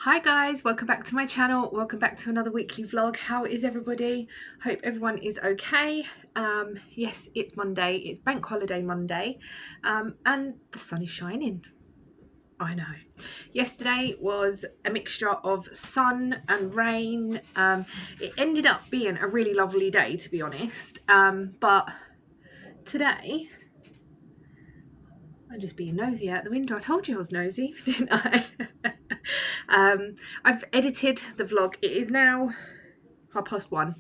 Hi guys, welcome back to my channel. Welcome back to another weekly vlog. How is everybody? Hope everyone is okay. Yes, it's Monday. It's bank holiday Monday, and the sun is shining. I know. Yesterday was a mixture of sun and rain. It ended up being a really lovely day, to be honest. But today, I'm just being nosy out the window. I told you I was nosy, didn't I? I've edited the vlog. It is now 1:30.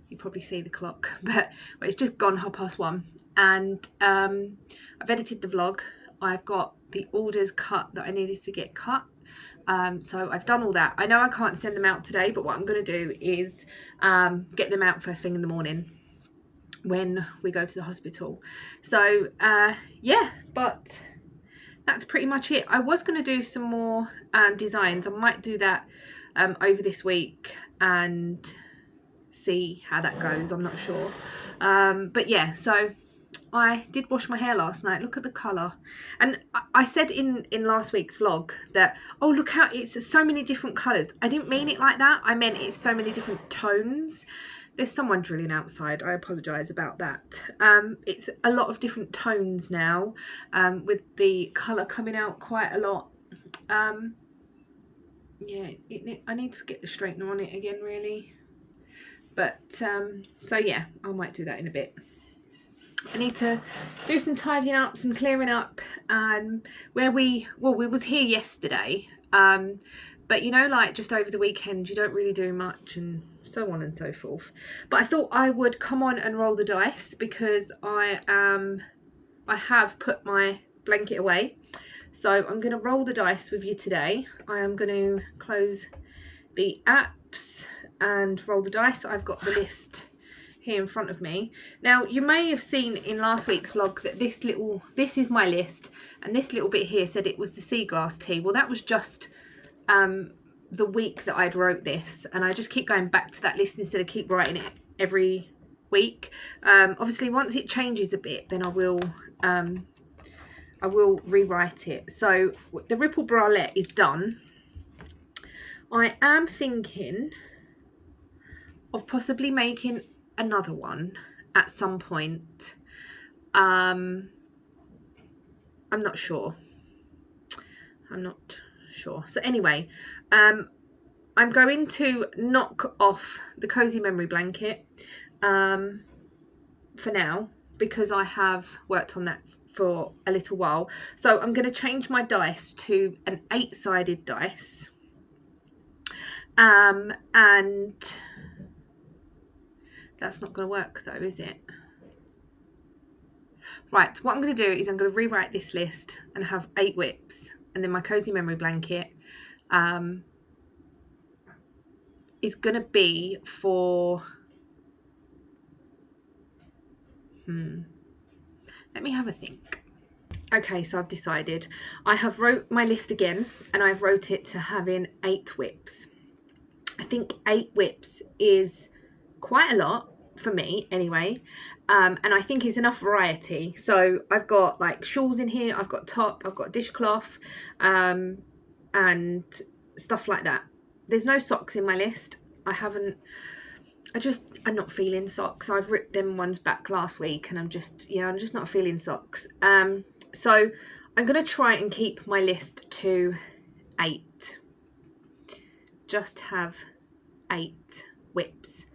You probably see the clock, but it's just gone 1:30. And I've edited the vlog. I've got the orders cut that I needed to get cut. So I've done all that. I know I can't send them out today, but what I'm going to do is get them out first thing in the morning when we go to the hospital. So yeah, but that's pretty much it. I was going to do some more designs. I might do that over this week and see how that goes. I'm not sure, but yeah, so I did wash my hair last night. Look at the colour. And I said in last week's vlog that, oh, look how it's so many different colours. I didn't mean it like that. I meant it's so many different tones. There's someone drilling outside. I apologise about that. It's a lot of different tones now, with the colour coming out quite a lot. Yeah, I need to get the straightener on it again, really. But, so yeah, I might do that in a bit. I need to do some tidying up, some clearing up, where we was here yesterday, but you know, like just over the weekend you don't really do much and so on and so forth. But I thought I would come on and roll the dice because I have put my blanket away, so I'm going to roll the dice with you today. I am going to close the apps and roll the dice. I've got the list here in front of me. Now you may have seen in last week's vlog that this is my list, and this little bit here said it was the sea glass tea. Well, that was just the week that I'd wrote this, and I just keep going back to that list instead of keep writing it every week. Obviously once it changes a bit, then I will rewrite it. So the ripple bralette is done. I am thinking of possibly making another one at some point. I'm not sure. So anyway, I'm going to knock off the cozy memory blanket for now, because I have worked on that for a little while. So I'm going to change my dice to an 8-sided dice, and that's not going to work though, is it? Right, what I'm going to do is I'm going to rewrite this list and have 8 whips, and then my cozy memory blanket is going to be for let me have a think. Okay, so I've decided. I have wrote my list again, and I've wrote it to having 8 whips. I think 8 whips is quite a lot for me anyway, and I think it's enough variety. So I've got like shawls in here, I've got top, I've got dishcloth, and stuff like that. There's no socks in my list. I'm not feeling socks. I've ripped them ones back last week, and I'm just not feeling socks. So I'm gonna try and keep my list to 8. Just have 8 whips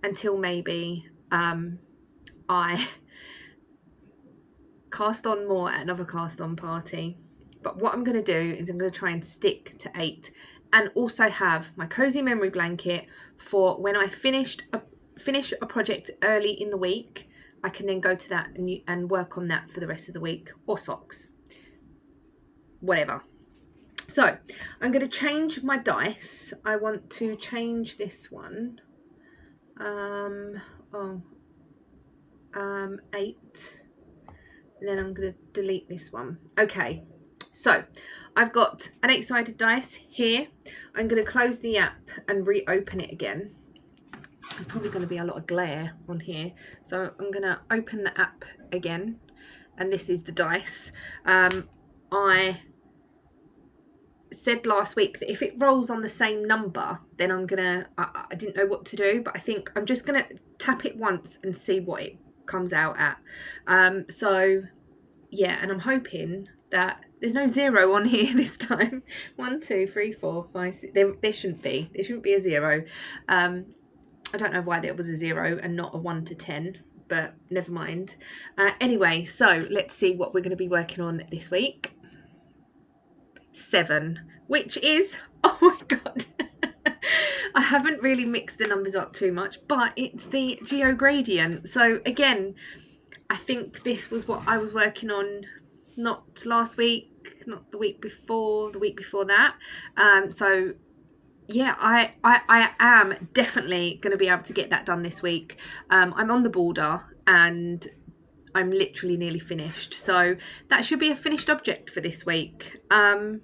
until maybe I cast on more at another cast on party. But what I'm going to do is I'm going to try and stick to 8, and also have my cozy memory blanket for when I finish a project early in the week. I can then go to that and work on that for the rest of the week, or socks, whatever. So I'm going to change my dice. I want to change this one. 8. And then I'm going to delete this one. Okay, so I've got an 8-sided dice here. I'm going to close the app and reopen it again. There's probably going to be a lot of glare on here, so I'm going to open the app again, and this is the dice. I said last week that if it rolls on the same number, then I'm gonna, I didn't know what to do, but I think I'm just gonna tap it once and see what it comes out at. So yeah, and I'm hoping that there's no 0 on here this time. 1, 2, 3, 4, 5, 6. There shouldn't be. There shouldn't be a 0. I don't know why there was a 0 and not a 1 to 10, but never mind. Anyway, so let's see what we're going to be working on this week. 7, which is, oh my god, I haven't really mixed the numbers up too much, but it's the Geogradient. So again, I think this was what I was working on, not last week, not the week before that. So yeah, I am definitely going to be able to get that done this week. I'm on the border and I'm literally nearly finished. So that should be a finished object for this week. And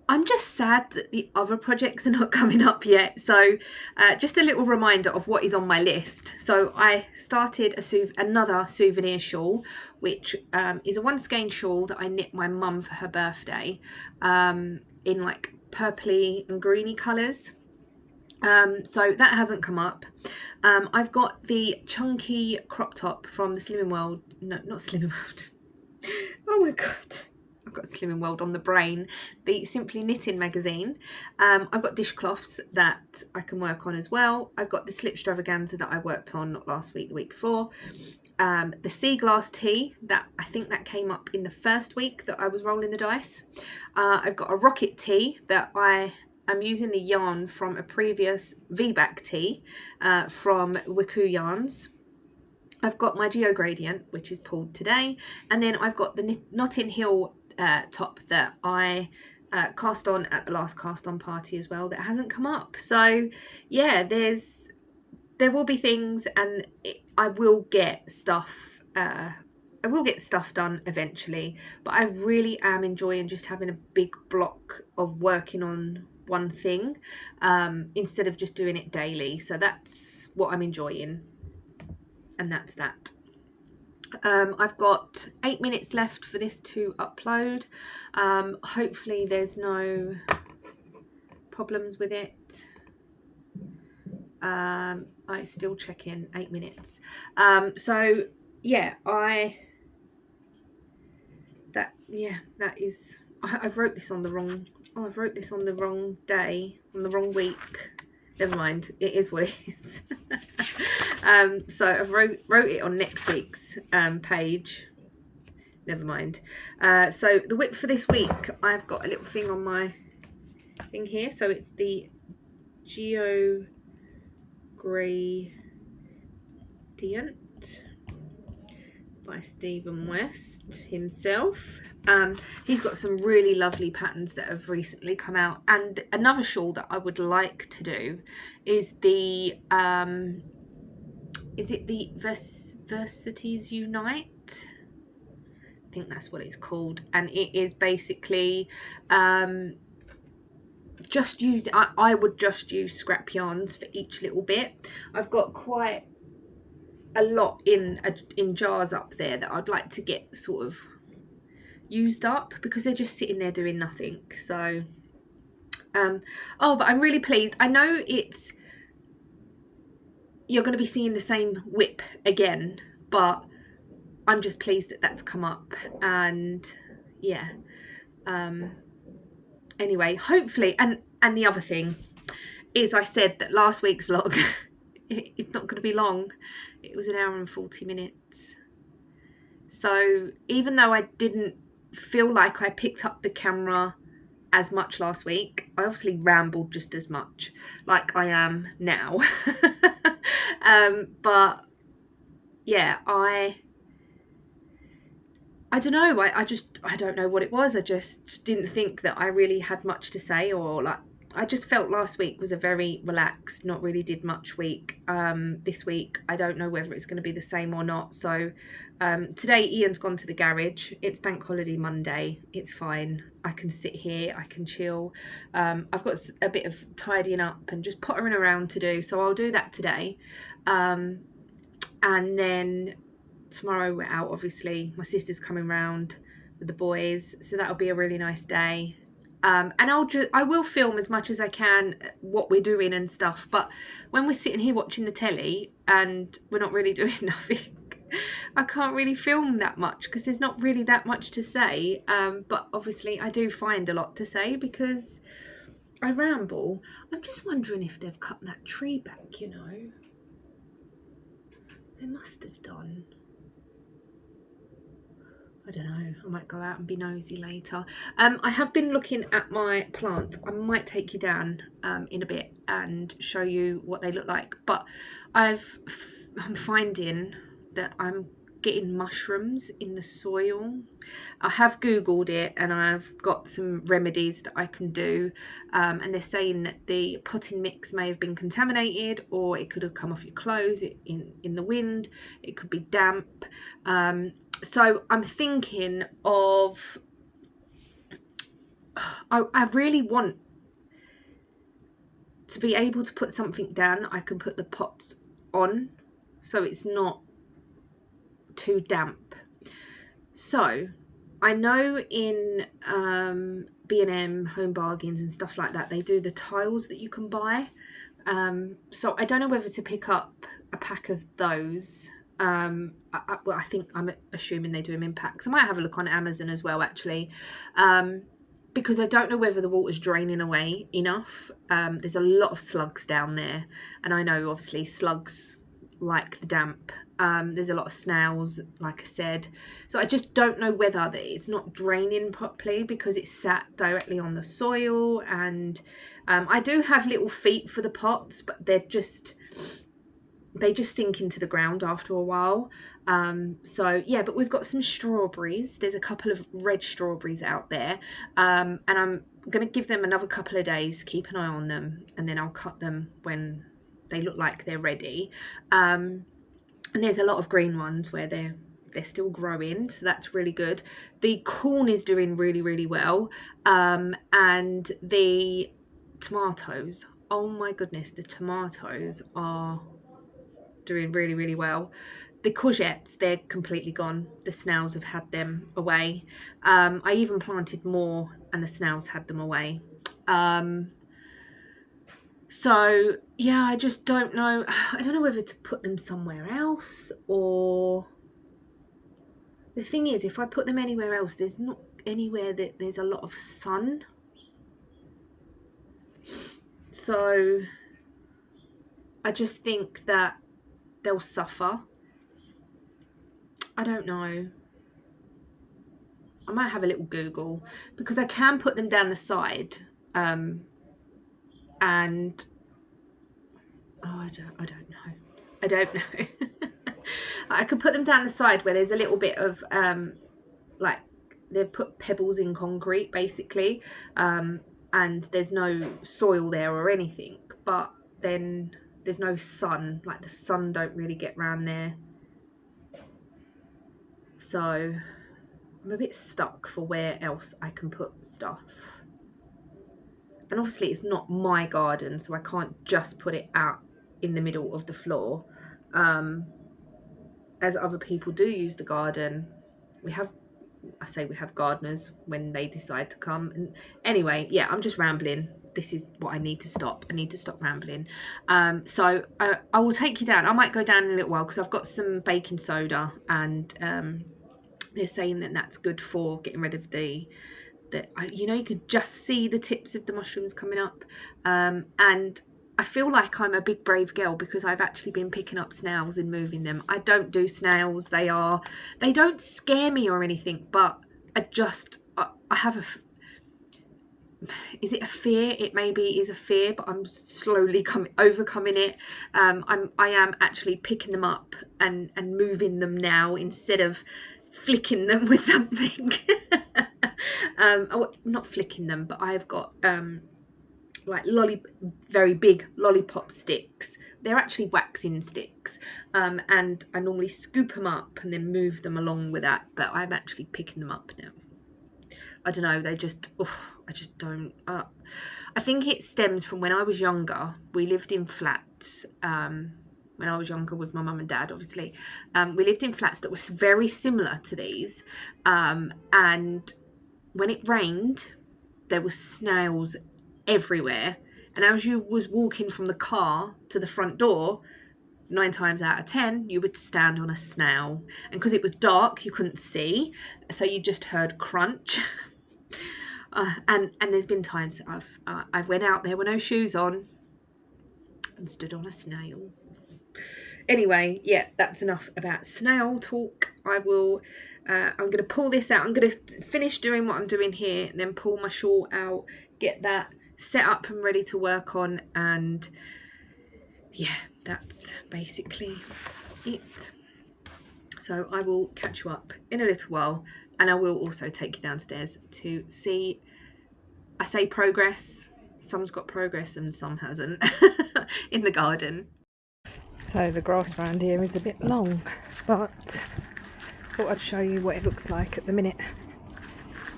I'm just sad that the other projects are not coming up yet. So just a little reminder of what is on my list. So I started another souvenir shawl, which is a 1 skein shawl that I knit my mum for her birthday in like purpley and greeny colours. So that hasn't come up. I've got the chunky crop top from the Slimming World. No, not Slimming World. Oh my god, I've got Slimming World on the brain. The Simply Knitting magazine. I've got dishcloths that I can work on as well. I've got the Slip Stravaganza that I worked on not last week, the week before. The sea glass tee that I think that came up in the first week that I was rolling the dice. I've got a rocket tee that I am using the yarn from a previous V-back tee from Wiku Yarns. I've got my Geogradient, which is pulled today, and then I've got the Notting Hill top that I cast on at the last cast on party as well that hasn't come up. So yeah, there will be things, and I will get stuff. I will get stuff done eventually, but I really am enjoying just having a big block of working on one thing instead of just doing it daily. So that's what I'm enjoying, and that's that. I've got 8 minutes left for this to upload. Hopefully there's no problems with it. I'm still checking 8 minutes. So yeah, that is, I wrote this on the wrong, I've wrote this on the wrong day, on the wrong week. Never mind, it is what it is. So I wrote it on next week's page. Never mind. So the whip for this week, I've got a little thing on my thing here. So it's the Geogradient by Stephen West himself. He's got some really lovely patterns that have recently come out, and another shawl that I would like to do is the is it the Versities Unite? I think that's what it's called, and it is basically just use, I would just use scrap yarns for each little bit. I've got quite a lot in jars up there that I'd like to get sort of used up because they're just sitting there doing nothing. So oh, but I'm really pleased. I know you're going to be seeing the same whip again, but I'm just pleased that that's come up. And yeah, anyway, hopefully, and the other thing is, I said that last week's vlog it's not going to be long. It was 1 hour and 40 minutes. So even though I didn't feel like I picked up the camera as much last week, I obviously rambled just as much like I am now. But yeah, I don't know, I don't know what it was. I just didn't think that I really had much to say, or like, I just felt last week was a very relaxed, not really did much week. This week, I don't know whether it's going to be the same or not. So today Ian's gone to the garage. It's bank holiday Monday. It's fine. I can sit here. I can chill. I've got a bit of tidying up and just pottering around to do. So I'll do that today. And then tomorrow we're out, obviously. My sister's coming round. with the boys, so that'll be a really nice day. And I will film as much as I can what we're doing and stuff, but when we're sitting here watching the telly and we're not really doing nothing, I can't really film that much because there's not really that much to say. But obviously I do find a lot to say because I ramble. I'm just wondering if they've cut that tree back, you know. They must have done. I don't know, I might go out and be nosy later. I have been looking at my plants. I might take you down in a bit and show you what they look like. But I'm finding that I'm getting mushrooms in the soil. I have googled it and I've got some remedies that I can do, and they're saying that the potting mix may have been contaminated, or it could have come off your clothes in the wind. It could be damp. So I'm thinking of, I really want to be able to put something down that I can put the pots on so it's not too damp. So I know in B&M, Home Bargains and stuff like that, they do the tiles that you can buy. So I don't know whether to pick up a pack of those. Well, I think I'm assuming they do them in packs. I might have a look on Amazon as well, actually, because I don't know whether the water's draining away enough. There's a lot of slugs down there, and I know obviously slugs like the damp. There's a lot of snails, like I said, so I just don't know whether it's not draining properly because it's sat directly on the soil. And I do have little feet for the pots, but they just sink into the ground after a while. So yeah, but we've got some strawberries. There's a couple of red strawberries out there, and I'm gonna give them another couple of days, keep an eye on them, and then I'll cut them when they look like they're ready. And there's a lot of green ones where they're still growing, so that's really good. The corn is doing really, really well, and the tomatoes, oh my goodness, the tomatoes are doing really, really well. The courgettes, they're completely gone. The snails have had them away. I even planted more and the snails had them away. So yeah, I just don't know. I don't know whether to put them somewhere else, or the thing is, if I put them anywhere else, there's not anywhere that there's a lot of sun. So I just think that they'll suffer. I don't know. I might have a little Google, because I can put them down the side, and oh, I don't know. I could put them down the side where there's a little bit of like they've put pebbles in concrete basically, and there's no soil there or anything, but then there's no sun, like the sun don't really get round there. So I'm a bit stuck for where else I can put stuff. And obviously it's not my garden, so I can't just put it out in the middle of the floor, as other people do use the garden. I say we have gardeners when they decide to come. And anyway, yeah, I'm just rambling. This is what I need to stop. I need to stop rambling. So I will take you down. I might go down in a little while because I've got some baking soda, and they're saying that that's good for getting rid of you know, you could just see the tips of the mushrooms coming up. And I feel like I'm a big brave girl because I've actually been picking up snails and moving them. I don't do snails. They don't scare me or anything, but I have is it a fear? It maybe is a fear, but I'm slowly overcoming it. I am actually picking them up and moving them now instead of flicking them with something. Not flicking them, but I've got like very big lollipop sticks. They're actually waxing sticks, and I normally scoop them up and then move them along with that, but I'm actually picking them up now. I don't know, I just don't. I think it stems from when I was younger. We lived in flats. when I was younger with my mum and dad, obviously. We lived in flats that was very similar to these, and when it rained, there were snails everywhere, and as you was walking from the car to the front door, 9 times out of 10 you would stand on a snail, and because it was dark you couldn't see, so you just heard crunch. And there's been times that I've went out there with no shoes on and stood on a snail. Anyway, yeah, that's enough about snail talk. I'm going to pull this out. I'm going to finish doing what I'm doing here, and then pull my shawl out, get that set up and ready to work on, and yeah, that's basically it. So I will catch you up in a little while, and I will also take you downstairs to see, I say progress, some's got progress and some hasn't, in the garden. So the grass around here is a bit long, but I thought I'd show you what it looks like at the minute.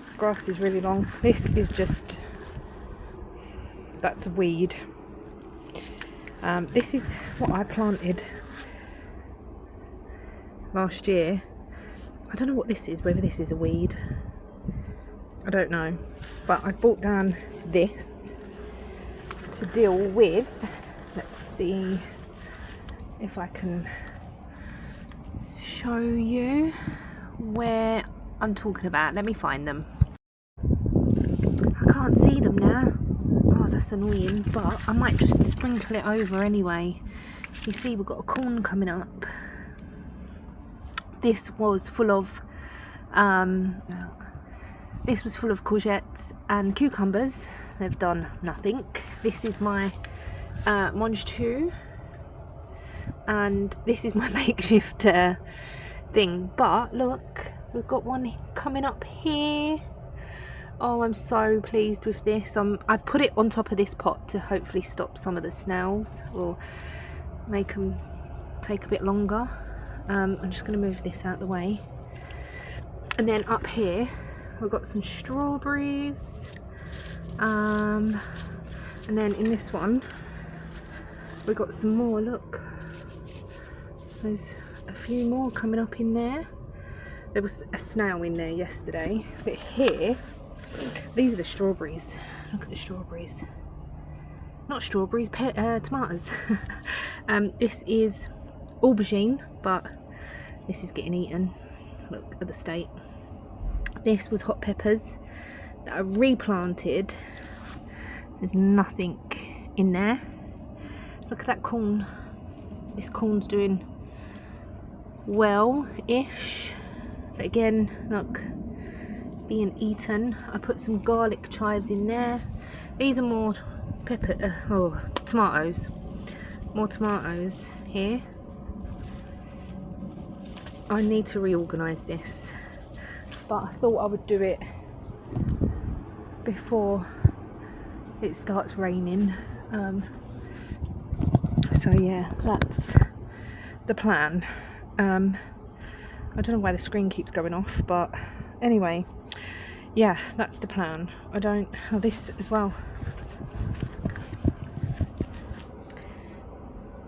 The grass is really long. This is just, that's a weed. This is what I planted last year. I don't know what this is, whether this is a weed, I don't know, but I brought down this to deal with. Let's see if I can show you where I'm talking about. Let me find them. I can't see them now. Oh, that's annoying, but I might just sprinkle it over anyway. You see, we've got a corn coming up. This was full of courgettes and cucumbers. They've done nothing. This is my mange tout, and this is my makeshift thing. But look, we've got one coming up here. Oh, I'm so pleased with this. I put it on top of this pot to hopefully stop some of the snails or make them take a bit longer. I'm just going to move this out of the way, and then up here we've got some strawberries, and then in this one we've got some more. Look, there's a few more coming up in there. There was a snail in there yesterday, but here, these are the strawberries. Look at the strawberries. Not strawberries, tomatoes. This is aubergine, but this is getting eaten. Look at the state. This was hot peppers that I replanted. There's nothing in there. Look at that corn. This corn's doing well-ish, but again, look, being eaten. I put some garlic chives in there. These are more tomatoes. More tomatoes here. I need to reorganise this, but I thought I would do it before it starts raining. So yeah, that's the plan. I don't know why the screen keeps going off, but anyway, yeah, that's the plan. This as well.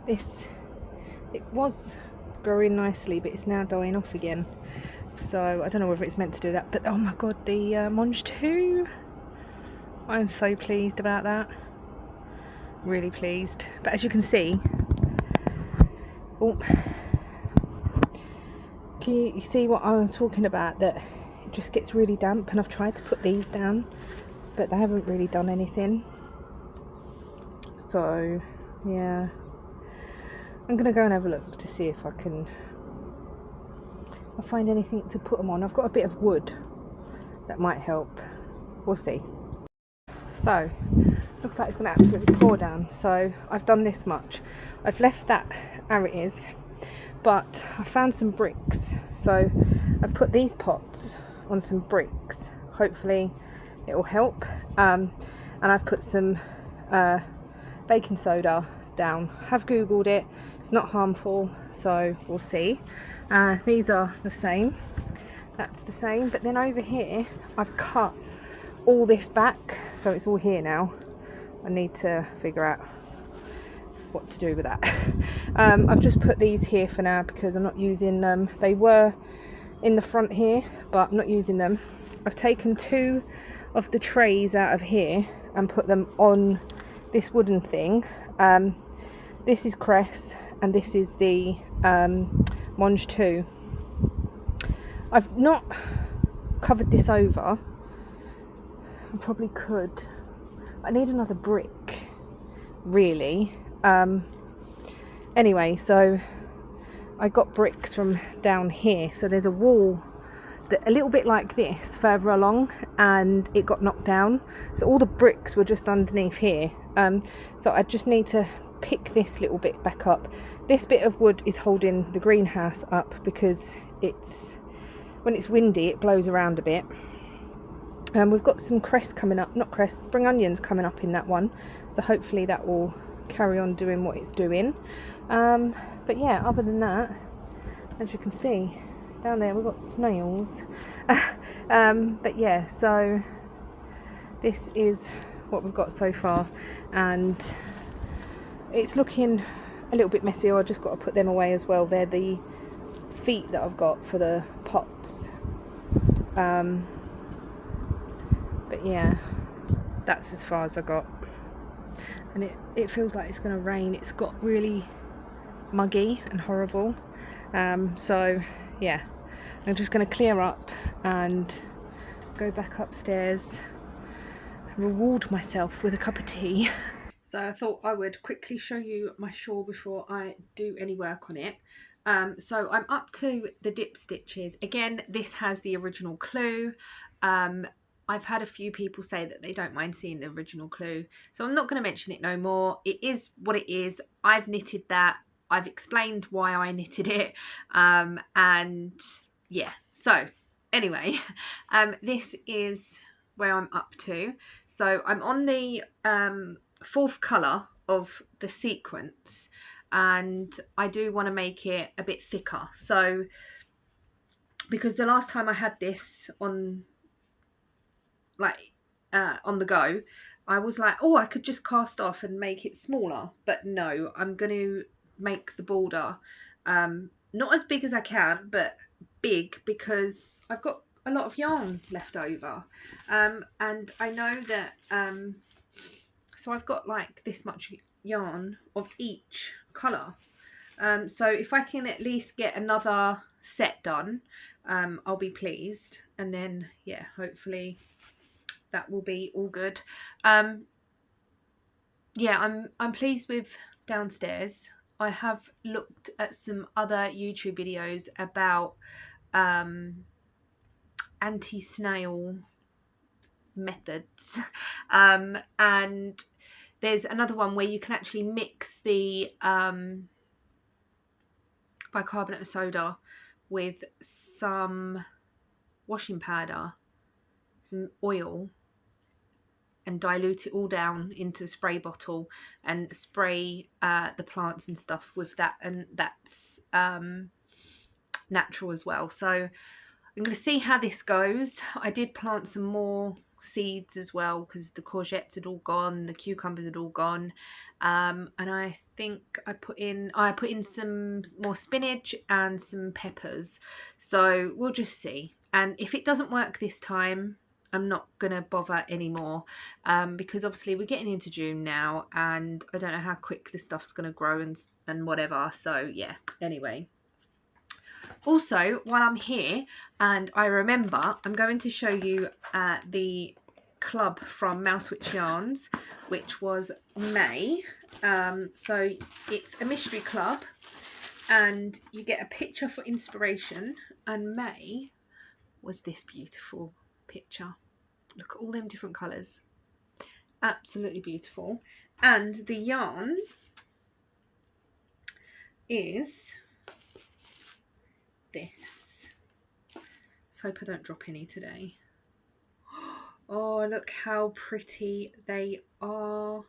It was growing nicely, but it's now dying off again, so I don't know whether it's meant to do that. But oh my god, the mange tout, I'm so pleased about that, really pleased. But as you can see, can you see what I was talking about, that it just gets really damp, and I've tried to put these down but they haven't really done anything. So yeah, I'm gonna go and have a look to see if I find anything to put them on. I've got a bit of wood that might help, we'll see. So looks like it's gonna absolutely pour down, so I've done this much. I've left that how it is, but I found some bricks, so I've put these pots on some bricks. Hopefully it will help, and I've put some baking soda down. Have googled it, it's not harmful, so we'll see. These are the same, that's the same, but then over here I've cut all this back, so it's all here now. I need to figure out what to do with that. I've just put these here for now because I'm not using them. They were in the front here, but I'm not using them. I've taken 2 of the trays out of here and put them on this wooden thing. This is Cress and this is the Monge 2. I've not covered this over. I probably could. I need another brick, really. Anyway, so I got bricks from down here. So there's a wall that a little bit like this further along, and it got knocked down. So all the bricks were just underneath here. So I just need to pick this little bit back up. This bit of wood is holding the greenhouse up because when it's windy it blows around a bit. We've got some cress coming up, not cress, spring onions coming up in that one, so hopefully that will carry on doing what it's doing. But yeah, other than that, as you can see down there we've got snails. But yeah, so this is what we've got so far, and it's looking a little bit messy. I just got to put them away as well. They're the feet that I've got for the pots. But yeah, that's as far as I got, and it feels like it's going to rain. It's got really muggy and horrible. So yeah, I'm just going to clear up and go back upstairs and reward myself with a cup of tea. So I thought I would quickly show you my shawl before I do any work on it. So I'm up to the dip stitches. Again, this has the original clue. I've had a few people say that they don't mind seeing the original clue, so I'm not going to mention it no more. It is what it is. I've knitted that. I've explained why I knitted it. And yeah, so anyway, this is where I'm up to. So I'm on the 4th colour of the sequence, and I do want to make it a bit thicker. So because the last time I had this on on the go, I was like, oh, I could just cast off and make it smaller, but no, I'm going to make the border not as big as I can, but big, because I've got a lot of yarn left over, and I know that so I've got like this much yarn of each colour. So if I can at least get another set done, I'll be pleased, and then yeah, hopefully that will be all good. Yeah, I'm pleased with downstairs. I have looked at some other YouTube videos about anti-snail methods, and there's another one where you can actually mix the bicarbonate of soda with some washing powder, some oil, and dilute it all down into a spray bottle and spray the plants and stuff with that, and that's natural as well. So I'm going to see how this goes. I did plant some more seeds as well because the courgettes had all gone, the cucumbers had all gone, and I think I put in some more spinach and some peppers. So we'll just see, and if it doesn't work this time, I'm not gonna bother anymore, because obviously we're getting into June now, and I don't know how quick this stuff's gonna grow and whatever. So yeah, anyway. Also, while I'm here and I remember, I'm going to show you the club from Mousewitch Yarns, which was May. So it's a mystery club, and you get a picture for inspiration, and May was this beautiful picture. Look at all them different colours. Absolutely beautiful. And the yarn is this. Let's hope I don't drop any today. Oh, look how pretty they are.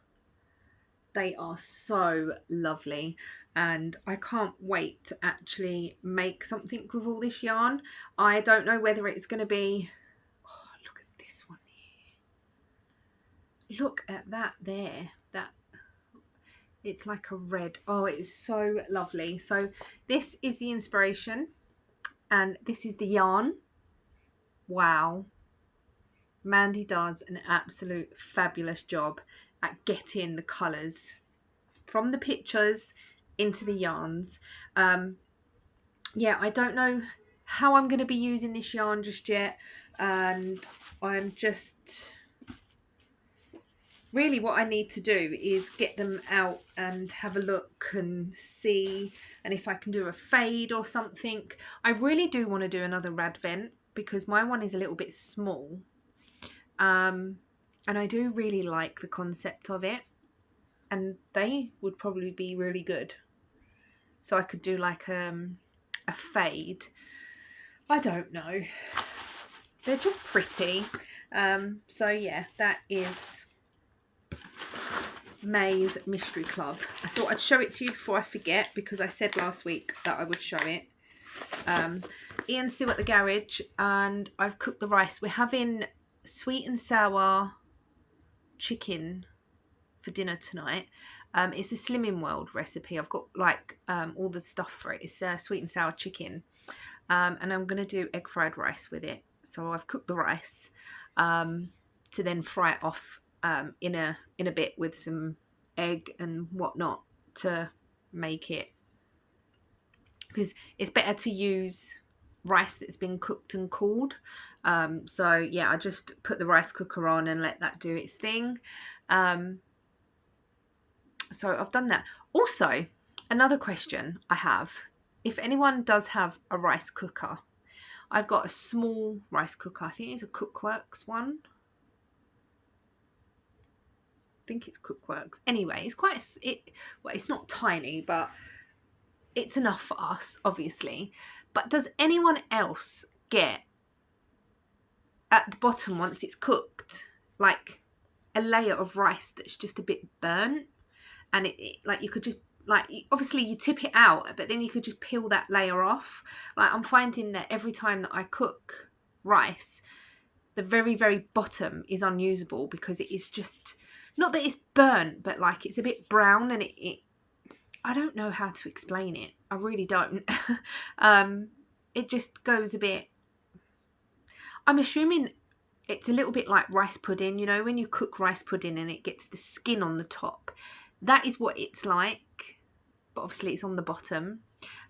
They are so lovely, and I can't wait to actually make something with all this yarn. I don't know whether it's going to be... Oh, look at this one here. Look at that there. That It's like a red. Oh, it is so lovely. So this is the inspiration and this is the yarn. Wow. Mandy does an absolute fabulous job at getting the colours from the pictures into the yarns. Yeah, I don't know how I'm going to be using this yarn just yet, and I'm just really, what I need to do is get them out and have a look and see, and if I can do a fade or something. I really do want to do another rad vent because my one is a little bit small, and I do really like the concept of it, and they would probably be really good. So I could do like a fade. I don't know. They're just pretty. So yeah, that is May's Mystery Club. I thought I'd show it to you before I forget because I said last week that I would show it. Ian's still at the garage and I've cooked the rice. We're having sweet and sour chicken for dinner tonight. It's a Slimming World recipe. I've got like all the stuff for it. It's sweet and sour chicken. And I'm going to do egg fried rice with it. So I've cooked the rice to then fry it off in a bit with some egg and whatnot to make it, because it's better to use rice that's been cooked and cooled. So yeah, I just put the rice cooker on and let that do its thing. So I've done that. Also, another question I have, if anyone does have a rice cooker, I've got a small rice cooker. I think it's a Cookworks one. I think it's Cookworks. Anyway, it's quite, well, it's not tiny, but it's enough for us, obviously. But does anyone else get at the bottom, once it's cooked, like a layer of rice that's just a bit burnt? And it like you could just, like, obviously you tip it out, but then you could just peel that layer off. Like, I'm finding that every time that I cook rice, the very, very bottom is unusable because it is just, not that it's burnt, but like it's a bit brown, and it I don't know how to explain it. I really don't. It just goes a bit, I'm assuming it's a little bit like rice pudding, you know, when you cook rice pudding and it gets the skin on the top. That is what it's like, but obviously it's on the bottom.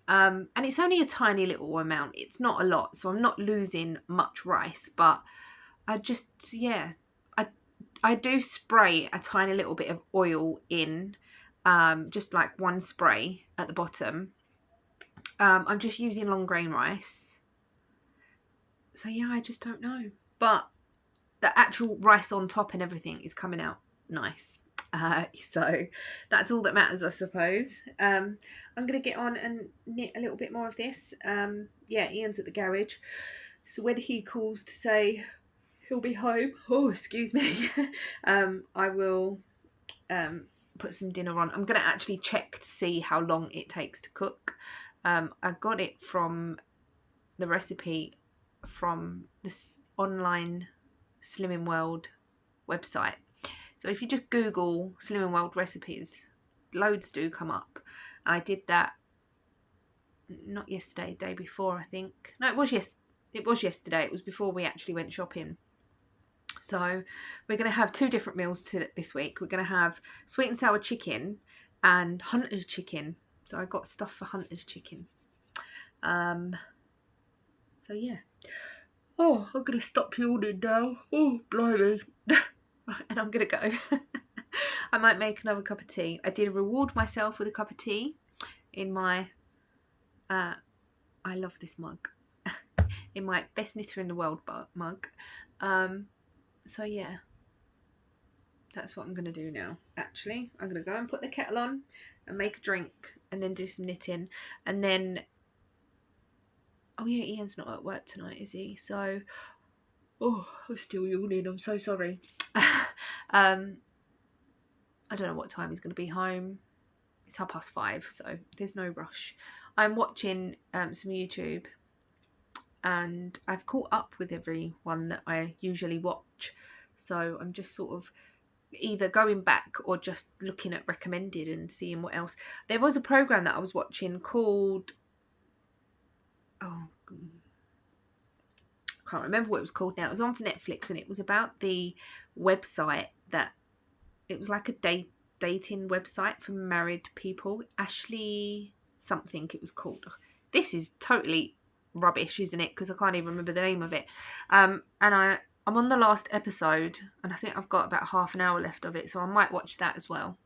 And it's only a tiny little amount. It's not a lot, so I'm not losing much rice, but I just, yeah, I do spray a tiny little bit of oil in, just like one spray at the bottom. I'm just using long grain rice. So yeah, I just don't know. But the actual rice on top and everything is coming out nice. So that's all that matters, I suppose. I'm going to get on and knit a little bit more of this. Yeah, Ian's at the garage. So when he calls to say he'll be home, oh, excuse me, I will put some dinner on. I'm going to actually check to see how long it takes to cook. I got it from the recipe from this online Slimming World website. So if you just Google Slimming World recipes, loads do come up. I did that not yesterday, day before, I think. No, it was yesterday. It was before we actually went shopping. So we're going to have two different meals this week. We're going to have sweet and sour chicken and hunter's chicken. So I got stuff for hunter's chicken. So yeah. Oh, I'm going to stop yawning now. Oh, blimey. And I'm going to go. I might make another cup of tea. I did reward myself with a cup of tea in my, I love this mug, in my best knitter in the world mug. So yeah, that's what I'm going to do now, actually. I'm going to go and put the kettle on and make a drink and then do some knitting. And then, oh yeah, Ian's not at work tonight, is he? So, oh, I'm still yawning. I'm so sorry. I don't know what time he's going to be home. It's 5:30, so there's no rush. I'm watching some YouTube, and I've caught up with everyone that I usually watch. So I'm just sort of either going back or just looking at recommended and seeing what else. There was a program that I was watching called, oh, I can't remember what it was called now. It was on for Netflix, and it was about the website that, it was like a dating website for married people. Ashley something it was called. This is totally rubbish, isn't it? Because I can't even remember the name of it. And I'm on the last episode, and I think I've got about half an hour left of it, so I might watch that as well.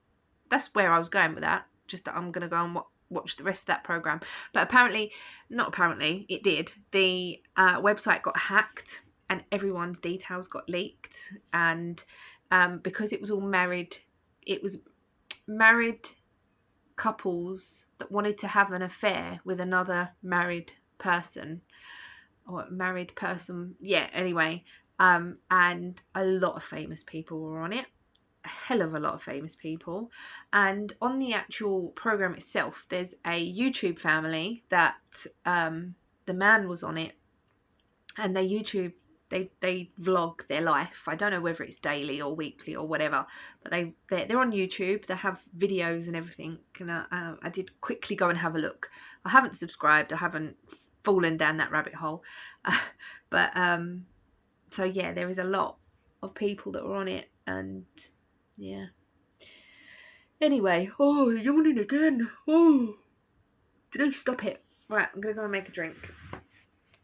That's where I was going with that. Just that I'm going to go and watch the rest of that program. But apparently, not apparently, it did. The website got hacked, and everyone's details got leaked. And because it was all married, it was married couples that wanted to have an affair with another married person, or married person. Yeah, anyway. And a lot of famous people were on it. A hell of a lot of famous people. And on the actual program itself, there's a YouTube family that the man was on it, and they vlog their life. I don't know whether it's daily or weekly or whatever, but they're on YouTube. They have videos and everything, and I did quickly go and have a look. I haven't subscribed. I haven't fallen down that rabbit hole, but so yeah, there is a lot of people that were on it, and yeah. Anyway, oh, yawning again. Oh, did I stop it? Right, I'm gonna go and make a drink,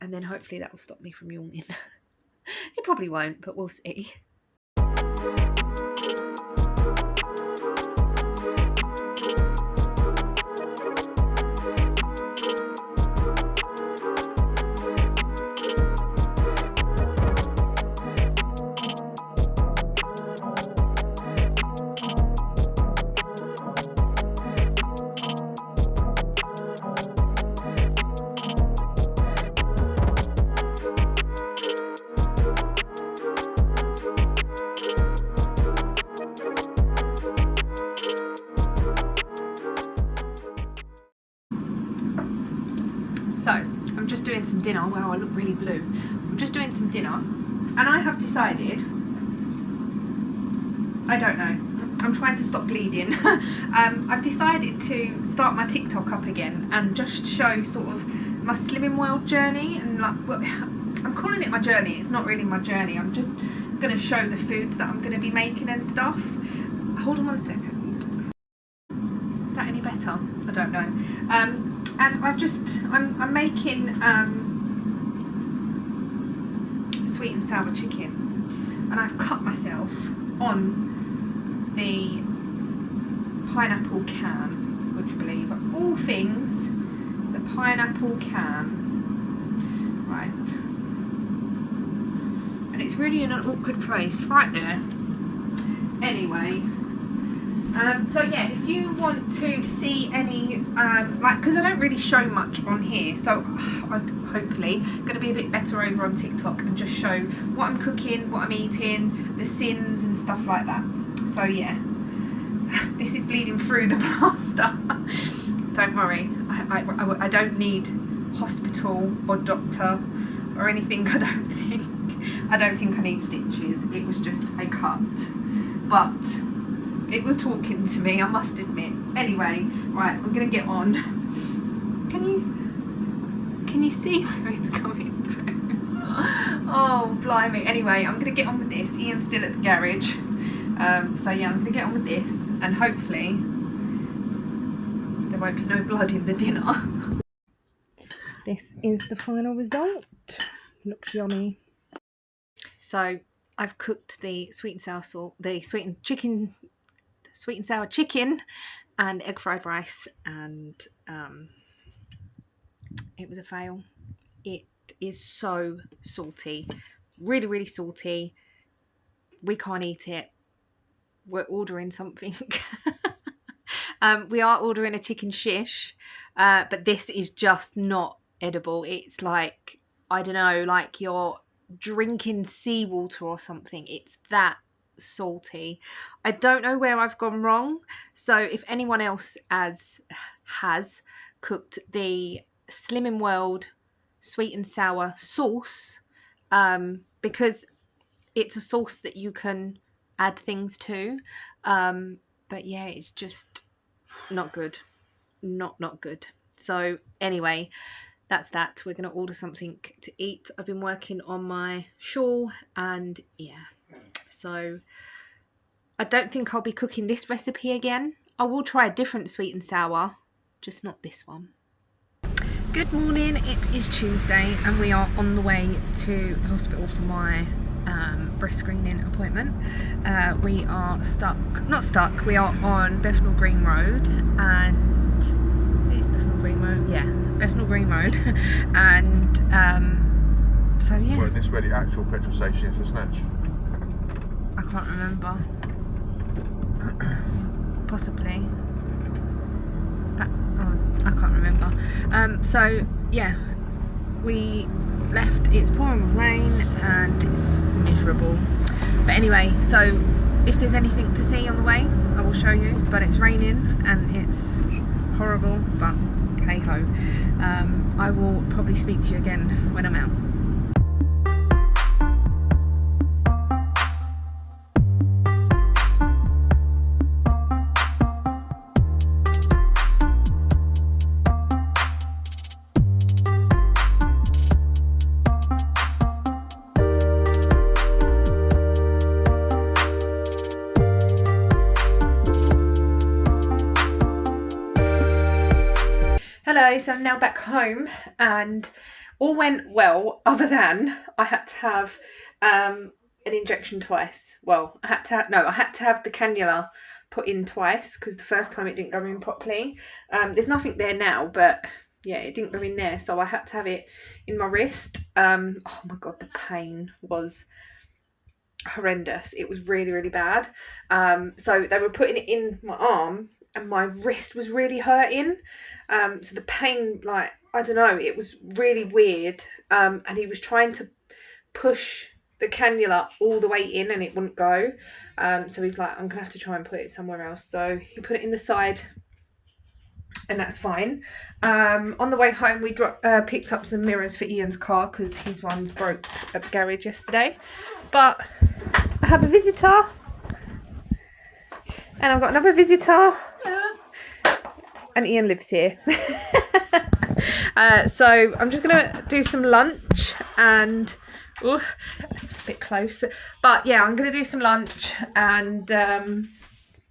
and then hopefully that will stop me from yawning. It probably won't, but we'll see. So, I'm just doing some dinner. Wow, I look really blue. I'm just doing some dinner, and I have decided, I don't know, I'm trying to stop bleeding. I've decided to start my TikTok up again and just show sort of my Slimming World journey, and like, well, I'm calling it my journey. It's not really my journey. I'm just going to show the foods that I'm going to be making and stuff. Hold on one second. Is that any better? I don't know. And I'm making sweet and sour chicken, and I've cut myself on the pineapple can. Would you believe? Of all things, the pineapple can. Right. And it's really in an awkward place, right there. Anyway. So yeah, if you want to see any, like, because I don't really show much on here, so I'm hopefully going to be a bit better over on TikTok and just show what I'm cooking, what I'm eating, the sins and stuff like that. So yeah, this is bleeding through the plaster. Don't worry, I don't need hospital or doctor or anything. I don't think I need stitches. It was just a cut, but it was talking to me, I must admit. Anyway, right, I'm gonna get on. Can you see where it's coming through? Oh, blimey. Anyway, I'm gonna get on with this. Ian's still at the garage. So yeah, I'm gonna get on with this, and hopefully there won't be no blood in the dinner. This is the final result. Looks yummy. So I've cooked the sweet and sour sauce, the sweet and sour chicken and egg fried rice, and it was a fail. It is so salty, really, really salty. We can't eat it. We're ordering something. We are ordering a chicken shish, but this is just not edible. It's like, I don't know, like you're drinking seawater or something. It's that salty. I don't know where I've gone wrong, so if anyone else has cooked the Slimming World sweet and sour sauce, because it's a sauce that you can add things to. But yeah, it's just not good. Not good. So anyway, that's that. We're going to order something to eat. I've been working on my shawl, and yeah, so I don't think I'll be cooking this recipe again. I will try a different sweet and sour, just not this one. Good morning, it is Tuesday and we are on the way to the hospital for my breast screening appointment. We are not stuck, we are on Bethnal Green Road, and it's Bethnal Green Road, yeah, Bethnal Green Road. And so yeah. Well, this is where the actual petrol station is for Snatch. I can't remember. Possibly. But, I can't remember. So yeah, we left. It's pouring with rain and it's miserable. But anyway, so if there's anything to see on the way, I will show you. But it's raining and it's horrible. But hey ho. I will probably speak to you again when I'm out. Hello, so I'm now back home and all went well, other than I had to have an injection twice. Well, I had to have the cannula put in twice because the first time it didn't go in properly. There's nothing there now, but yeah, it didn't go in there, so I had to have it in my wrist. Oh my god, the pain was horrendous. It was really, really bad. So they were putting it in my arm and my wrist was really hurting. So the pain, like, I don't know, it was really weird. And he was trying to push the cannula all the way in and it wouldn't go. So he's like, I'm gonna have to try and put it somewhere else. So he put it in the side and that's fine. On the way home, we picked up some mirrors for Ian's car because his one's broke at the garage yesterday. But I have a visitor. And I've got another visitor. And Ian lives here. So I'm just gonna do some lunch and a bit close, but yeah, I'm gonna do some lunch and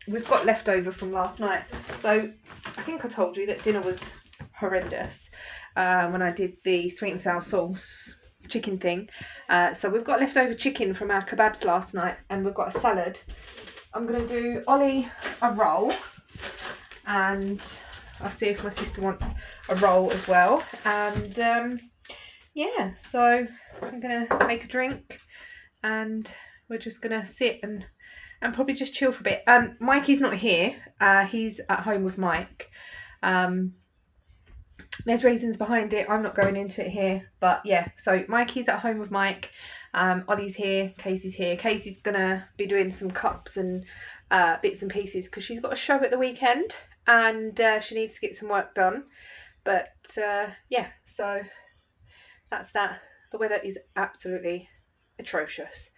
we've got leftover from last night. So I think I told you that dinner was horrendous when I did the sweet and sour sauce chicken thing. So we've got leftover chicken from our kebabs last night and we've got a salad. I'm gonna do Ollie a roll and I'll see if my sister wants a roll as well. And yeah, so I'm gonna make a drink and we're just gonna sit and probably just chill for a bit. Mikey's not here. He's at home with Mike. There's reasons behind it. I'm not going into it here, but yeah. So Mikey's at home with Mike. Ollie's here. Casey's here. Casey's gonna be doing some cups and bits and pieces because she's got a show at the weekend. And she needs to get some work done. But yeah, so that's that. The weather is absolutely atrocious.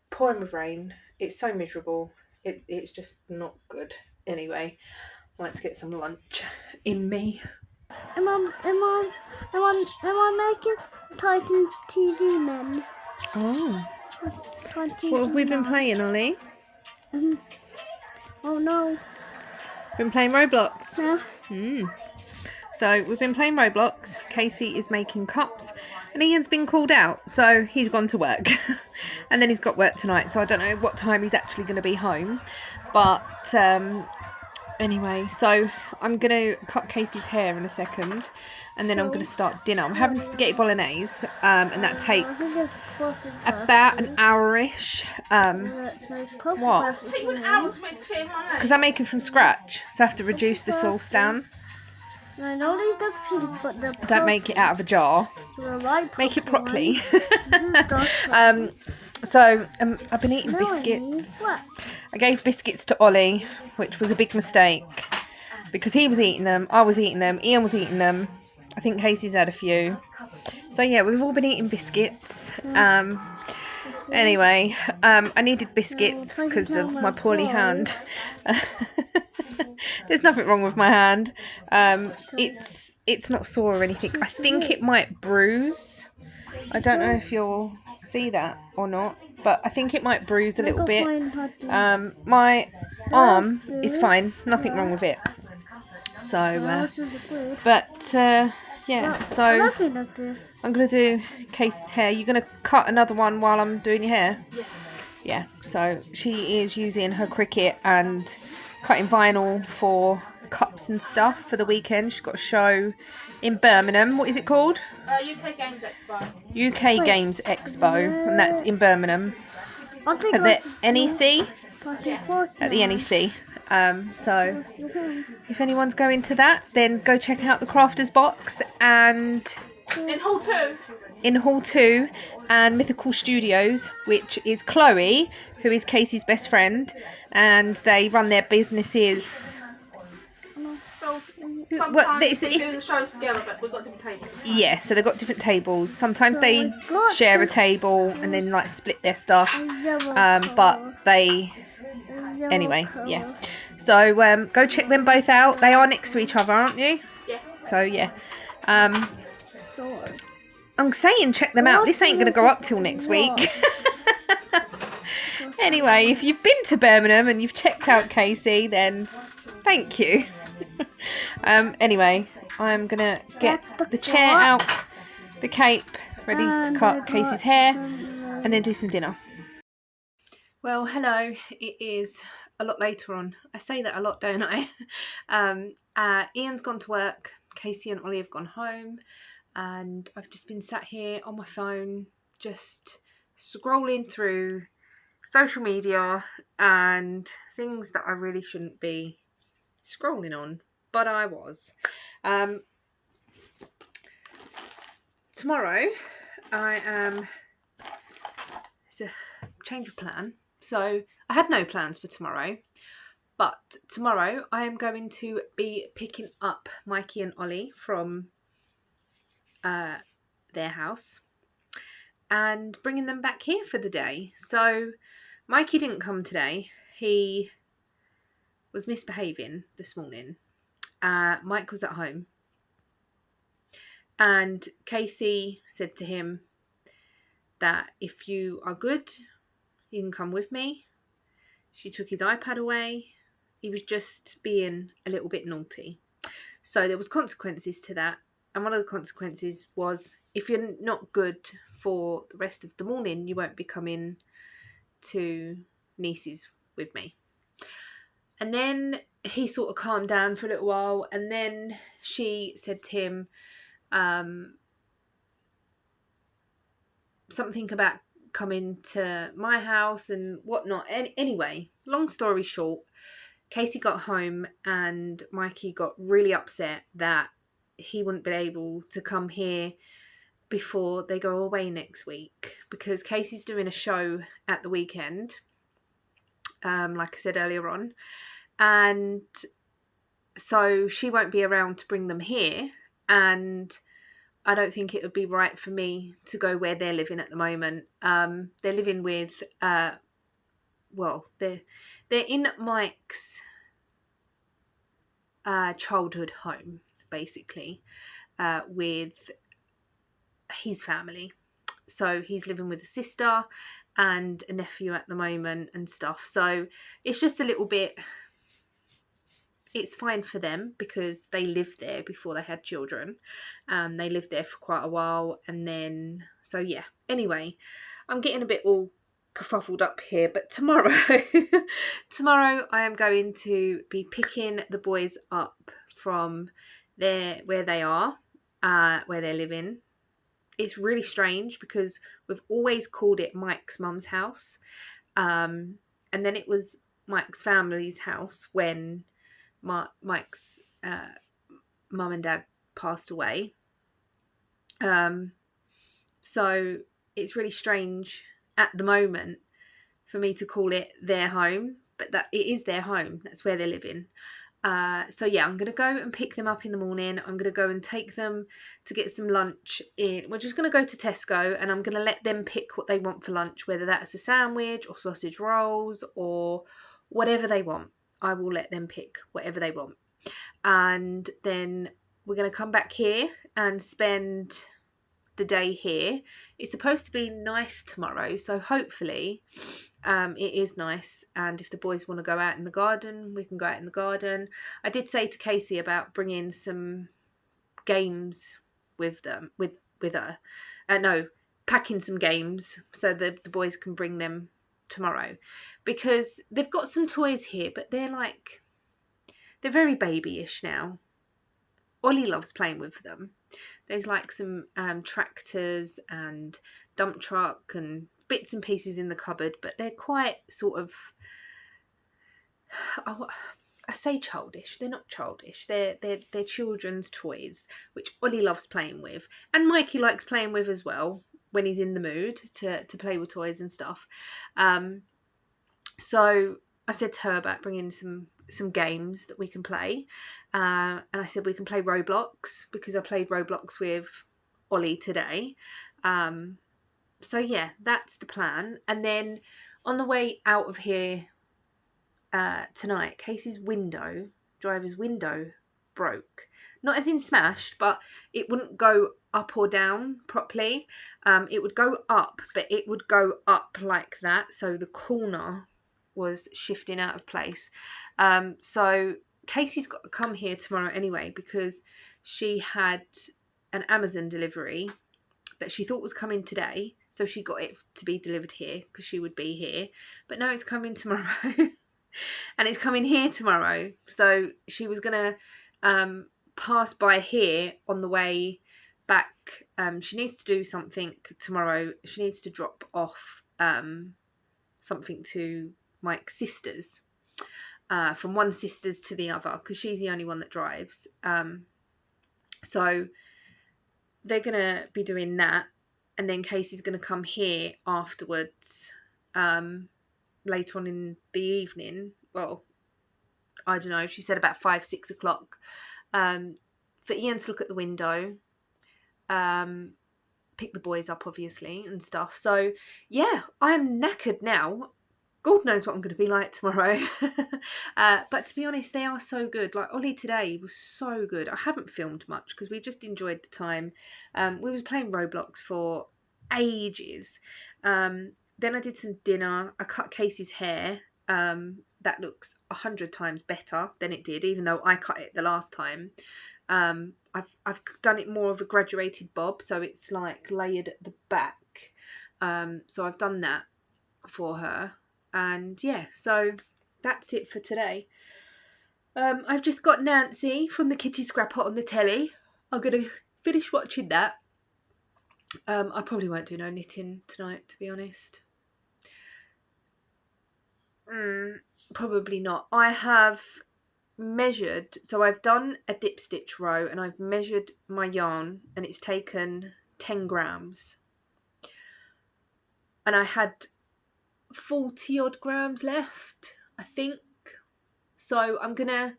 Pouring with rain. It's so miserable. It's just not good. Anyway, let's get some lunch in me. Am I making Titan TV Men? Oh. Titan What have we been playing, Ollie? Oh no. Been playing Roblox. Yeah. So we've been playing Roblox. Casey is making cups and Ian's been called out, so he's gone to work. And then he's got work tonight, so I don't know what time he's actually going to be home. But anyway, so I'm going to cut Casey's hair in a second and then I'm going to start dinner. I'm having spaghetti bolognese and that takes about an hour-ish. What? Because I'm making from scratch, so I have to reduce the sauce down. Don't make it out of a jar. Make it properly. So I've been eating biscuits. I gave biscuits to Ollie, which was a big mistake because he was eating them, I was eating them, Ian was eating them. I think Casey's had a few. So yeah, we've all been eating biscuits. Anyway, I needed biscuits because of my poorly hand. There's nothing wrong with my hand. It's not sore or anything. I think it might bruise. I don't know if you'll see that or not, but I think it might bruise a little bit. My arm is fine. Nothing wrong with it. So, yeah, so I'm going to do Casey's hair. You're going to cut another one while I'm doing your hair? Yeah, so she is using her Cricut and cutting vinyl for cups and stuff for the weekend. She's got a show in Birmingham. What is it called? UK Games Expo. UK Games Expo, and that's in Birmingham at the NEC. At the NEC. So if anyone's going to that, then go check out the Crafters Box and In Hall 2. in Hall 2 and Mythical Studios, which is Chloe, who is Casey's best friend, and they run their businesses. So sometimes we do the shows together, but we've got different tables. Yeah, so they've got different tables. Sometimes So they I got share a this- table and then like split their stuff. But they anyway, yeah. So go check them both out. They are next to each other, aren't you? Yeah. So yeah. I'm saying check them out. This ain't going to go up till next week. Anyway, if you've been to Birmingham and you've checked out Casey, then thank you. Anyway, I'm going to get the chair out, the cape, ready to cut Casey's hair, and then do some dinner. Well, hello. It is a lot later on. I say that a lot, don't I? Ian's gone to work. Casey and Ollie have gone home. And I've just been sat here on my phone, just scrolling through social media and things that I really shouldn't be scrolling on, but I was. Tomorrow, it's a change of plan. So I had no plans for tomorrow, but tomorrow I am going to be picking up Mikey and Ollie from their house and bringing them back here for the day. So Mikey didn't come today. He was misbehaving this morning. Mike was at home and Casey said to him that if you are good, you can come with me. She took his iPad away. He was just being a little bit naughty. So there was consequences to that. And one of the consequences was, if you're not good for the rest of the morning, you won't be coming to Niece's with me. And then he sort of calmed down for a little while. And then she said to him something about coming to my house and whatnot. Anyway, long story short, Casey got home and Mikey got really upset that he wouldn't be able to come here before they go away next week, because Casey's doing a show at the weekend, like I said earlier on, and so she won't be around to bring them here, and I don't think it would be right for me to go where they're living at the moment. They're living with well, they're in Mike's childhood home, basically, with his family. So he's living with a sister and a nephew at the moment and stuff. So it's just a little bit, it's fine for them because they lived there before they had children. They lived there for quite a while, and then, so yeah. Anyway, I'm getting a bit all kerfuffled up here, but tomorrow I am going to be picking the boys up from where they are, where they're living. It's really strange because we've always called it Mike's mum's house, and then it was Mike's family's house when Mike's mum and dad passed away. So it's really strange at the moment for me to call it their home, but that it is their home. That's where they're living. So yeah, I'm going to go and pick them up in the morning. I'm going to go and take them to get some lunch in. We're just going to go to Tesco and I'm going to let them pick what they want for lunch, whether that's a sandwich or sausage rolls or whatever they want. I will let them pick whatever they want. And then we're going to come back here and spend the day here. It's supposed to be nice tomorrow, so hopefully it is nice, and if the boys want to go out in the garden, we can go out in the garden. I did say to Casey about bringing some games with them, with her. No, packing some games so the boys can bring them tomorrow, because they've got some toys here, but they're very babyish now. Ollie loves playing with them. There's like some tractors and dump truck and bits and pieces in the cupboard, but they're quite sort of, I say childish. They're not childish. They're children's toys, which Ollie loves playing with, and Mikey likes playing with as well when he's in the mood to play with toys and stuff. So I said to her about bringing some games that we can play, and I said we can play Roblox, because I played Roblox with Ollie today. So yeah, that's the plan. And then on the way out of here tonight, Casey's driver's window broke. Not as in smashed, but it wouldn't go up or down properly. It would go up, but it would go up like that, so the corner was shifting out of place. So Casey's got to come here tomorrow anyway, because she had an Amazon delivery that she thought was coming today, so she got it to be delivered here because she would be here, but no, it's coming tomorrow. And it's coming here tomorrow, so she was gonna pass by here on the way back. She needs to do something tomorrow. She needs to drop off something to Mike's sisters, from one sister's to the other, because she's the only one that drives. So they're going to be doing that, and then Casey's going to come here afterwards, later on in the evening. Well, I don't know, she said about 5-6 o'clock, for Ian to look at the window, pick the boys up obviously and stuff. So yeah, I'm knackered now. God knows what I'm going to be like tomorrow. But to be honest, they are so good. Like Ollie today was so good. I haven't filmed much because we just enjoyed the time. We was playing Roblox for ages. Then I did some dinner. I cut Casey's hair. That looks 100 times better than it did, even though I cut it the last time. I've done it more of a graduated bob, so it's like layered at the back. So I've done that for her. And yeah, so that's it for today. I've just got Nancy from the Kitty Scrapper on the telly. I'm going to finish watching that. I probably won't do no knitting tonight, to be honest. Probably not. I have measured, so I've done a dip stitch row and I've measured my yarn and it's taken 10 grams. And I had 40 odd grams left, I think. So I'm gonna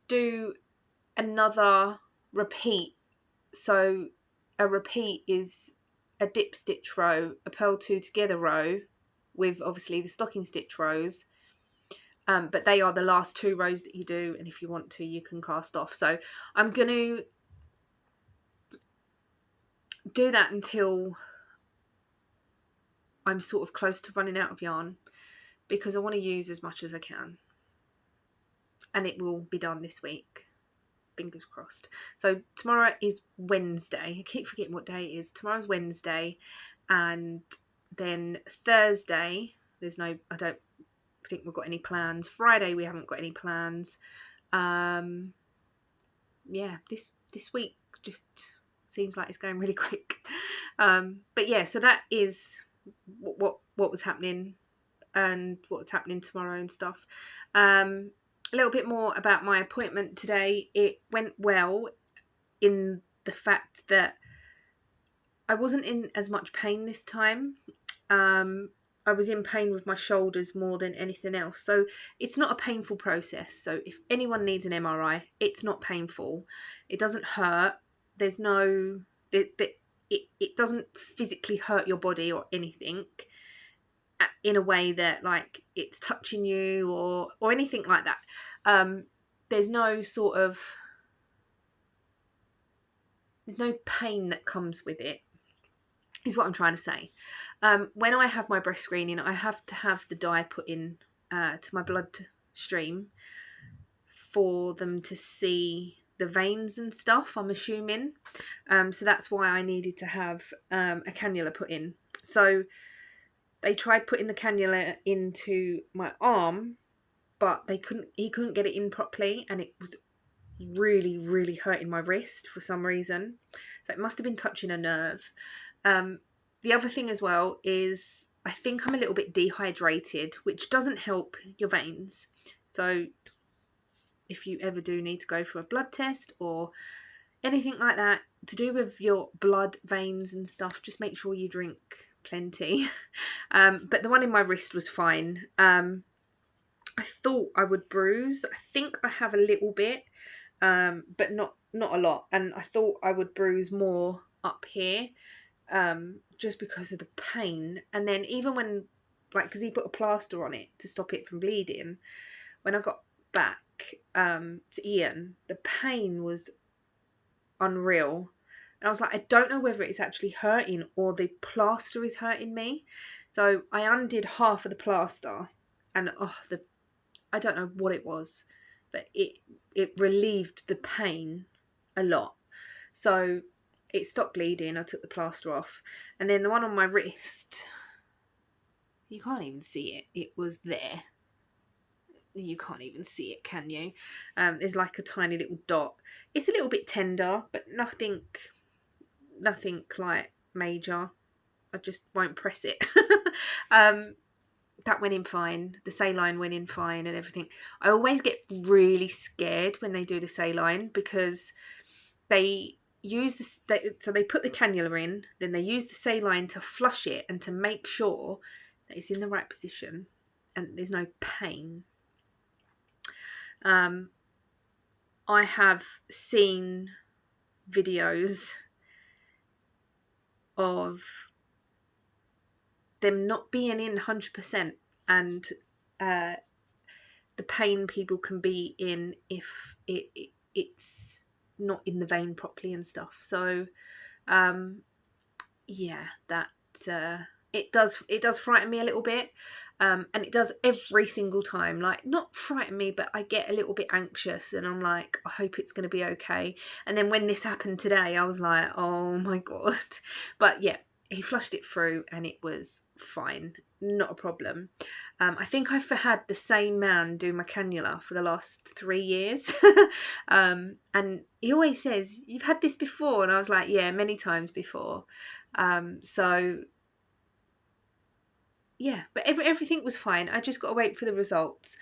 do another repeat. So a repeat is a dip stitch row, a purl two together row with obviously the stocking stitch rows, but they are the last 2 rows that you do, and if you want to you can cast off. So I'm gonna do that until I'm sort of close to running out of yarn, because I want to use as much as I can, and it will be done this week, fingers crossed. So tomorrow is Wednesday. I keep forgetting what day it is. Tomorrow's Wednesday, and then Thursday I don't think we've got any plans. Friday we haven't got any plans. Yeah, this week just seems like it's going really quick. But yeah, so that is what was happening and what's happening tomorrow and stuff. A little bit more about my appointment today. It went well in the fact that I wasn't in as much pain this time. I was in pain with my shoulders more than anything else. So it's not a painful process. So if anyone needs an MRI, it's not painful. It doesn't hurt. There's no, it doesn't physically hurt your body or anything in a way that like it's touching you or anything like that. There's no sort of, there's no pain that comes with it, is what I'm trying to say. When I have my breast screening, I have to have the dye put in to my bloodstream for them to see the veins and stuff, I'm assuming. So that's why I needed to have a cannula put in. So they tried putting the cannula into my arm, but he couldn't get it in properly, and it was really, really hurting my wrist for some reason. So it must have been touching a nerve. The other thing as well is I think I'm a little bit dehydrated, which doesn't help your veins. So if you ever do need to go for a blood test or anything like that to do with your blood, veins and stuff, just make sure you drink plenty. But the one in my wrist was fine. I thought I would bruise. I think I have a little bit, but not a lot. And I thought I would bruise more up here, just because of the pain. And then even when, like, because he put a plaster on it to stop it from bleeding, when I got back to Ian, the pain was unreal. And I was like, I don't know whether it's actually hurting or the plaster is hurting me. So I undid half of the plaster, and I don't know what it was, but it relieved the pain a lot. So it stopped bleeding. I took the plaster off, and then the one on my wrist, you can't even see it. It was there. You can't even see it, can you? There's like a tiny little dot. It's a little bit tender, but nothing like major. I just won't press it. That went in fine. The saline went in fine and everything. I always get really scared when they do the saline, because they use this. So they put the cannula in, then they use the saline to flush it and to make sure that it's in the right position and there's no pain. I have seen videos of them not being in 100% and the pain people can be in if it's not in the vein properly and stuff. So yeah, that it does frighten me a little bit. And it does every single time. Like, not frighten me, but I get a little bit anxious and I'm like, I hope it's going to be okay. And then when this happened today, I was like, oh my God. But yeah, he flushed it through and it was fine. Not a problem. I think I've had the same man do my cannula for the last 3 years. And he always says, you've had this before? And I was like, yeah, many times before. So yeah, but everything was fine. I just got to wait for the results.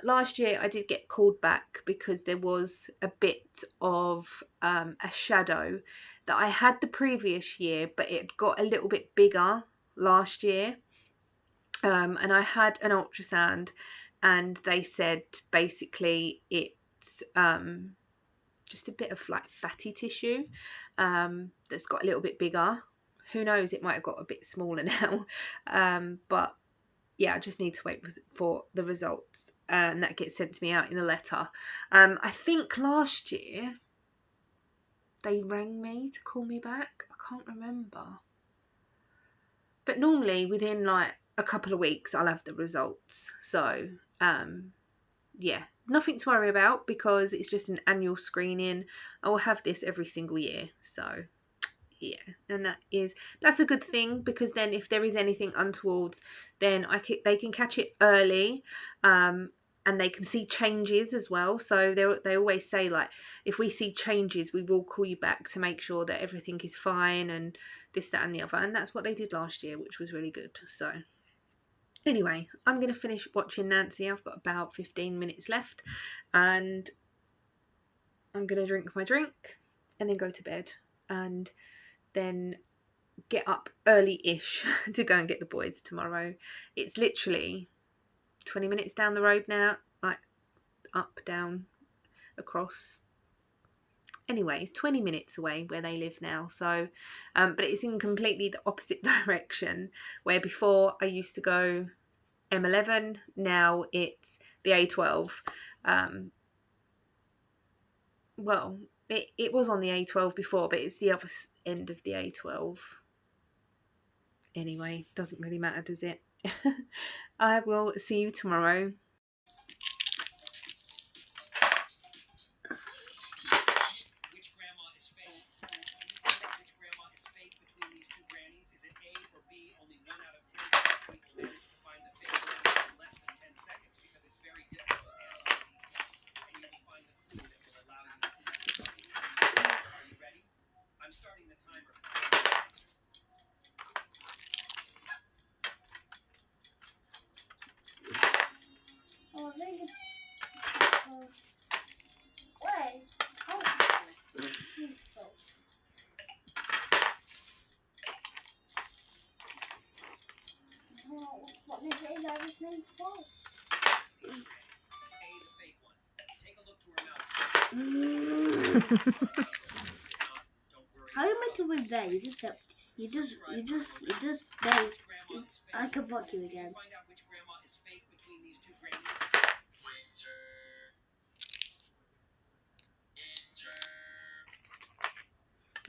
Last year I did get called back because there was a bit of a shadow that I had the previous year, but it got a little bit bigger last year. And I had an ultrasound and they said basically it's just a bit of like fatty tissue that's got a little bit bigger. Who knows, it might have got a bit smaller now. But yeah, I just need to wait for the results, and that gets sent to me out in a letter. I think last year they rang me to call me back. I can't remember. But normally within like a couple of weeks I'll have the results. So yeah, nothing to worry about because it's just an annual screening. I will have this every single year. So yeah, and that's a good thing, because then if there is anything untoward, then they can catch it early, and they can see changes as well. So they always say, like, if we see changes, we will call you back to make sure that everything is fine and this, that and the other. And that's what they did last year, which was really good. So anyway, I'm going to finish watching Nancy. I've got about 15 minutes left and I'm going to drink my drink and then go to bed. And then get up early-ish to go and get the boys tomorrow. It's literally 20 minutes down the road now, like up, down, across. Anyway, it's 20 minutes away where they live now, so but it's in completely the opposite direction, where before I used to go M11, now it's the A12. Well, it was on the A12 before, but it's the other end of the A12. Anyway, doesn't really matter, does it? I will see you tomorrow. Which grandma is fake? Can you find out which grandma is fake between these two grannies? Is it A or B? Only 1 out of 10 people manage to find the fake grandma in less than 10 seconds because it's very difficult to analyze each one. And you will find the clue that will allow you to easily. Are you ready? I'm starting the timer. Oh, I think it's. Wait. Oh. What is it? Is everything false? A, the fake one. Take a look to her mouth. Don't worry. How are you meant to live there? You just stay. I can fuck you again. Find out which grandma is fake between these two grannies.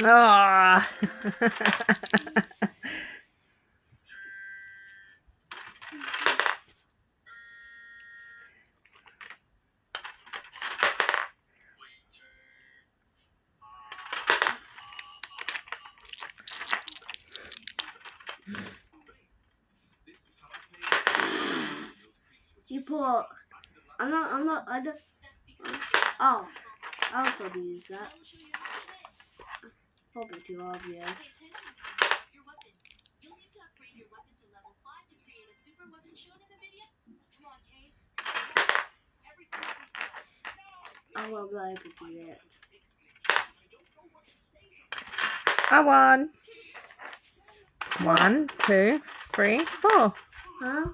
Ah. You put. I don't. Oh, I'll probably use that. Probably too obvious. I won't be able to do it. I won. 1, 2, 3, 4. Huh?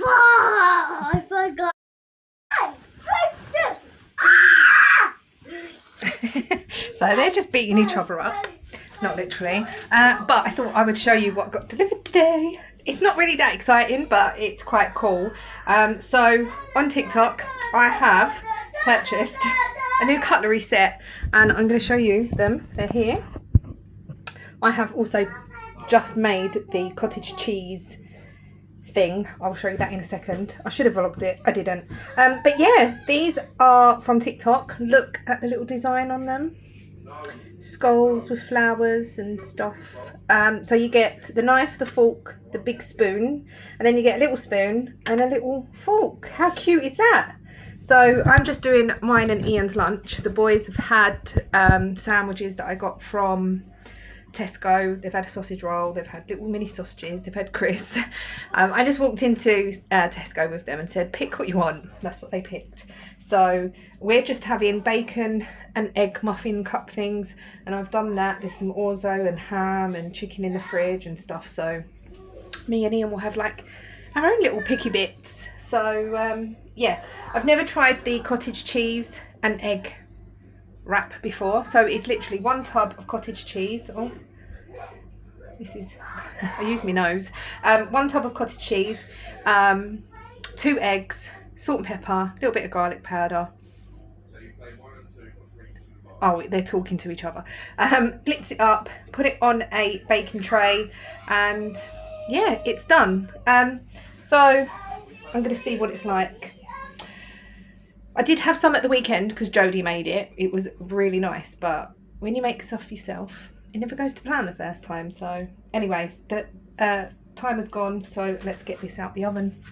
I forgot. This. So they're just beating each other up, not literally, but I thought I would show you what got delivered today. It's not really that exciting, but it's quite cool. So on TikTok I have purchased a new cutlery set, and I'm going to show you them. They're here. I have also just made the cottage cheese thing. I'll show you that in a second. I should have vlogged it, I didn't. But yeah, these are from TikTok. Look at the little design on them. Skulls with flowers and stuff. So you get the knife, the fork, the big spoon, and then you get a little spoon and a little fork. How cute is that? So I'm just doing mine and Ian's lunch. The boys have had sandwiches that I got from Tesco. They've had a sausage roll, they've had little mini sausages, they've had crisps. I just walked into Tesco with them and said, pick what you want. That's what they picked. So we're just having bacon and egg muffin cup things, and I've done that. There's some orzo and ham and chicken in the fridge and stuff, so me and Ian will have like our own little picky bits. So yeah, I've never tried the cottage cheese and egg wrap before. So it's literally 1 tub of cottage cheese. Oh, this is, I use my nose. 1 tub of cottage cheese, 2 eggs, salt and pepper, a little bit of garlic powder. Oh, they're talking to each other. Blitz it up, put it on a baking tray, and yeah, it's done. So I'm going to see what it's like. I did have some at the weekend because Jodie made it. It was really nice, but when you make stuff yourself, it never goes to plan the first time. So anyway, the time has gone, so let's get this out the oven.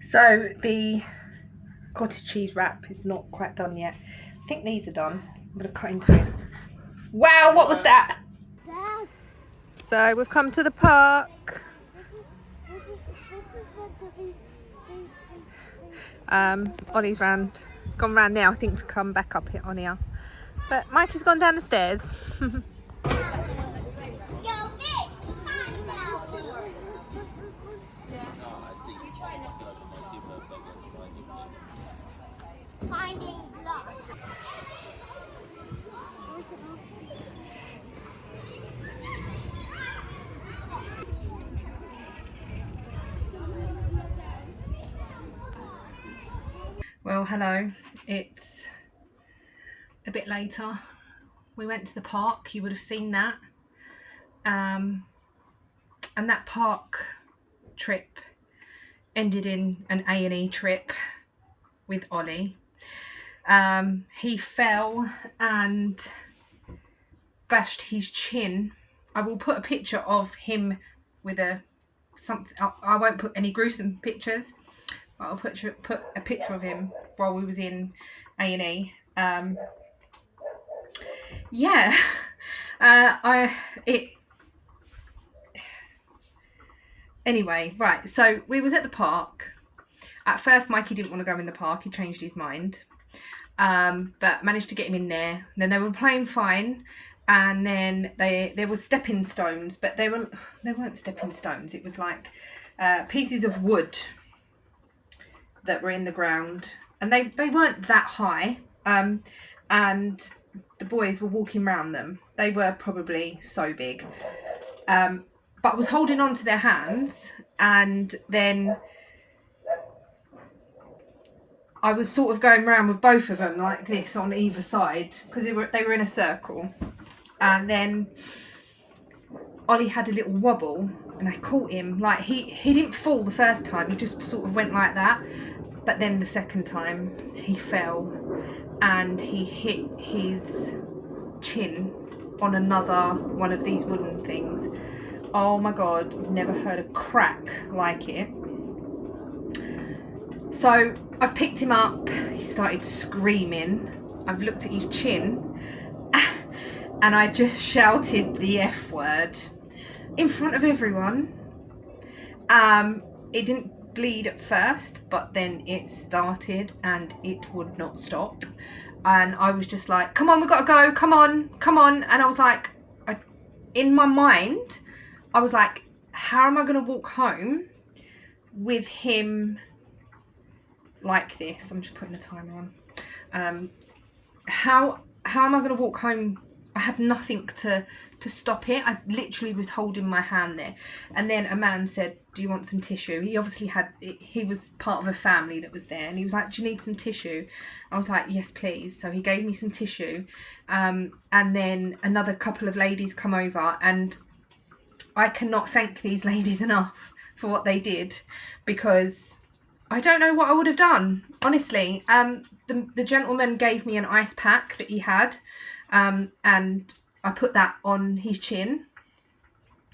So the cottage cheese wrap is not quite done yet. I think these are done. I'm going to cut into it. Wow, what was that? So we've come to the park. Ollie's gone round there, I think, to come back up on here. But Mikey's gone down the stairs. Finding love. Well, hello. It's a bit later. We went to the park. You would have seen that. And that park trip ended in an A&E trip with Ollie. He fell and bashed his chin. I will put a picture of him with something. I won't put any gruesome pictures, but I'll put a picture of him while we was in A&E. Yeah. Anyway, right, so we was at the park. At first Mikey didn't want to go in the park, he changed his mind, but managed to get him in there. Then they were playing fine, and then there was stepping stones, but they weren't stepping stones. It was like pieces of wood that were in the ground, and they weren't that high, and the boys were walking around them. They were probably so big, but I was holding on to their hands, and then I was sort of going around with both of them like this on either side, because they were in a circle. And then Ollie had a little wobble, and I caught him. Like he didn't fall the first time, he just sort of went like that. But then the second time he fell and he hit his chin on another one of these wooden things. Oh my god, I've never heard a crack like it. So I've picked him up, he started screaming. I've looked at his chin and I just shouted the F word in front of everyone. It didn't bleed at first, but then it started and it would not stop. And I was just like, come on, we've got to go, come on. And I was like, in my mind, I was like, how am I going to walk home with him like this? I'm just putting a timer on. How am I going to walk home? I had nothing to stop it. I literally was holding my hand there, and then a man said, do you want some tissue? He obviously he was part of a family that was there, and he was like, do you need some tissue? I was like, yes please. So he gave me some tissue, and then another couple of ladies come over, and I cannot thank these ladies enough for what they did, because I don't know what I would have done, honestly. The gentleman gave me an ice pack that he had, and I put that on his chin.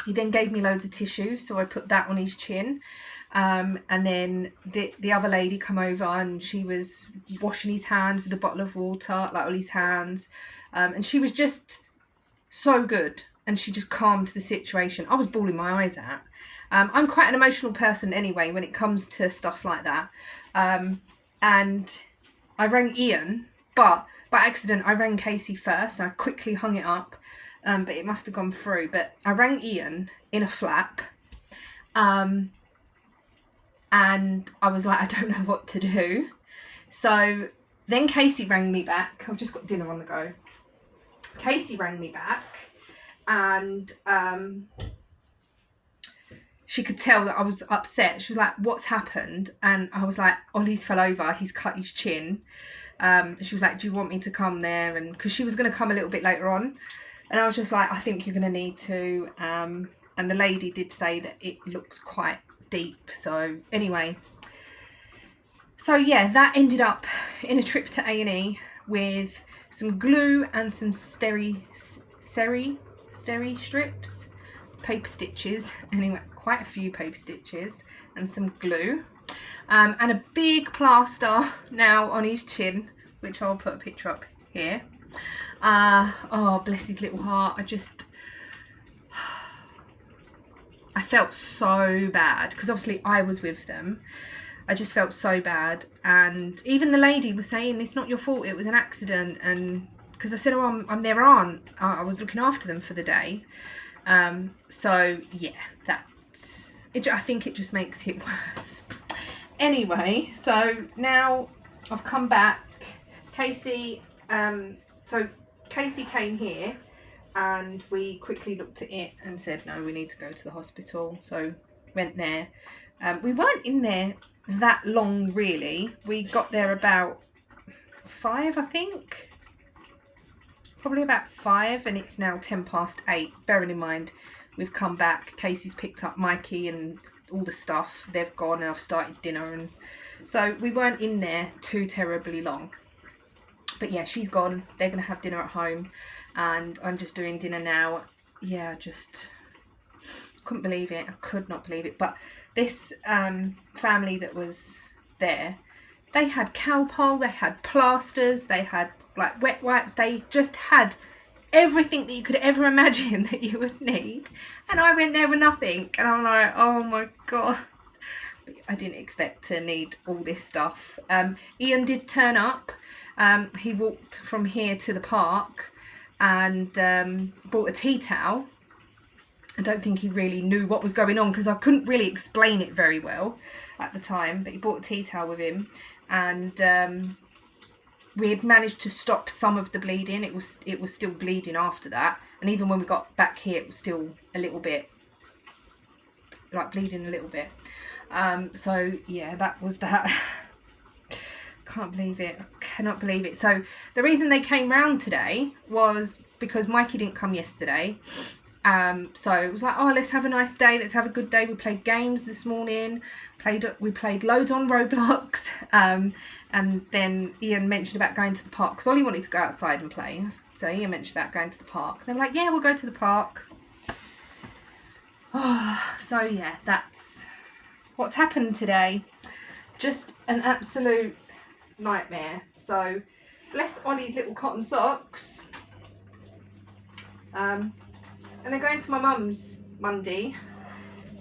He then gave me loads of tissues, so I put that on his chin. And then the other lady come over, and she was washing his hands with a bottle of water, like all his hands. And she was just so good, and she just calmed the situation. I was bawling my eyes out. I'm quite an emotional person anyway when it comes to stuff like that. And I rang Ian, but by accident I rang Casey first, and I quickly hung it up, but it must have gone through. But I rang Ian in a flap, and I was like, I don't know what to do. So then Casey rang me back. I've just got dinner on the go. Casey rang me back, and she could tell that I was upset. She was like, what's happened? And I was like, Ollie's fell over, he's cut his chin. She was like, do you want me to come there? And because she was going to come a little bit later on, and I was just like, I think you're going to need to. And the lady did say that it looks quite deep. So anyway, so yeah, that ended up in a trip to A&E with some glue and some steri strips, paper stitches, anyway, quite a few paper stitches, and some glue, and a big plaster now on his chin, which I'll put a picture up here. Oh, bless his little heart. I felt so bad, because obviously I was with them. I just felt so bad. And even the lady was saying, it's not your fault, it was an accident. And because I said, oh, I'm their aunt, I was looking after them for the day. So yeah, I think it just makes it worse. Anyway, so now I've come back. Casey, so Casey came here and we quickly looked at it and said, no, we need to go to the hospital. So went there. We weren't in there that long, really. We got there about 5, I think. Probably about 5, and it's now 8:10. Bearing in mind, we've come back. Casey's picked up Mikey and all the stuff. They've gone and I've started dinner. And so we weren't in there too terribly long. But yeah, she's gone. They're going to have dinner at home. And I'm just doing dinner now. Yeah, just couldn't believe it. I could not believe it. But this family that was there, they had Calpol, they had plasters, they had like wet wipes, they just had everything that you could ever imagine that you would need. And I went there with nothing, and I'm like, oh my god, I didn't expect to need all this stuff. Ian did turn up. He walked from here to the park and brought a tea towel. I don't think he really knew what was going on because I couldn't really explain it very well at the time, but he brought a tea towel with him. And we had managed to stop some of the bleeding. It was still bleeding after that, and even when we got back here, it was still a little bit like bleeding a little bit. So yeah, that was that. Can't believe it. I cannot believe it. So the reason they came round today was because Mikey didn't come yesterday. So it was like, oh, let's have a nice day, let's have a good day. We played games this morning, we played loads on Roblox, and then Ian mentioned about going to the park because Ollie wanted to go outside and play, so Ian mentioned about going to the park. They were like, yeah, we'll go to the park. Oh, so yeah, that's what's happened today. Just an absolute nightmare. So bless Ollie's little cotton socks. And they're going to my mum's Monday,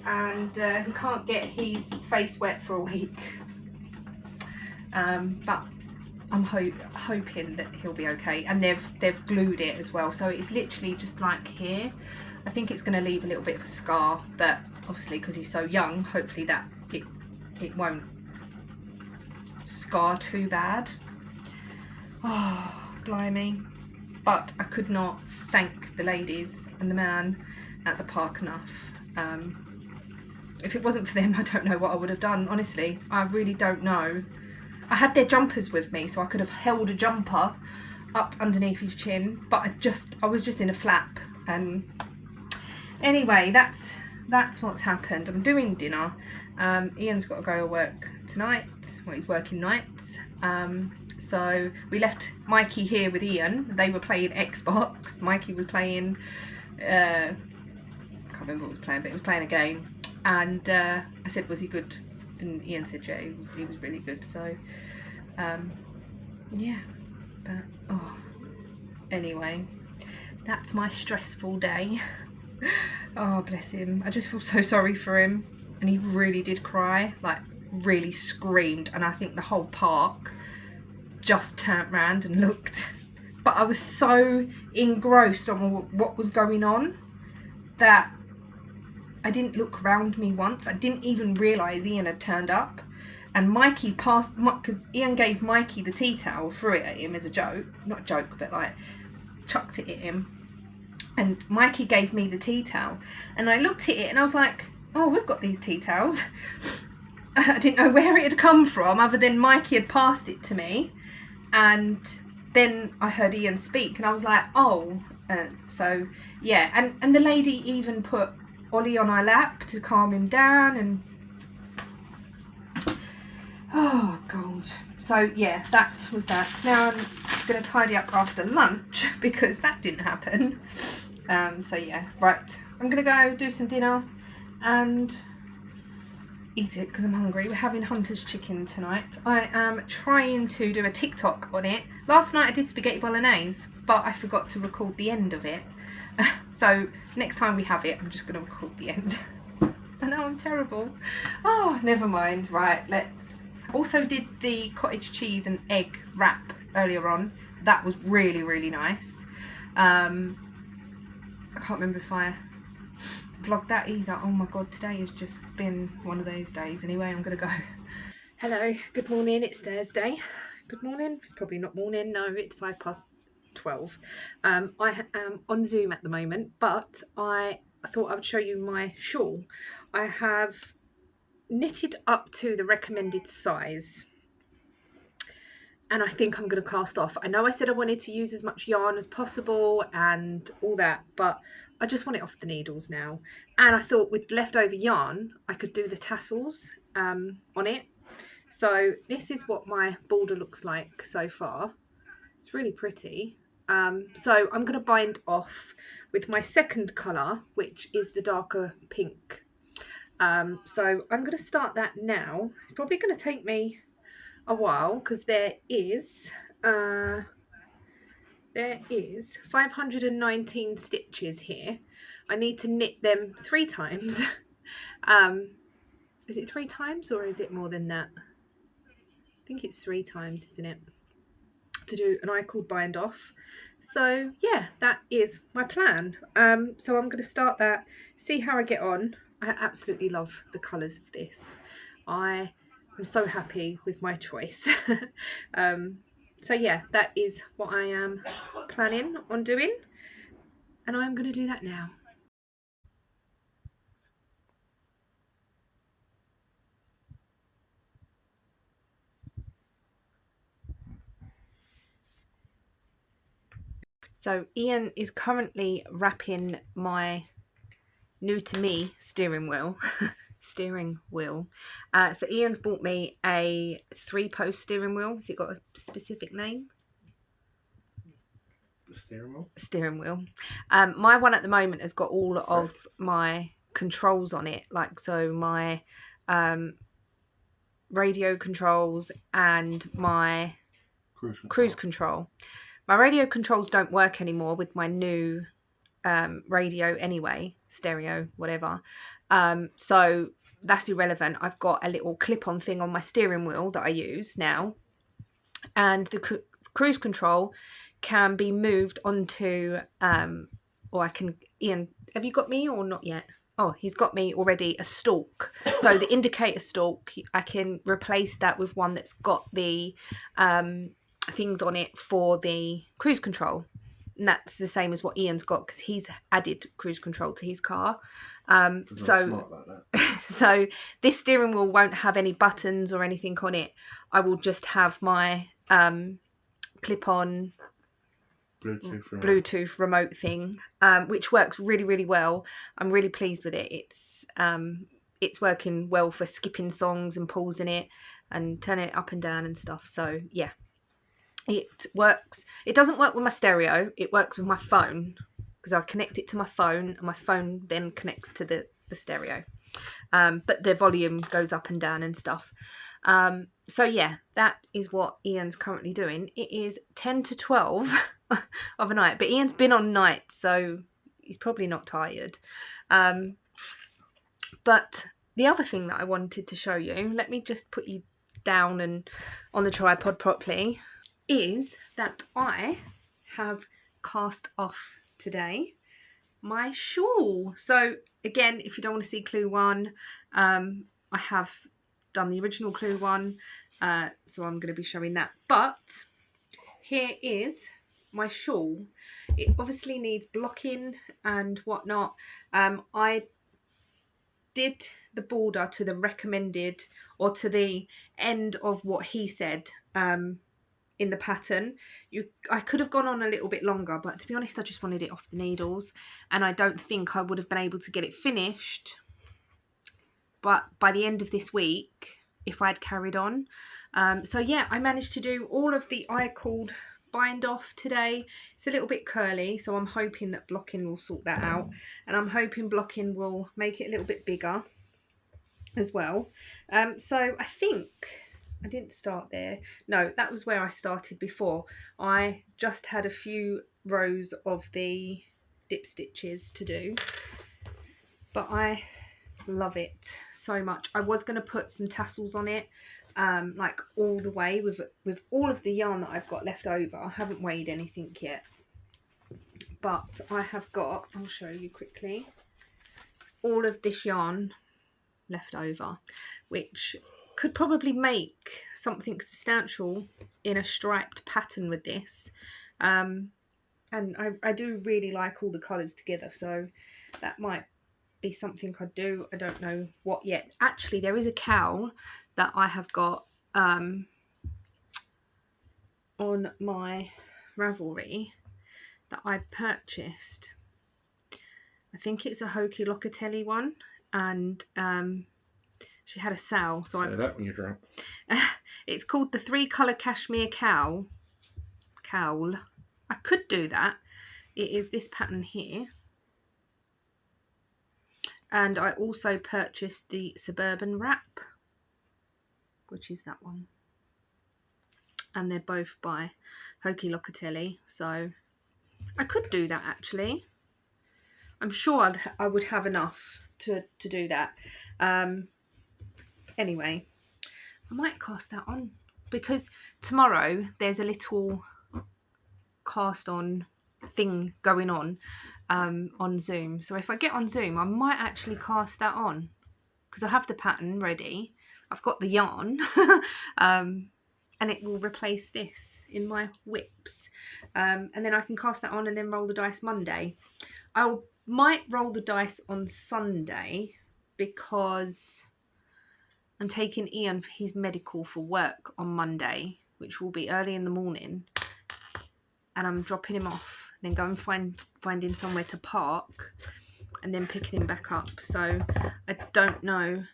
and he can't get his face wet for a week. But I'm hoping that he'll be okay. And they've glued it as well, so it's literally just like here. I think it's going to leave a little bit of a scar, but obviously because he's so young, hopefully that it won't scar too bad. Oh, blimey. But I could not thank the ladies and the man at the park enough. If it wasn't for them, I don't know what I would have done, honestly. I really don't know. I had their jumpers with me, so I could have held a jumper up underneath his chin, but I was just in a flap. And anyway, that's what's happened. I'm doing dinner. Ian's got to go to work tonight. Well, he's working nights. So we left Mikey here with Ian. They were playing Xbox. Mikey was playing, I can't remember what he was playing, but he was playing a game. And I said, was he good? And Ian said, yeah, he was really good. So, yeah. But, oh, anyway, that's my stressful day. Oh, bless him. I just feel so sorry for him. And he really did cry, like really screamed. And I think the whole park just turned round and looked, but I was so engrossed on what was going on that I didn't look round me once. I didn't even realise Ian had turned up, and Mikey passed, because Ian gave Mikey the tea towel, threw it at him as a joke, not a joke, but like chucked it at him, and Mikey gave me the tea towel, and I looked at it and I was like, oh, we've got these tea towels. I didn't know where it had come from other than Mikey had passed it to me. And then I heard Ian speak and I was like, oh, so yeah. And the lady even put Ollie on our lap to calm him down, and oh god. So yeah, that was that. Now I'm going to tidy up after lunch because that didn't happen. So yeah, right. I'm going to go do some dinner and eat it because I'm hungry. We're having Hunter's chicken tonight. I am trying to do a TikTok on it. Last night I did spaghetti bolognese, but I forgot to record the end of it. So next time we have it, I'm just going to record the end. I know I'm terrible. Oh, never mind. Right, let's Also did the cottage cheese and egg wrap earlier on. That was really, really nice. I can't remember if I vlogged that either. Oh my god, today has just been one of those days. Anyway, I'm gonna go. Hello, good morning, it's Thursday. Good morning, it's probably not morning, no, it's 12:05. I am on Zoom at the moment, but I thought I would show you my shawl. I have knitted up to the recommended size. And I think I'm going to cast off. I know I said I wanted to use as much yarn as possible and all that, but I just want it off the needles now. And I thought with leftover yarn, I could do the tassels on it. So this is what my border looks like so far. It's really pretty. So I'm going to bind off with my second colour, which is the darker pink. So I'm going to start that now. It's probably going to take me a while because there is 519 stitches here. I need to knit them 3 times. Is it 3 times or is it more than that? I think it's 3 times, isn't it, to do an I-cord bind off. So yeah, that is my plan. So I'm going to start that, see how I get on. I absolutely love the colours of this. I'm so happy with my choice. So yeah, that is what I am planning on doing, and I'm going to do that now. So Ian is currently wrapping my new to me steering wheel. So Ian's bought me a 3-post steering wheel. Has it got a specific name? Steering wheel. Steering wheel. My one at the moment has got all of my controls on it, like so my radio controls and my cruise control. My radio controls don't work anymore with my new radio anyway, stereo, whatever. So that's irrelevant. I've got a little clip-on thing on my steering wheel that I use now, and the cruise control can be moved onto or I can, Ian, have you got me or not yet? Oh, he's got me already a stalk. So the indicator stalk, I can replace that with one that's got the things on it for the cruise control. And that's the same as what Ian's got because he's added cruise control to his car. So this steering wheel won't have any buttons or anything on it. I will just have my clip-on Bluetooth remote thing, which works really, really well. I'm really pleased with it. It's working well for skipping songs and pausing it and turning it up and down and stuff. So yeah, it works. It doesn't work with my stereo. It works with my phone because I connect it to my phone and my phone then connects to the stereo. But the volume goes up and down and stuff. So yeah, that is what Ian's currently doing. It is 10 to 12 of a night, but Ian's been on night, so he's probably not tired. But the other thing that I wanted to show you, let me just put you down and on the tripod properly, is that I have cast off today my shawl. So again, if you don't want to see clue 1, I have done the original clue 1, so I'm going to be showing that. But here is my shawl. It obviously needs blocking and whatnot. I did the border to the recommended, or to the end of what he said in the pattern. I could have gone on a little bit longer, but to be honest, I just wanted it off the needles, and I don't think I would have been able to get it finished but by the end of this week if I'd carried on. So yeah, I managed to do all of the I-cord bind off today. It's a little bit curly, so I'm hoping that blocking will sort that out, and I'm hoping blocking will make it a little bit bigger as well. So I think I didn't start there. No, that was where I started before. I just had a few rows of the dip stitches to do, but I love it so much. I was going to put some tassels on it, like all the way with all of the yarn that I've got left over. I haven't weighed anything yet, but I have got, I'll show you quickly, all of this yarn left over, which could probably make something substantial in a striped pattern with this. And I do really like all the colours together, so that might be something I'd do. I don't know what yet. Actually, there is a cowl that I have got on my Ravelry that I purchased. I think it's a Hokey Locatelli one, and she had a sale, so Say that when you're drunk. It's called the 3-colour cashmere cowl. I could do that. It is this pattern here. And I also purchased the Suburban wrap, which is that one. And they're both by Hokey Locatelli, so I could do that actually. I'm sure I would have enough to do that. Anyway, I might cast that on, because tomorrow there's a little cast on thing going on Zoom. So if I get on Zoom, I might actually cast that on, because I have the pattern ready. I've got the yarn. And it will replace this in my whips. And then I can cast that on and then roll the dice Monday. I might roll the dice on Sunday, because I'm taking Ian for his medical for work on Monday, which will be early in the morning. And I'm dropping him off, then going finding somewhere to park, and then picking him back up. So I don't know.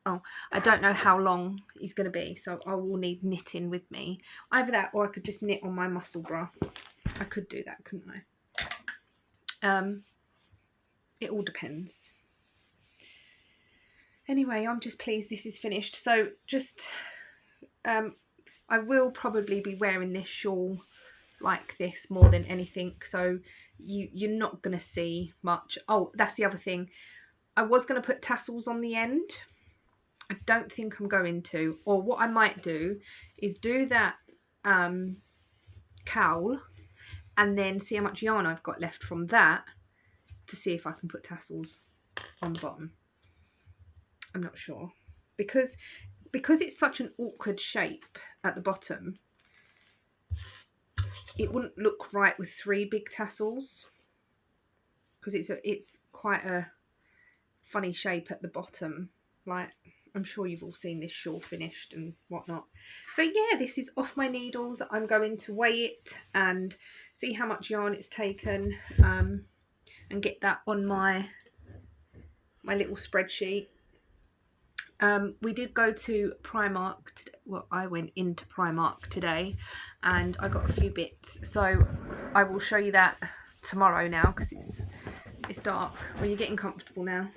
I don't know how long he's going to be, so I will need knitting with me. Either that, or I could just knit on my muscle bra. I could do that, couldn't I? It all depends. Anyway, I'm just pleased this is finished. So just, I will probably be wearing this shawl like this more than anything. So you're not going to see much. Oh, that's the other thing. I was going to put tassels on the end. I don't think I'm going to. Or what I might do is do that cowl and then see how much yarn I've got left from that to see if I can put tassels on the bottom. I'm not sure. Because it's such an awkward shape at the bottom, it wouldn't look right with 3 big tassels, because it's quite a funny shape at the bottom. Like, I'm sure you've all seen this shawl finished and whatnot. So yeah, this is off my needles. I'm going to weigh it and see how much yarn it's taken, and get that on my little spreadsheet. We did go to Primark today. Well, I went into Primark today and I got a few bits, so I will show you that tomorrow now, because it's dark. Well, you're getting comfortable now.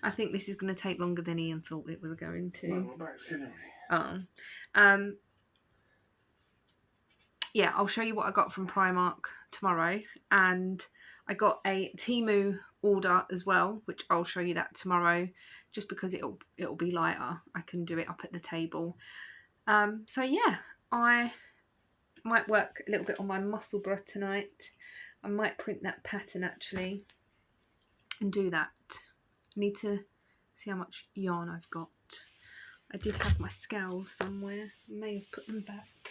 I think this is going to take longer than Ian thought it was going to. Yeah, I'll show you what I got from Primark tomorrow, and I got a Temu order as well, which I'll show you that tomorrow, just because it'll be lighter. I can do it up at the table. So yeah, I might work a little bit on my muscle bra tonight. I might print that pattern actually and do that. I need to see how much yarn I've got. I did have my scales somewhere. I may have put them back.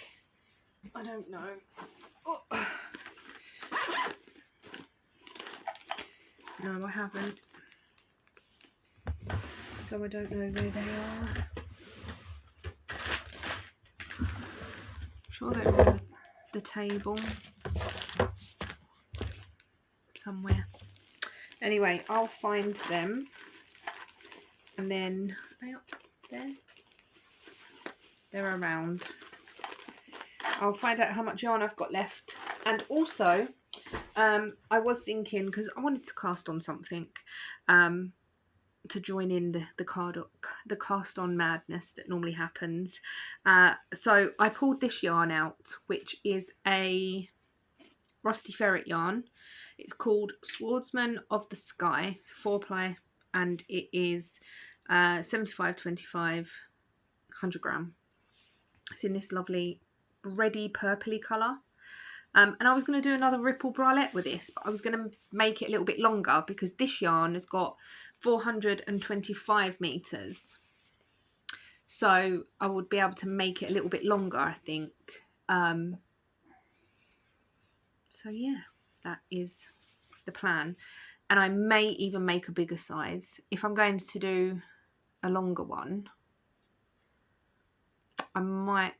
I don't know. Oh. No, I haven't. So I don't know where they are. I'm sure they're on the table somewhere. Anyway, I'll find them, and then are they up there? They're around. I'll find out how much yarn I've got left, and also I was thinking, because I wanted to cast on something to join in the cast on madness that normally happens. So I pulled this yarn out, which is a Rusty Ferret yarn. It's called Swordsman of the Sky. It's a 4-ply, and it is 75, 25, 100 gram. It's in this lovely reddy purpley colour. And I was going to do another ripple bralette with this, but I was going to make it a little bit longer because this yarn has got 425 metres. So I would be able to make it a little bit longer, I think. So yeah, that is the plan. And I may even make a bigger size. If I'm going to do a longer one, I might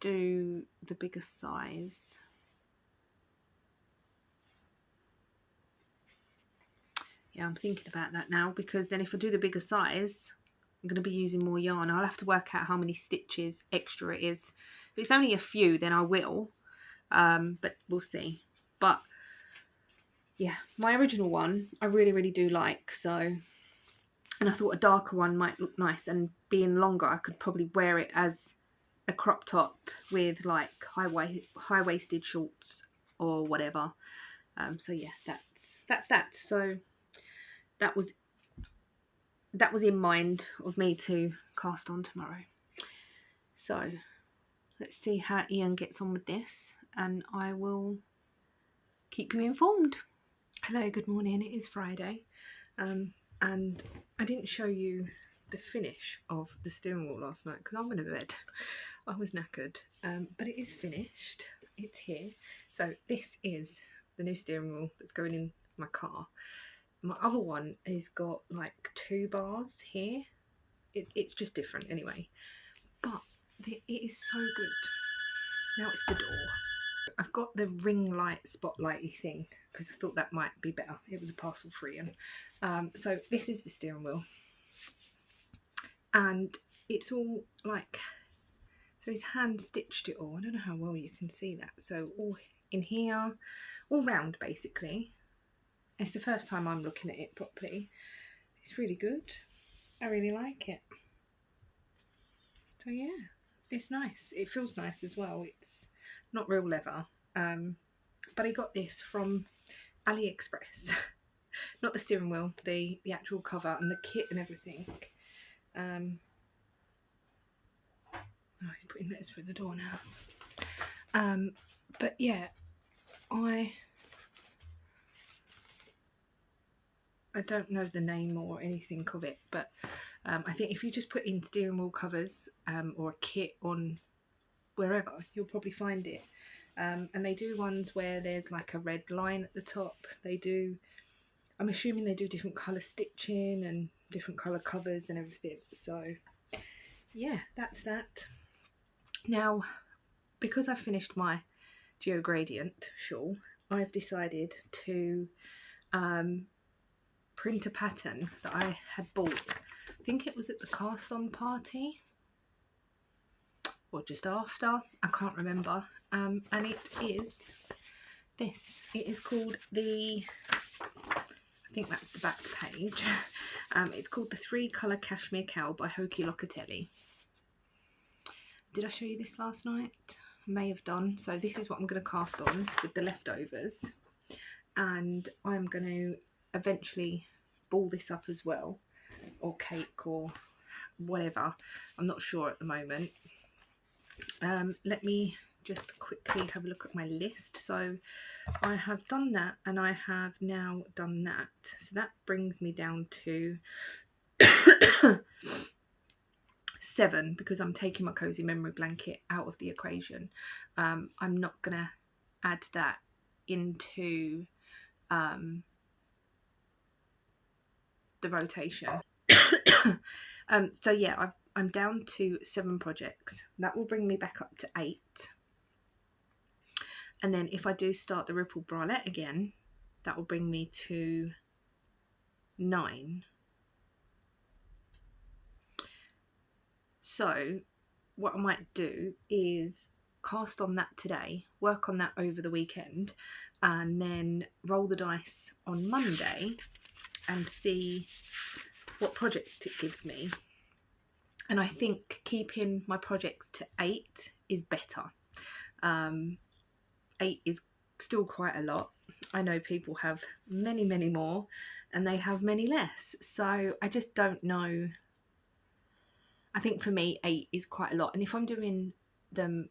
do the bigger size. Yeah, I'm thinking about that now, because then if I do the bigger size, I'm going to be using more yarn. I'll have to work out how many stitches extra it is. If it's only a few, then I will, but we'll see. But yeah, my original one I really do like, so, and I thought a darker one might look nice, and being longer I could probably wear it as a crop top with like high-waisted shorts or whatever. So yeah, that's that. So that was in mind of me to cast on tomorrow. So let's see how Ian gets on with this, and I will keep you informed. Hello, good morning. It is Friday, and I didn't show you the finish of the steering wheel last night because I went to bed. I was knackered, but it is finished. It's here. So this is the new steering wheel that's going in my car. My other one has got like 2 bars here. It's just different anyway, but it is so good. Now it's the door. I've got the ring light spotlighty thing because I thought that might be better. It was a parcel free, and so this is the steering wheel, and it's all like, so he's hand stitched it all. I don't know how well you can see that. So all in here, all round basically. It's the first time I'm looking at it properly. It's really good. I really like it. So yeah, it's nice. It feels nice as well. It's not real leather, but I got this from AliExpress. Not the steering wheel, the actual cover and the kit and everything. Oh, he's putting letters through the door now. But yeah, I don't know the name or anything of it, but I think if you just put in steering wheel covers or a kit on wherever, you'll probably find it. And they do ones where there's like a red line at the top. They do, I'm assuming they do different colour stitching and different colour covers and everything. So yeah, that's that. Now, because I finished my Geogradient shawl, I've decided to print a pattern that I had bought. I think it was at the cast on party or just after, I can't remember. And it is this. It is called the, I think that's the back page. It's called the 3 Colour Cashmere Cowl by Hoki Locatelli. Did I show you this last night? I may have done. So this is what I'm going to cast on with the leftovers, and I'm going to eventually ball this up as well, or cake or whatever. I'm not sure at the moment. Let me just quickly have a look at my list. So I have done that, and I have now done that. So that brings me down to 7, because I'm taking my cozy memory blanket out of the equation. I'm not gonna add that into the rotation. So yeah, I'm down to 7 projects. That will bring me back up to 8. And then if I do start the ripple bralette again, that will bring me to 9. So what I might do is cast on that today, work on that over the weekend, and then roll the dice on Monday and see what project it gives me. And I think keeping my projects to 8 is better. 8 is still quite a lot. I know people have many more, and they have many less. So I just don't know. I think for me 8 is quite a lot, and if I'm doing them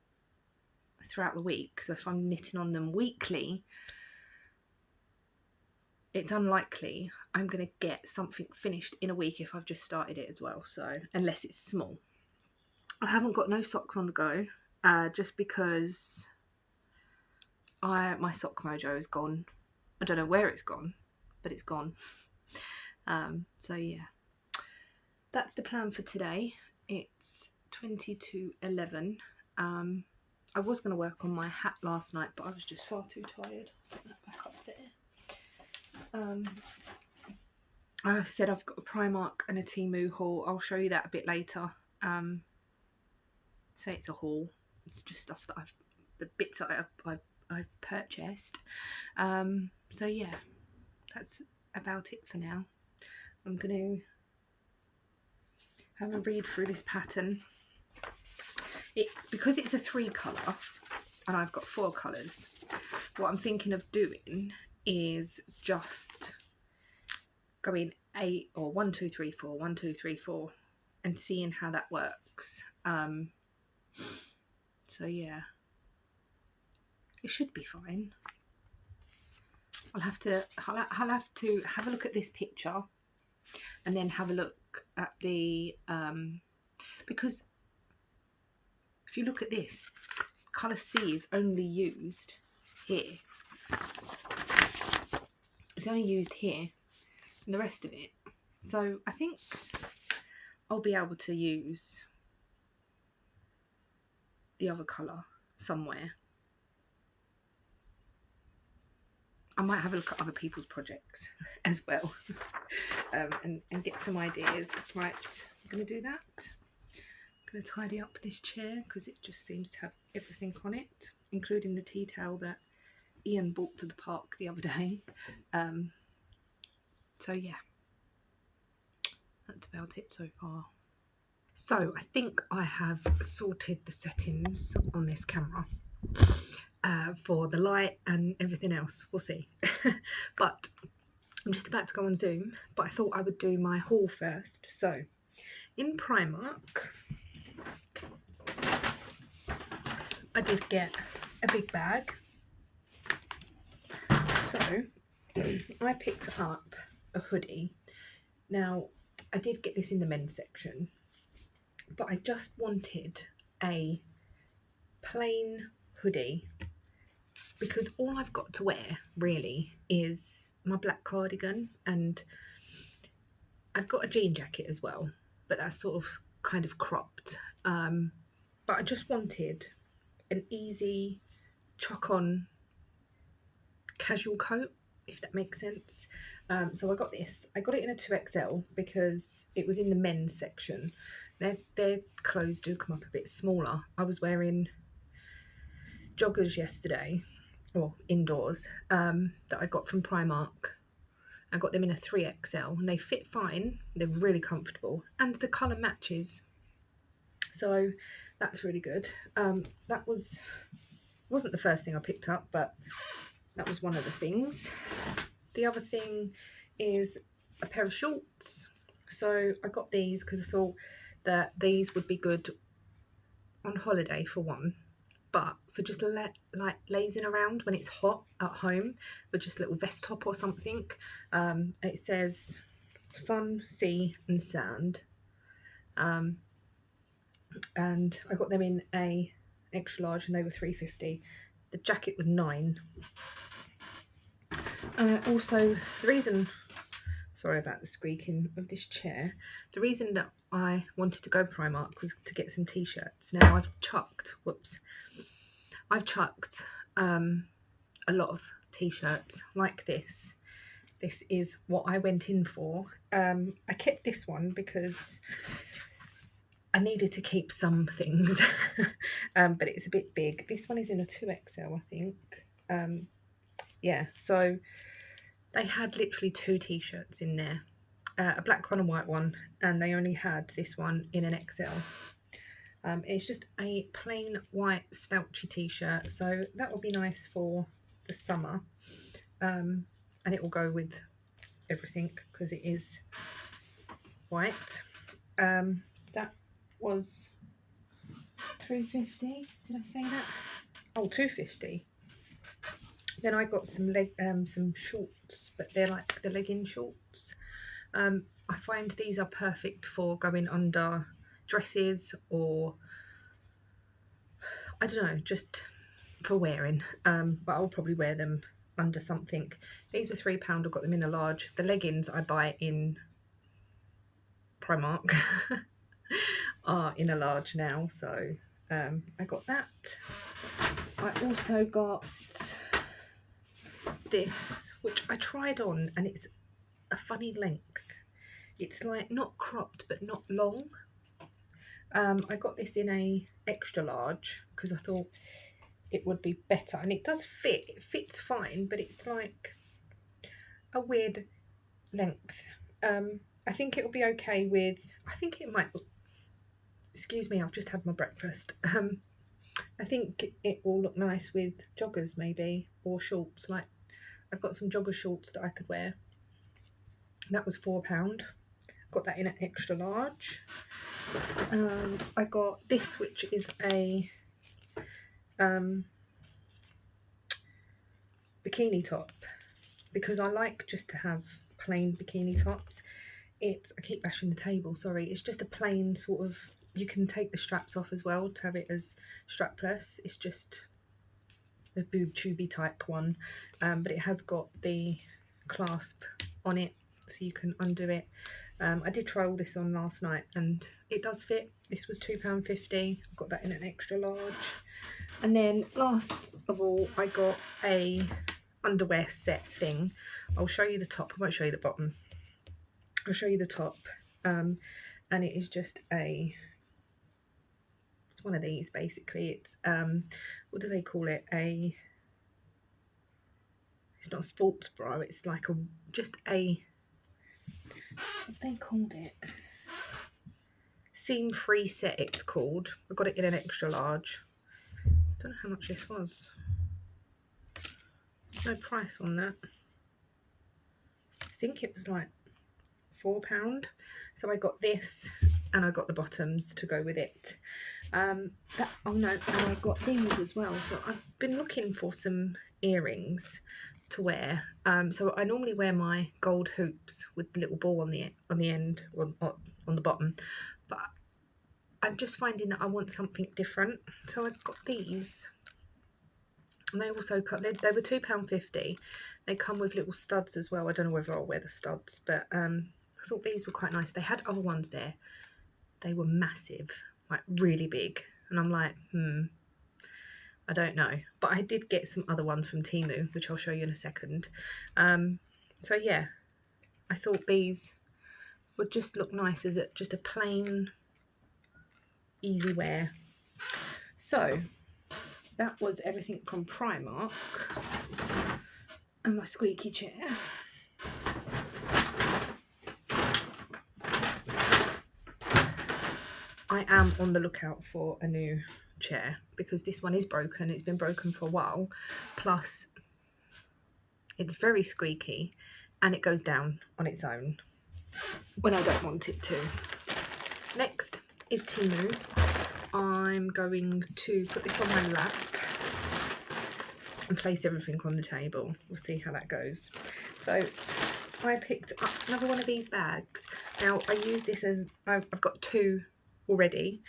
throughout the week, so if I'm knitting on them weekly, it's unlikely I'm going to get something finished in a week if I've just started it as well. So unless it's small. I haven't got no socks on the go, just because my sock mojo is gone. I don't know where it's gone, but it's gone. So yeah, that's the plan for today. It's 20 to 11. I was going to work on my hat last night, but I was just far too tired. Put that back up there. I said I've got a Primark and a Temu haul. I'll show you that a bit later. Say it's a haul. It's just stuff that the bits that I've purchased. So yeah, that's about it for now. I'm going to have a read through this pattern. Because it's a 3 colour and I've got 4 colours, what I'm thinking of doing is just going 8 or 1 2 3 4 1 2 3 4 and seeing how that works. So yeah, it should be fine. I'll have to have a look at this picture and then have a look at the because if you look at this, colour C is only used here. It's only used here and the rest of it. So I think I'll be able to use the other colour somewhere. I might have a look at other people's projects as well, and get some ideas. Right, I'm going to do that. I'm going to tidy up this chair because it just seems to have everything on it, including the tea towel that Ian brought to the park the other day. So yeah, that's about it so far. So I think I have sorted the settings on this camera for the light and everything else. We'll see. But I'm just about to go on Zoom, but I thought I would do my haul first. So in Primark, I did get a big bag. So I picked up a hoodie. Now I did get this in the men's section, but I just wanted a plain hoodie because all I've got to wear really is my black cardigan, and I've got a jean jacket as well, but that's sort of kind of cropped. But I just wanted an easy chuck on casual coat, if that makes sense. So I got this. I got it in a 2XL because it was in the men's section. Their clothes do come up a bit smaller. I was wearing joggers yesterday, or indoors, that I got from Primark. I got them in a 3XL and they fit fine. They're really comfortable and the colour matches. So that's really good. That wasn't the first thing I picked up, but that was one of the things. The other thing is a pair of shorts. So I got these because I thought that these would be good on holiday for one, but for just like lazing around when it's hot at home with just a little vest top or something. It says sun, sea and sand, and I got them in a extra large and they were £3.50. The jacket was £9. Also, the reason, sorry about the squeaking of this chair, the reason that I wanted to go Primark was to get some t-shirts. Now I've chucked a lot of t-shirts like this. This is what I went in for. I kept this one because I needed to keep some things, but it's a bit big. This one is in a 2XL, I think. Yeah, so they had literally 2 t-shirts in there, a black one and white one, and they only had this one in an XL. It's just a plain white slouchy t-shirt, so that will be nice for the summer, and it will go with everything because it is white. That was £3.50. Did I say that? Oh, £2.50. Then I got some shorts, but they're like the legging shorts. I find these are perfect for going under dresses, or I don't know, just for wearing. But I'll probably wear them under something. These were £3. I got them in a large. The leggings I buy in Primark are in a large now, so I got that. I also got this, which I tried on, and it's a funny length. It's like not cropped but not long. I got this in a extra large because I thought it would be better, and it does fit. It fits fine, but it's like a weird length. I think it will be okay with, I think it might, excuse me, I've just had my breakfast. I think it will look nice with joggers maybe, or shorts. Like I've got some jogger shorts that I could wear. That was £4. Got that in an extra large. And I got this, which is a bikini top, because I like just to have plain bikini tops. It's, I keep bashing the table, sorry, it's just a plain sort of, you can take the straps off as well to have it as strapless. It's just a boob tubey type one, but it has got the clasp on it so you can undo it. I did try all this on last night and it does fit. This was £2.50. I got that in an extra large. And then last of all, I got a underwear set thing. I'll show you the top, I won't show you the bottom. I'll show you the top. And it is just a, it's one of these basically. It's what do they call it? It's not a sports bra, it's like a, just a, what they called it? Seam free set it's called. I got it in an extra large. Don't know how much this was. No price on that. I think it was like £4. So I got this and I got the bottoms to go with it. Oh no, and I got these as well. So I've been looking for some earrings to wear. So I normally wear my gold hoops with the little ball on the end, on the bottom, but I'm just finding that I want something different. So I've got these, and they also cut. They were £2.50. They come with little studs as well. I don't know whether I'll wear the studs, but I thought these were quite nice. They had other ones there. They were massive, like really big, and I'm like, I don't know. But I did get some other ones from Temu, which I'll show you in a second. So yeah, I thought these would just look nice as just a plain, easy wear. So that was everything from Primark. And my squeaky chair. I am on the lookout for a new chair because this one is broken. It's been broken for a while, plus it's very squeaky and it goes down on its own when I don't want it to. Next is Temu. I'm going to put this on my lap and place everything on the table. We'll see how that goes. So I picked up another one of these bags. Now I use this as, I've got two already.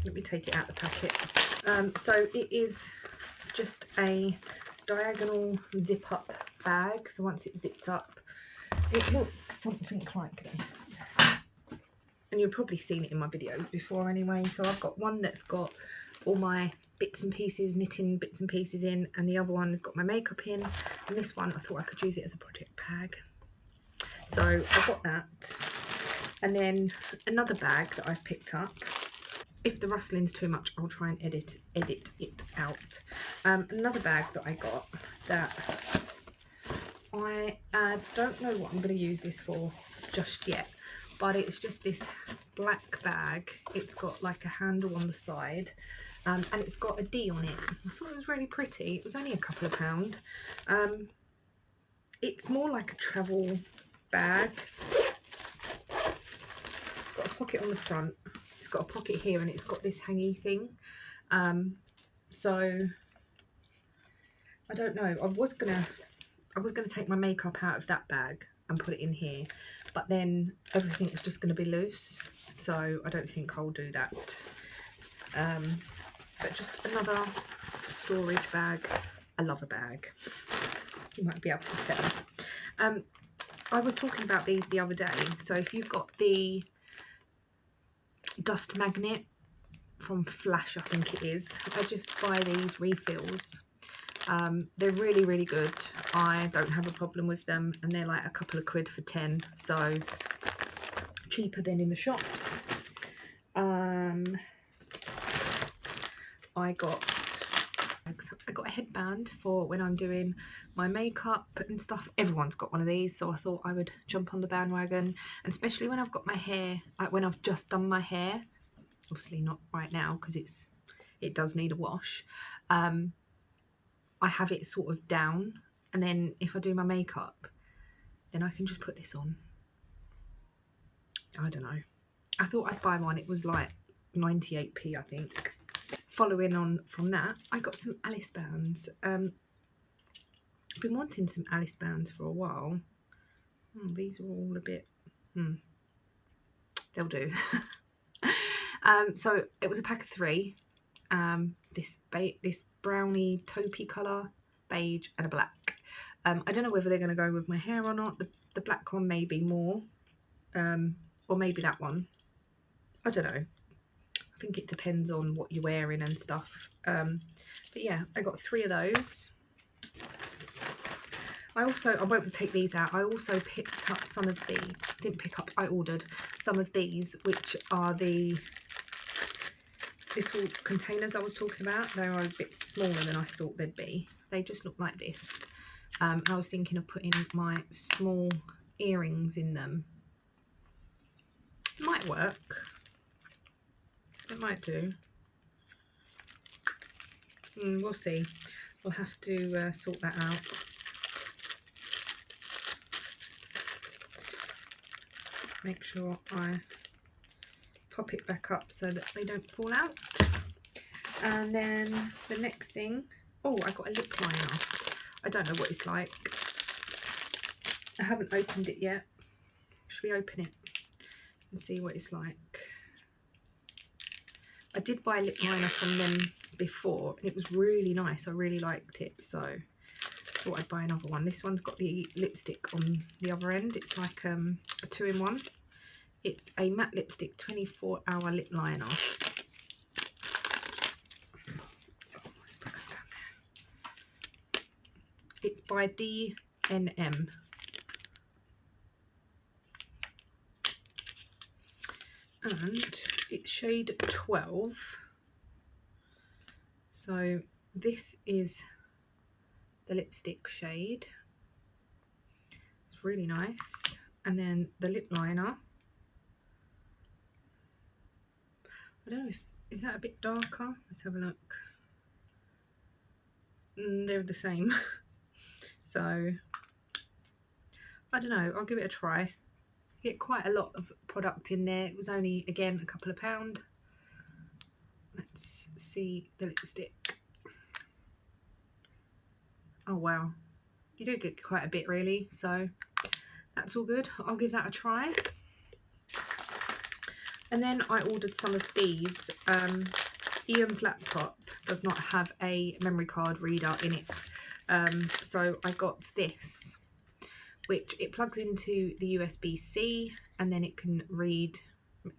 Let me take it out of the packet. So it is just a diagonal zip up bag. So once it zips up, it looks something like this. And you've probably seen it in my videos before anyway. So I've got one that's got all my bits and pieces, knitting bits and pieces in, and the other one has got my makeup in, and this one I thought I could use it as a project bag. So I got that. And then another bag that I've picked up. If the rustling's too much, I'll try and edit it out. Another bag that I got that I don't know what I'm going to use this for just yet, but it's just this black bag. It's got like a handle on the side, and it's got a D on it. I thought it was really pretty. It was only a couple of £. it's more like a travel bag. It's got a pocket on the front, it's got a pocket here, and it's got this hangy thing. So I don't know, I was gonna take my makeup out of that bag and put it in here, but then everything is just going to be loose, so I don't think I'll do that. But just another storage bag. I love a bag, you might be able to tell. I was talking about these the other day, so if you've got the dust magnet from Flash, I think it is, I just buy these refills. They're really, really good. I don't have a problem with them, and they're like a couple of quid for 10, so cheaper than in the shops. I got a headband for when I'm doing my makeup and stuff. Everyone's got one of these, so I thought I would jump on the bandwagon, and especially when I've got my hair, like when I've just done my hair, obviously not right now because it does need a wash. I have it sort of down, and then if I do my makeup, then I can just put this on. I don't know, I thought I'd buy one. It was like 98p, I think. Following on from that, I got some Alice bands. I've been wanting some Alice bands for a while. These are all a bit they'll do. So it was a pack of 3. This brownie taupey colour, beige and a black. I don't know whether they're going to go with my hair or not. The black one may be more, or maybe that one, I don't know. I think it depends on what you're wearing and stuff. But yeah, I got 3 of those. I won't take these out. I also picked up some of the, I ordered some of these, which are the little containers I was talking about. They are a bit smaller than I thought they'd be. They just look like this. I was thinking of putting my small earrings in them. It might work. It might do. We'll see. We'll have to sort that out. Make sure I pop it back up so that they don't fall out. And then the next thing, oh, I got a lip liner. I don't know what it's like. I haven't opened it yet. Should we open it and see what it's like? I did buy a lip liner from them before, and it was really nice. I really liked it, so I thought I'd buy another one. This one's got the lipstick on the other end. It's like a 2-in-1. It's a matte lipstick 24-hour lip liner. Let's put that down there. It's by DNM. And it's shade 12. So this is the lipstick shade. It's really nice. And then the lip liner, I don't know if, is that a bit darker? Let's have a look. They're the same. So I don't know, I'll give it a try. Get quite a lot of product in there. It was only, again, a couple of £. Let's see the lipstick. Oh wow, you do get quite a bit really, so that's all good. I'll give that a try. And then I ordered some of these. Ian's laptop does not have a memory card reader in it, so I got this, which it plugs into the USB-C, and then it can read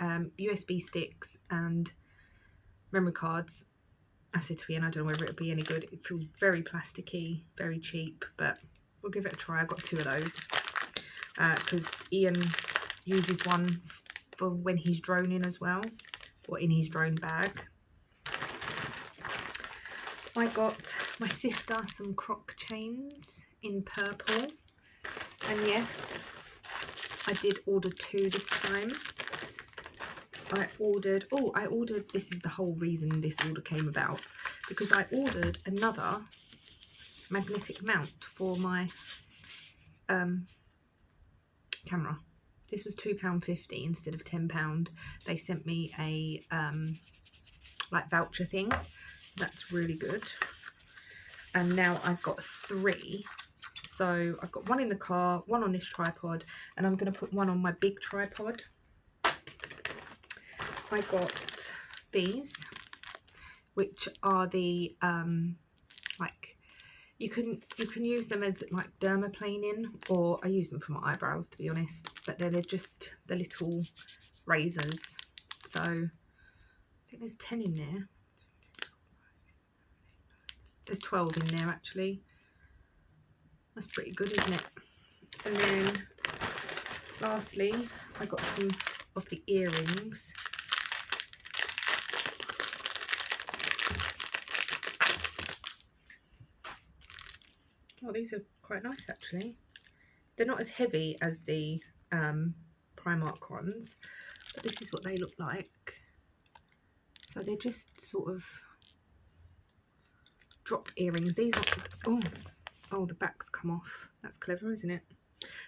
USB sticks and memory cards. I said to Ian, I don't know whether it'll be any good. It feels very plasticky, very cheap, but we'll give it a try. I've got 2 of those because Ian uses one for when he's droning as well, or in his drone bag. I got my sister some croc chains in purple, and yes, I did order 2 this time. I ordered, this is the whole reason this order came about, because I ordered another magnetic mount for my camera. This was £2.50 instead of £10. They sent me a like voucher thing, so that's really good. And now I've got 3. So I've got one in the car, one on this tripod, and I'm going to put one on my big tripod. I got these, which are the like you can use them as like dermaplaning, or I use them for my eyebrows, to be honest, but they're just the little razors. So I think there's 10 in there. There's 12 in there actually. That's pretty good, isn't it? And then lastly, I got some of the earrings. Oh, these are quite nice actually. They're not as heavy as the Primark ones, but this is what they look like. So they're just sort of drop earrings. These are, oh, the back's come off. That's clever, isn't it?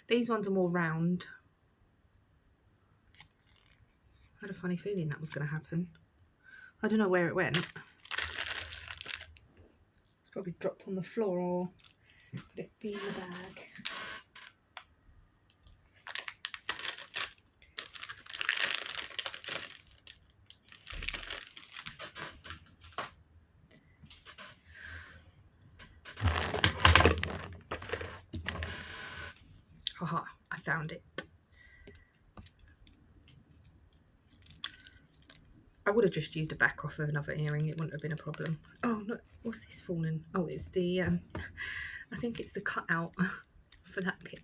These ones are more round. I had a funny feeling that was going to happen. I don't know where it went. It's probably dropped on the floor, or could it be in the bag? Haha, I found it. I would have just used a back off of another earring, it wouldn't have been a problem. Oh look, what's this fallen? Oh, it's the I think it's the cutout for that bit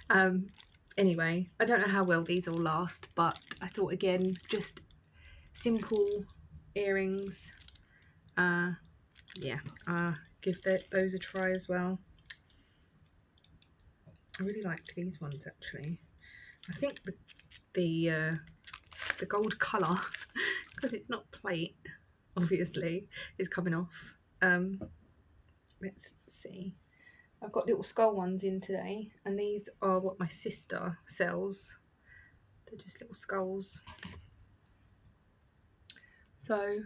there. Anyway, I don't know how well these all last, but I thought again, just simple earrings. Yeah, give those a try as well. I really liked these ones actually. I think the gold colour, because it's not plate, obviously, is coming off. Let's see. I've got little skull ones in today, and these are what my sister sells. They're just little skulls. So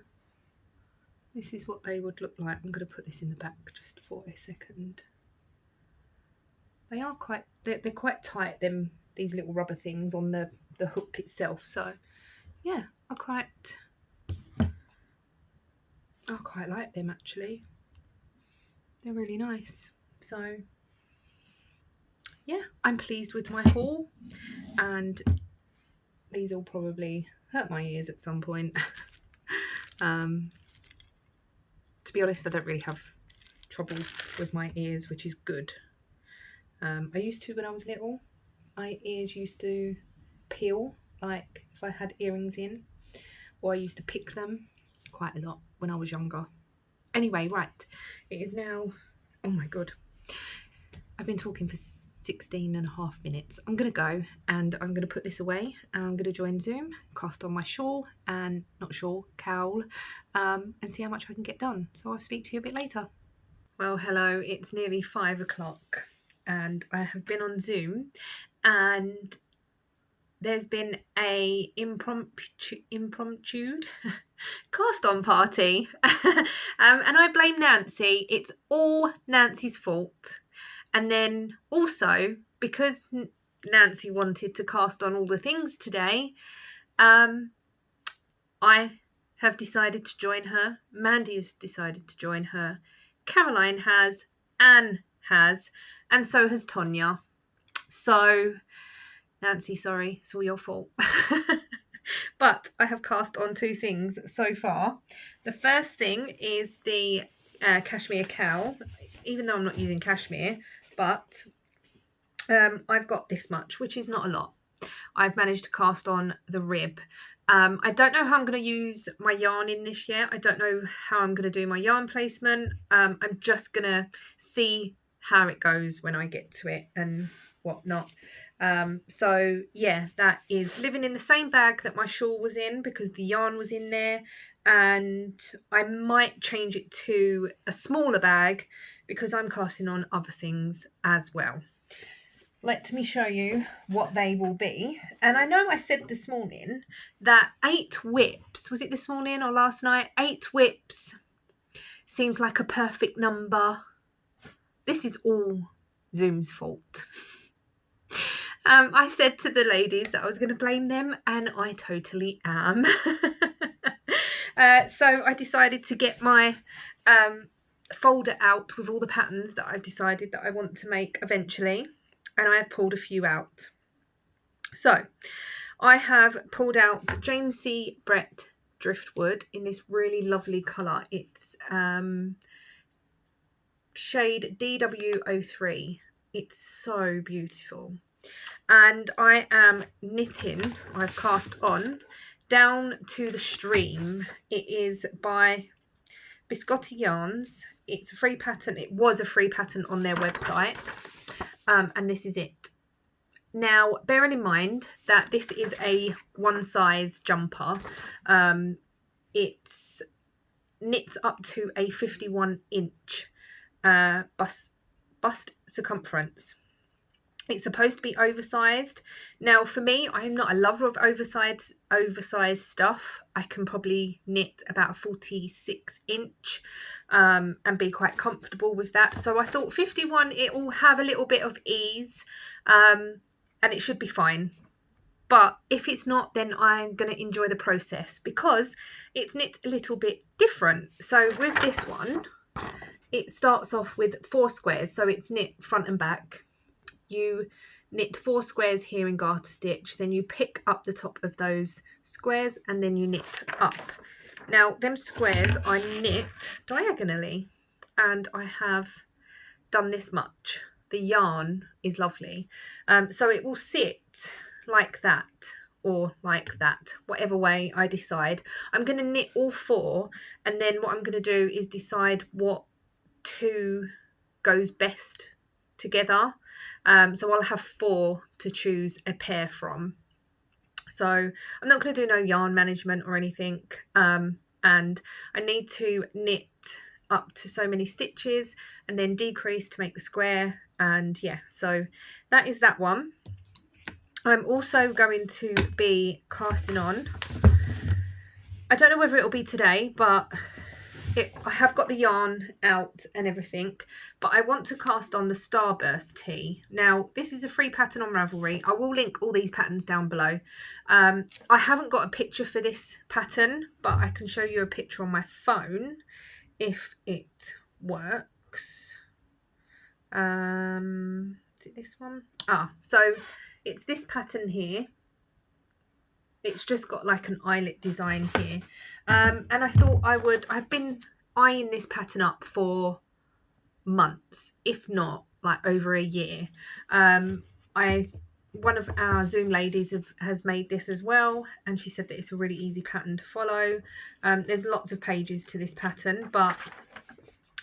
this is what they would look like. I'm going to put this in the back just for a second. They are quite, they're quite tight, these little rubber things on the hook itself. So yeah, I quite like them actually. They're really nice. So yeah, I'm pleased with my haul, and these will probably hurt my ears at some point. To be honest, I don't really have trouble with my ears, which is good. I used to when I was little. My ears used to peel, like if I had earrings in, or I used to pick them quite a lot when I was younger. Anyway, right, it is now, oh my god, I've been talking for 16.5 minutes. I'm gonna go and I'm gonna put this away, and I'm gonna join Zoom, cast on my shawl, and not shawl, cowl, and see how much I can get done. So I'll speak to you a bit later. Well, hello, it's nearly 5 o'clock and I have been on Zoom, and there's been a impromptu cast on party. And I blame Nancy. It's all Nancy's fault. And then also, because Nancy wanted to cast on all the things today, I have decided to join her. Mandy has decided to join her. Caroline has. Anne has. And so has Tonya. So, Nancy, sorry, it's all your fault. But I have cast on 2 things so far. The first thing is the cashmere cowl, even though I'm not using cashmere, but I've got this much, which is not a lot. I've managed to cast on the rib. I don't know how I'm going to use my yarn in this yet. I don't know how I'm going to do my yarn placement. I'm just going to see how it goes when I get to it and whatnot. So yeah, that is living in the same bag that my shawl was in, because the yarn was in there, and I might change it to a smaller bag because I'm casting on other things as well. let me show you what they will be. And I know I said this morning that 8 whips, was it this morning or last night? 8 whips seems like a perfect number. This is all Zoom's fault. I said to the ladies that I was going to blame them, and I totally am. So I decided to get my folder out with all the patterns that I've decided that I want to make eventually, and I have pulled a few out. So I have pulled out James C. Brett Driftwood in this really lovely colour. It's shade DW03. It's so beautiful. And I am knitting, I've cast on, Down to the Stream. It is by Biscotti Yarns. It's a free pattern. It was a free pattern on their website. And this is it. Now, bearing in mind that this is a one size jumper, it's knits up to a 51-inch bust circumference. It's supposed to be oversized. Now, for me, I'm not a lover of oversized stuff. I can probably knit about a 46-inch and be quite comfortable with that. So I thought 51, it will have a little bit of ease and it should be fine. But if it's not, then I'm going to enjoy the process because it's knit a little bit different. So with this one, it starts off with 4 squares. So it's knit front and back. You knit 4 squares here in garter stitch, then you pick up the top of those squares and then you knit up. Now them squares I knit diagonally and I have done this much. The yarn is lovely, so it will sit like that or like that, whatever way I decide. I'm going to knit all 4 and then what I'm going to do is decide what 2 goes best together. So I'll have 4 to choose a pair from. So I'm not going to do no yarn management or anything. And I need to knit up to so many stitches and then decrease to make the square. And yeah, so that is that one. I'm also going to be casting on. I don't know whether it'll be today, but I have got the yarn out and everything, but I want to cast on the Starburst tee. Now, this is a free pattern on Ravelry. I will link all these patterns down below. I haven't got a picture for this pattern, but I can show you a picture on my phone if it works. Is it this one? So it's this pattern here. It's just got like an eyelet design here. And I thought I've been eyeing this pattern up for months, if not like over a year. One of our Zoom ladies has made this as well, and she said that it's a really easy pattern to follow. There's lots of pages to this pattern, but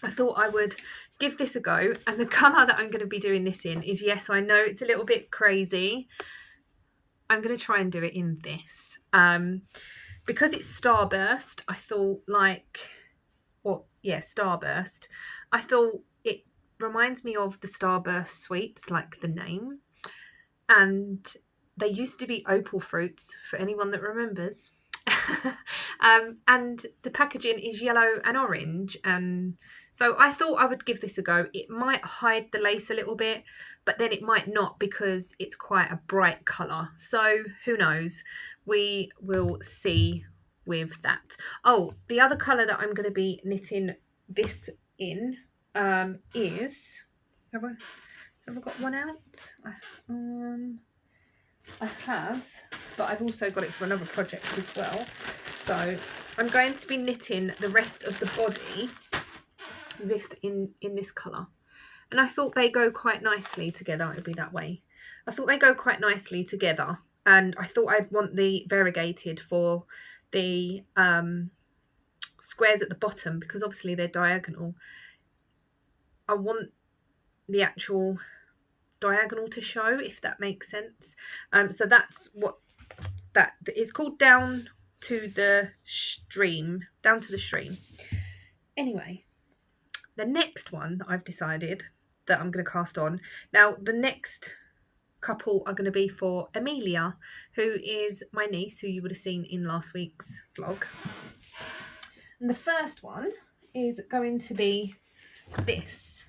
I thought I would give this a go. And the colour that I'm going to be doing this in is, yes, I know it's a little bit crazy. I'm going to try and do it in this. Because it's Starburst, I thought Starburst. I thought it reminds me of the Starburst sweets, like the name. And they used to be opal fruits, for anyone that remembers. And the packaging is yellow and orange, and so I thought I would give this a go. It might hide the lace a little bit, but then it might not because it's quite a bright colour. So who knows? We will see with that. Oh, the other colour that I'm going to be knitting this in is... Have I got one out? I have, but I've also got it for another project as well. So I'm going to be knitting the rest of the body this in this colour, and I thought they go quite nicely together. It'll be that way. I thought they go quite nicely together, and I thought I'd want the variegated for the squares at the bottom because obviously they're diagonal. I want the actual diagonal to show, if that makes sense. So that's what that is called, Down to the Stream. Down to the Stream. Anyway, the next one that I've decided that I'm going to cast on. Now, the next couple are going to be for Amelia, who is my niece, who you would have seen in last week's vlog. And the first one is going to be this.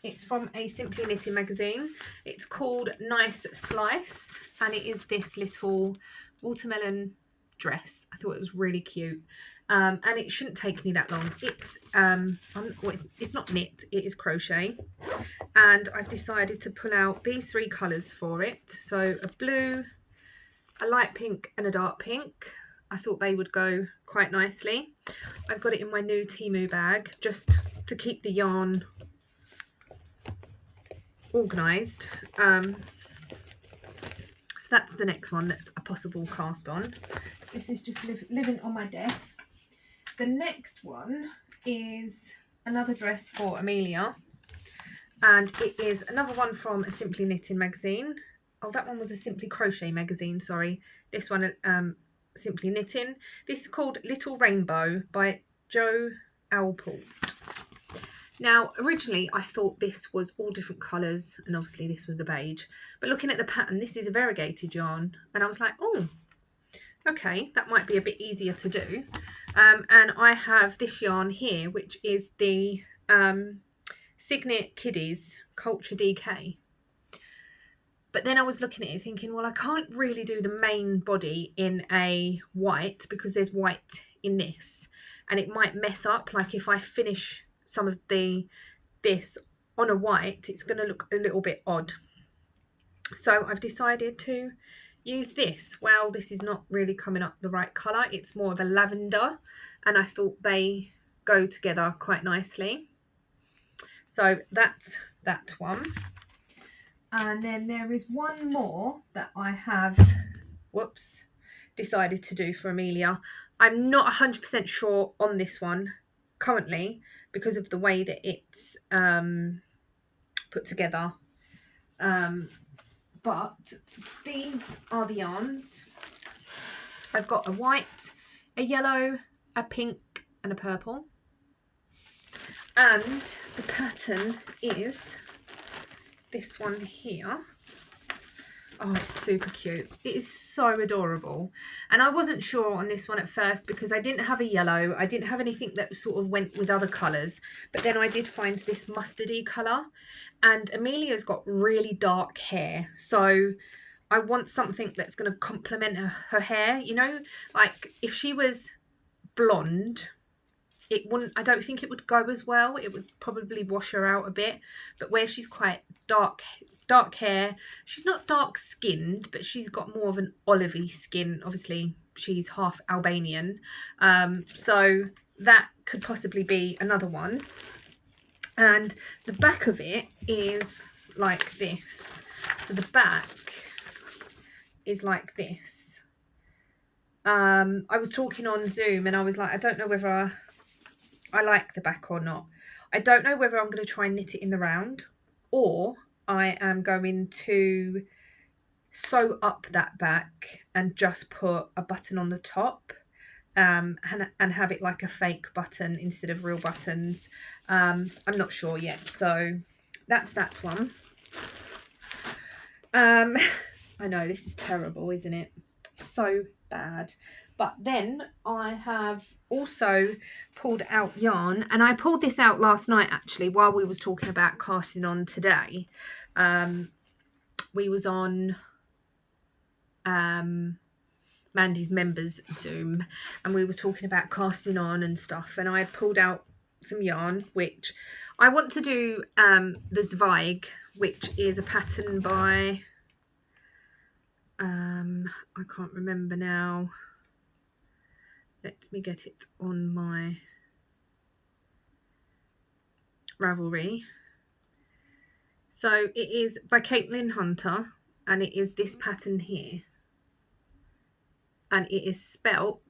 It's from a Simply Knitting magazine. It's called Nice Slice, and it is this little watermelon dress. I thought it was really cute. And it shouldn't take me that long. It's not knit, it is crochet. And I've decided to pull out these 3 colours for it. So a blue, a light pink and a dark pink. I thought they would go quite nicely. I've got it in my new Temu bag just to keep the yarn organised. So that's the next one that's a possible cast on. This is just living on my desk. The next one is another dress for Amelia, and it is another one from a Simply Knitting magazine. Oh, that one was a Simply Crochet magazine, sorry. This one, Simply Knitting. This is called Little Rainbow by Jo Alport. Now, originally I thought this was all different colours, and obviously this was a beige. But looking at the pattern, this is a variegated yarn, and I was like, oh, okay, that might be a bit easier to do. And I have this yarn here, which is the Signet Kiddies Culture DK. But then I was looking at it thinking, well, I can't really do the main body in a white because there's white in this, and it might mess up. Like if I finish some of this on a white, it's going to look a little bit odd. So I've decided to use this. Well, this is not really coming up the right colour. It's more of a lavender, and I thought they go together quite nicely. So that's that one. And then there is one more that I have, decided to do for Amelia. I'm not 100% sure on this one currently because of the way that it's put together. But these are the yarns. I've got a white, a yellow, a pink and a purple. And the pattern is this one here. Oh, it's super cute. It is so adorable. And I wasn't sure on this one at first because I didn't have a yellow. I didn't have anything that sort of went with other colours. But then I did find this mustardy colour. And Amelia's got really dark hair. So I want something that's going to complement her hair. You know, like if she was blonde, it wouldn't, I don't think it would go as well. It would probably wash her out a bit. But where she's quite dark hair, she's not dark skinned, but she's got more of an olivey skin. Obviously she's half Albanian, so that could possibly be another one. And the back of it is like this. So the back is like this. I was talking on Zoom and I was like, I don't know whether I like the back or not. I don't know whether I'm going to try and knit it in the round, or I am going to sew up that back and just put a button on the top, and have it like a fake button instead of real buttons. I'm not sure yet, so that's that one. I know this is terrible, isn't it? So bad. But then I have also pulled out yarn, and I pulled this out last night actually while we was talking about casting on today. We was on Mandy's members Zoom, and we were talking about casting on and stuff, and I pulled out some yarn which I want to do the Zweig, which is a pattern by I can't remember now. Let me get it on my Ravelry. So it is by Caitlin Hunter, and it is this pattern here, and it is spelt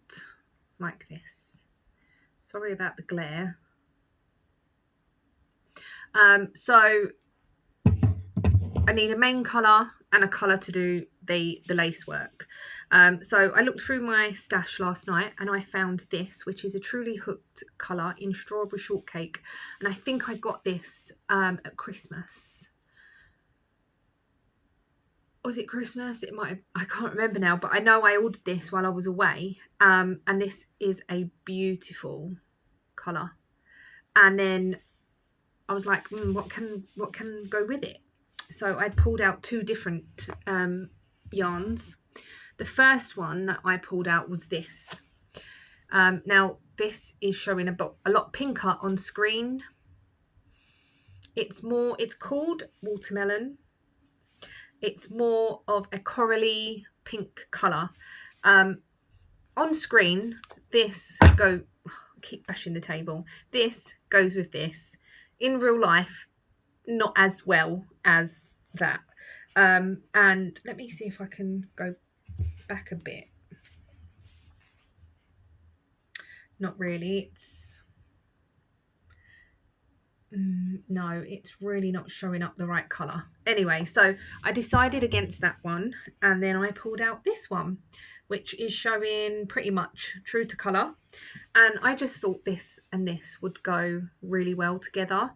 like this. Sorry about the glare. So I need a main colour and a colour to do the lace work. So I looked through my stash last night and I found this, which is a truly hooked colour in Strawberry Shortcake, and I think I got this at Christmas. was it Christmas? It might have, I can't remember now, but I know I ordered this while I was away. And this is a beautiful colour. And then I was like, what can go with it? So I pulled out 2 different yarns. The first one that I pulled out was this. Now this is showing a lot pinker on screen. It's called Watermelon. It's more of a corally pink colour. On screen, I keep bashing the table. This goes with this. In real life, not as well as that. And let me see if I can go back a bit. Not really. No, it's really not showing up the right colour. Anyway, so I decided against that one, and then I pulled out this one, which is showing pretty much true to colour. And I just thought this and this would go really well together.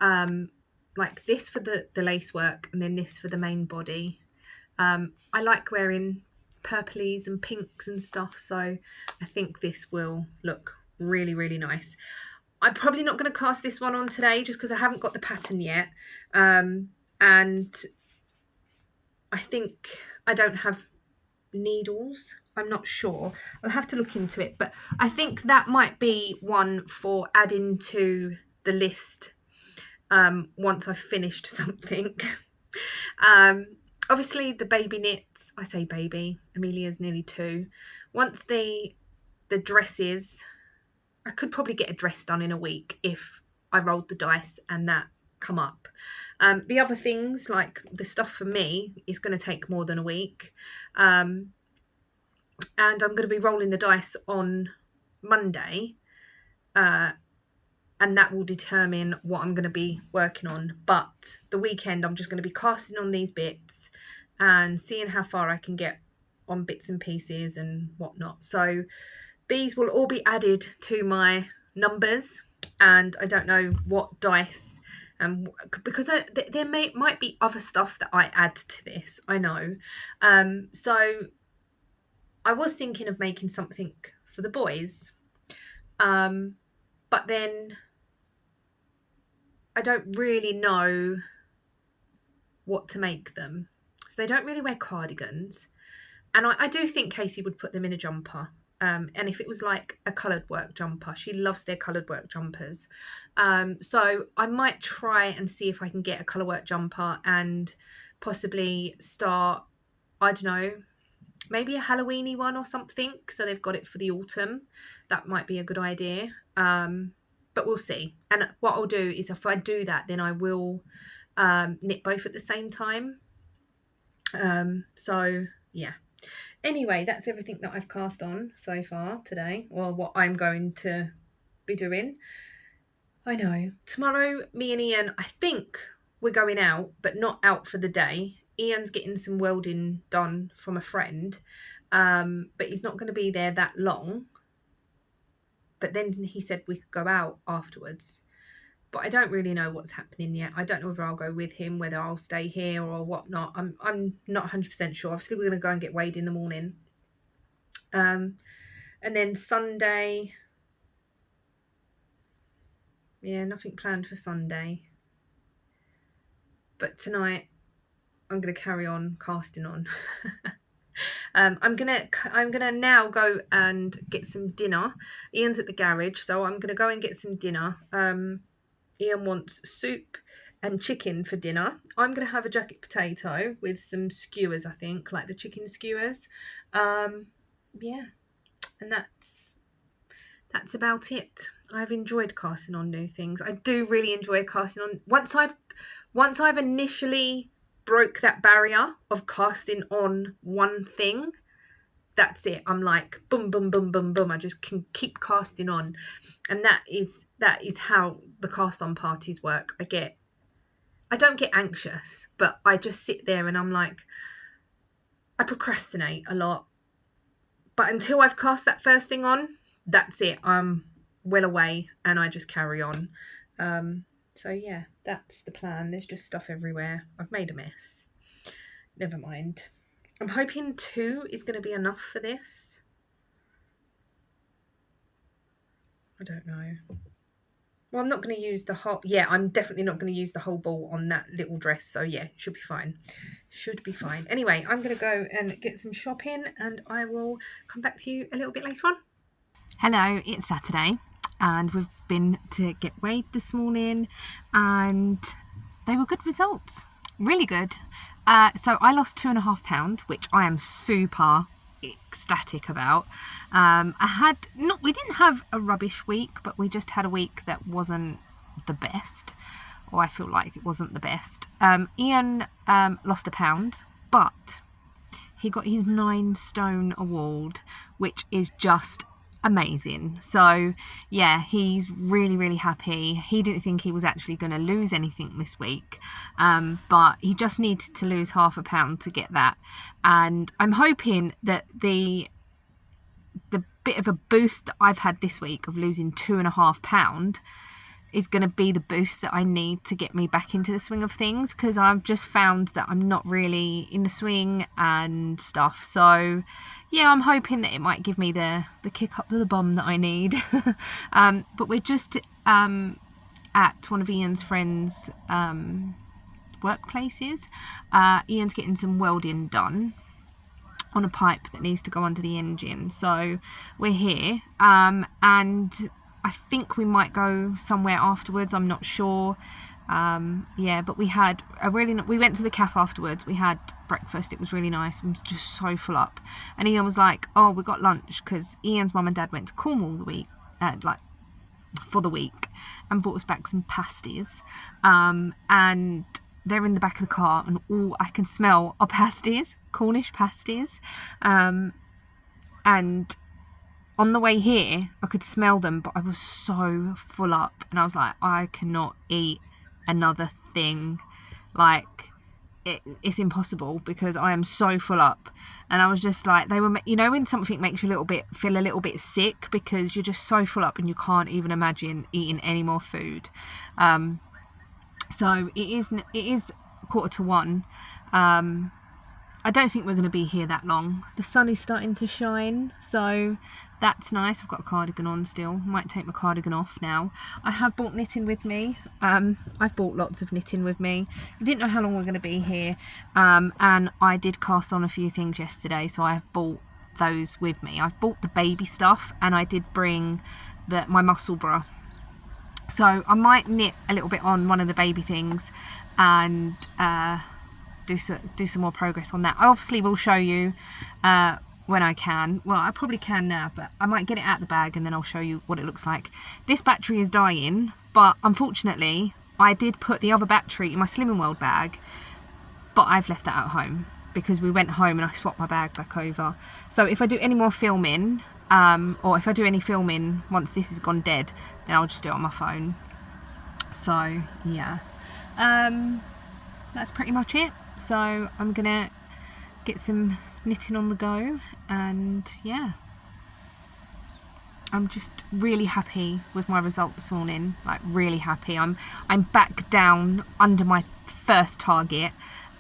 Like this for the lace work, and then this for the main body. I like wearing purplies and pinks and stuff, so I think this will look really, really nice. I'm probably not going to cast this one on today just because I haven't got the pattern yet. And I think I don't have needles. I'm not sure. I'll have to look into it. But I think that might be one for adding to the list once I've finished something. Obviously, the baby knits. I say baby. Amelia's nearly 2. Once the dresses... I could probably get a dress done in a week if I rolled the dice and that come up. The other things, like the stuff for me, is going to take more than a week. And I'm going to be rolling the dice on Monday. And that will determine what I'm going to be working on. But the weekend, I'm just going to be casting on these bits and seeing how far I can get on bits and pieces and whatnot. So these will all be added to my numbers, and I don't know what dice, because there might be other stuff that I add to this, I know. So I was thinking of making something for the boys, but then I don't really know what to make them. So they don't really wear cardigans, and I do think Casey would put them in a jumper. And if it was like a coloured work jumper, she loves their coloured work jumpers. So I might try and see if I can get a colour work jumper and possibly start, I don't know, maybe a Halloweeny one or something. So they've got it for the autumn. That might be a good idea. But we'll see. And what I'll do is if I do that, then I will knit both at the same time. So yeah. Anyway, that's everything that I've cast on so far today, or what I'm going to be doing. I know. Tomorrow, me and Ian, I think we're going out, but not out for the day. Ian's getting some welding done from a friend, but he's not going to be there that long. But then he said we could go out afterwards. But I don't really know what's happening yet. I don't know whether I'll go with him, whether I'll stay here or whatnot. I'm not 100% sure. Obviously, we're going to go and get weighed in the morning. And then Sunday... yeah, nothing planned for Sunday. But tonight, I'm going to carry on casting on. I'm gonna now go and get some dinner. Ian's at the garage, so I'm going to go and get some dinner. Ian wants soup and chicken for dinner. I'm going to have a jacket potato with some skewers, I think, like the chicken skewers. Yeah, and that's about it. I've enjoyed casting on new things. I do really enjoy casting on. Once I've initially broke that barrier of casting on one thing, that's it. I'm like boom, boom, boom, boom, boom. I just can keep casting on, and that is how the cast on parties work. I don't get anxious, but I just sit there and I'm like, I procrastinate a lot. But until I've cast that first thing on, that's it. I'm well away and I just carry on. So yeah, that's the plan. There's just stuff everywhere. I've made a mess. never mind. I'm hoping 2 is going to be enough for this. I don't know. Well, I'm not going to use the whole... Yeah, I'm definitely not going to use the whole ball on that little dress. So, yeah, should be fine. Should be fine. Anyway, I'm going to go and get some shopping and I will come back to you a little bit later on. Hello, it's Saturday and we've been to get weighed this morning and they were good results. Really good. So I lost £2.5, which I am super ecstatic about. We didn't have a rubbish week, but we just had a week that wasn't the best, or I feel like it wasn't the best. Ian lost £1, but he got his 9 stone award, which is just amazing. So yeah, he's really happy. He didn't think he was actually going to lose anything this week, but he just needed to lose £0.5 to get that, and I'm hoping that the bit of a boost that I've had this week of losing £2.5 is going to be the boost that I need to get me back into the swing of things, because I've just found that I'm not really in the swing and stuff. So yeah, I'm hoping that it might give me the kick up to the bum that I need. But we're just at one of Ian's friends' workplaces. Ian's getting some welding done on a pipe that needs to go under the engine, so we're here, and I think we might go somewhere afterwards. I'm not sure. Yeah, but we had we went to the cafe afterwards. We had breakfast. It was really nice. I was just so full up. And Ian was like, "Oh, we got lunch," because Ian's mum and dad went to Cornwall for the week and brought us back some pasties. And they're in the back of the car, and all I can smell are pasties, Cornish pasties. And on the way here, I could smell them, but I was so full up, and I was like, I cannot eat another thing. Like, it's impossible because I am so full up. And I was just like, they were, you know, when something makes you feel a little bit sick because you're just so full up and you can't even imagine eating any more food. So it is 1:45. I don't think we're going to be here that long. The sun is starting to shine, so that's nice. I've got a cardigan on still. Might take my cardigan off now. I have bought knitting with me. I've bought lots of knitting with me. I didn't know how long we're going to be here, and I did cast on a few things yesterday, so I have bought those with me. I've bought the baby stuff, and I did bring my muscle bra. So I might knit a little bit on one of the baby things and do some more progress on that. I obviously will show you when I can. Well, I probably can now, but I might get it out of the bag and then I'll show you what it looks like. This battery is dying, but unfortunately I did put the other battery in my Slimming World bag, but I've left that at home because we went home and I swapped my bag back over. So if I do any more filming, or if I do any filming once this has gone dead, then I'll just do it on my phone. So yeah, that's pretty much it. So I'm gonna get some knitting on the go, and yeah, I'm just really happy with my result this morning. Like, really happy. I'm back down under my first target,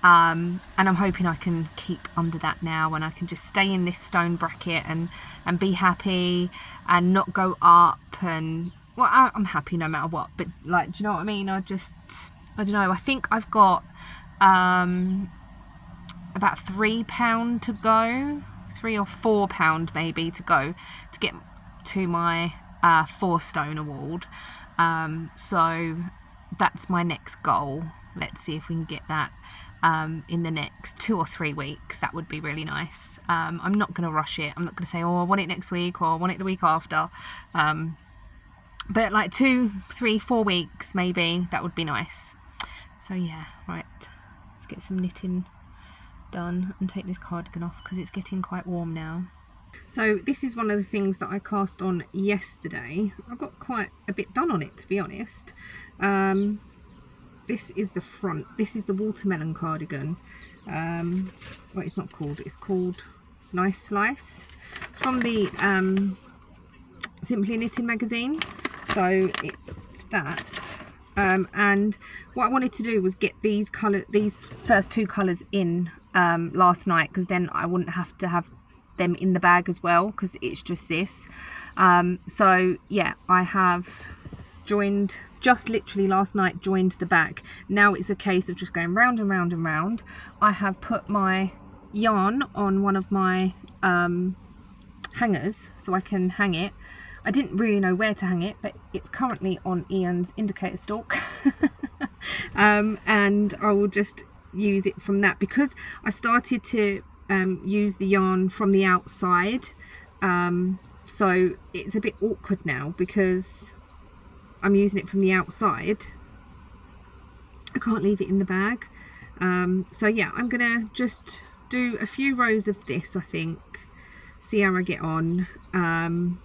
and I'm hoping I can keep under that now, and I can just stay in this stone bracket and be happy and not go up. And well, I'm happy no matter what, but like, do you know what I mean? I don't know, I think I've got about £3 to go, £3 or £4 maybe to go to get to my 4 stone award. So that's my next goal. Let's see if we can get that in the next 2 or 3 weeks. That would be really nice. I'm not going to rush it. I'm not going to say, oh, I want it next week or I want it the week after. But like 2, 3, 4 weeks maybe, that would be nice. So yeah, right, let's get some knitting done and take this cardigan off because it's getting quite warm now. So this is one of the things that I cast on yesterday. I've got quite a bit done on it, to be honest. This is the front. This is the watermelon cardigan. Well, it's not called, it's called Nice Slice. It's from the Simply Knitting magazine. So it's that. And what I wanted to do was get these first 2 colours in last night, because then I wouldn't have to have them in the bag as well, because it's just this. So yeah, I have joined, just literally last night joined the bag. Now it's a case of just going round and round and round. I have put my yarn on one of my hangers so I can hang it. I didn't really know where to hang it, but it's currently on Ian's indicator stalk. And I will just use it from that, because I started to use the yarn from the outside, so it's a bit awkward now because I'm using it from the outside. I can't leave it in the bag. So yeah, I'm gonna just do a few rows of this, I think, see how I get on, and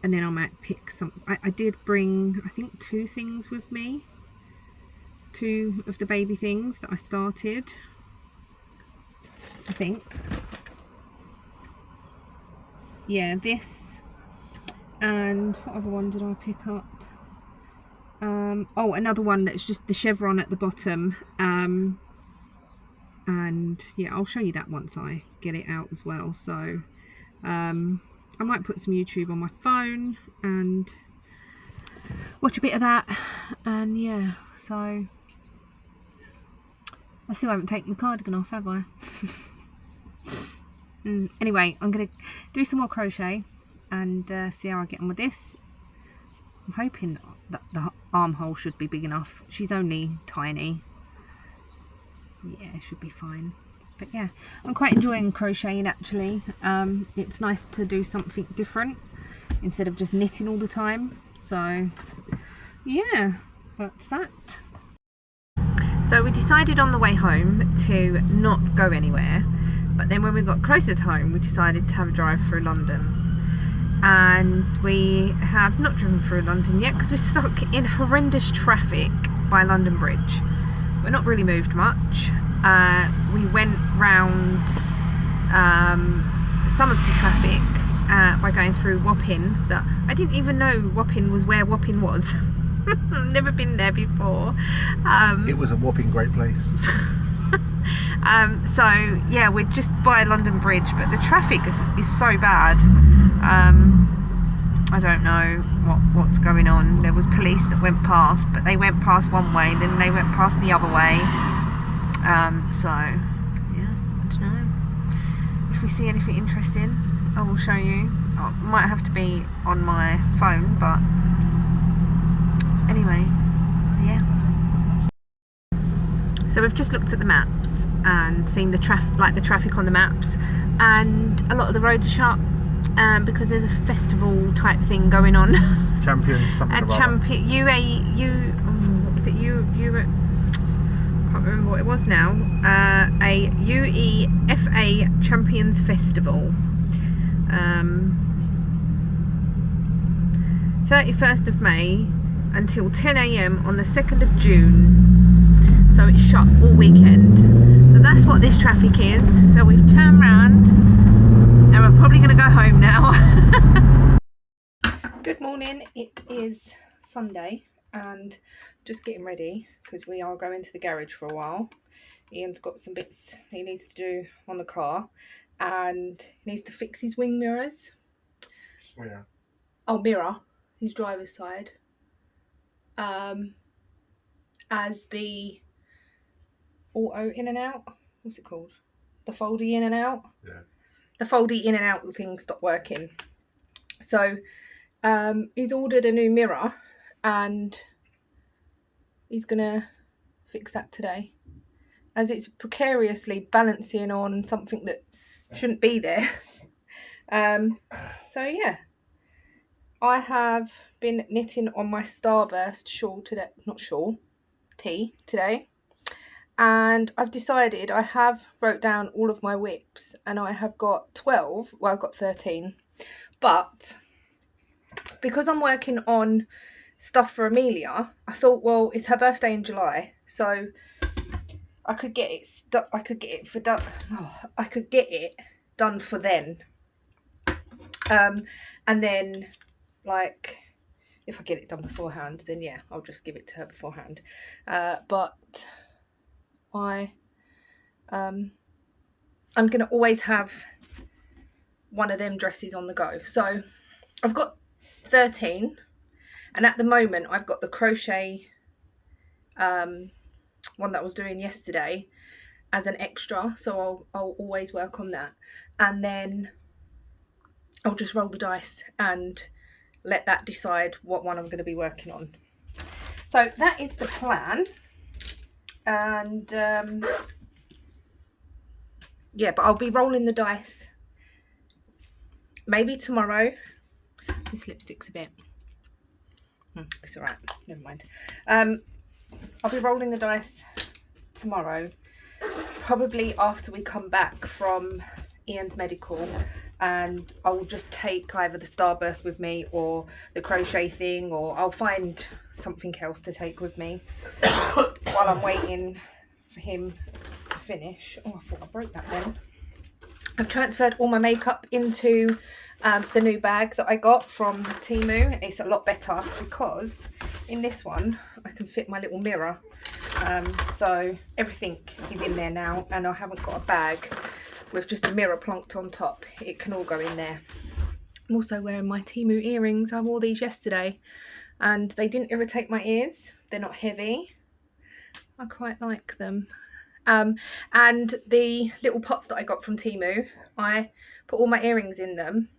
then I might pick some. I did bring, I think, 2 things with me, 2 of the baby things that I started, I think. Yeah, this, and what other one did I pick up? Oh, another one that's just the chevron at the bottom, and yeah, I'll show you that once I get it out as well. So I might put some YouTube on my phone and watch a bit of that, and yeah, so I still haven't taken the cardigan off, have I? Anyway, I'm gonna do some more crochet and see how I get on with this. I'm hoping that the armhole should be big enough. She's only tiny. Yeah, it should be fine. But yeah, I'm quite enjoying crocheting actually. It's nice to do something different instead of just knitting all the time. So yeah, that's that. So we decided on the way home to not go anywhere, but then when we got closer to home we decided to have a drive through London. And we have not driven through London yet because we're stuck in horrendous traffic by London Bridge. We're not really moved much. We went round some of the traffic by going through Wapping. That I didn't even know Wapping was where Wapping was. I've never been there before. It was a whopping great place. So yeah, we're just by London Bridge, but the traffic is so bad. I don't know what's going on. There was police that went past, but they went past one way, then they went past the other way. So yeah, I don't know. If we see anything interesting, I will show you. Oh, it might have to be on my phone, but anyway, yeah. So we've just looked at the maps and seen the traffic on the maps, and a lot of the roads are shut because there's a festival type thing going on. Champions something about what was it? Can't remember what it was now. A UEFA Champions Festival. 31st of May until 10 AM on the 2nd of June. So it's shut all weekend. So that's what this traffic is. So we've turned round and we're probably going to go home now. Good morning. It is Sunday and just getting ready because we are going to the garage for a while. Ian's got some bits he needs to do on the car and he needs to fix his wing mirrors. Where? Oh, mirror, his driver's side. As the auto in and out, what's it called? The foldy in and out? Yeah. The foldy in and out thing stopped working. So he's ordered a new mirror and he's gonna fix that today, as it's precariously balancing on something that shouldn't be there. So yeah, I have been knitting on my Starburst shawl today, not shawl, tee today, and I've decided I have wrote down all of my whips and I have got 12, well I've got 13, but because I'm working on stuff for Amelia, I thought, well, it's her birthday in July, so I could get it done for then. And then, like, if I get it done beforehand, then yeah, I'll just give it to her beforehand. But I I'm going to always have one of them dresses on the go. So I've got 13, and at the moment I've got the crochet one that I was doing yesterday as an extra, so I'll always work on that, and then I'll just roll the dice and let that decide what one I'm going to be working on. So that is the plan. And yeah, but I'll be rolling the dice maybe tomorrow. This lipstick's a bit it's alright, never mind. I'll be rolling the dice tomorrow, probably after we come back from Ian's medical, and I'll just take either the Starburst with me or the crochet thing, or I'll find something else to take with me while I'm waiting for him to finish. Oh, I thought I broke that then. I've transferred all my makeup into the new bag that I got from Temu. It's a lot better because in this one I can fit my little mirror. So everything is in there now, and I haven't got a bag with just a mirror plonked on top. It can all go in there. I'm also wearing my Temu earrings. I wore these yesterday and they didn't irritate my ears. They're not heavy. I quite like them. And the little pots that I got from Temu, I put all my earrings in them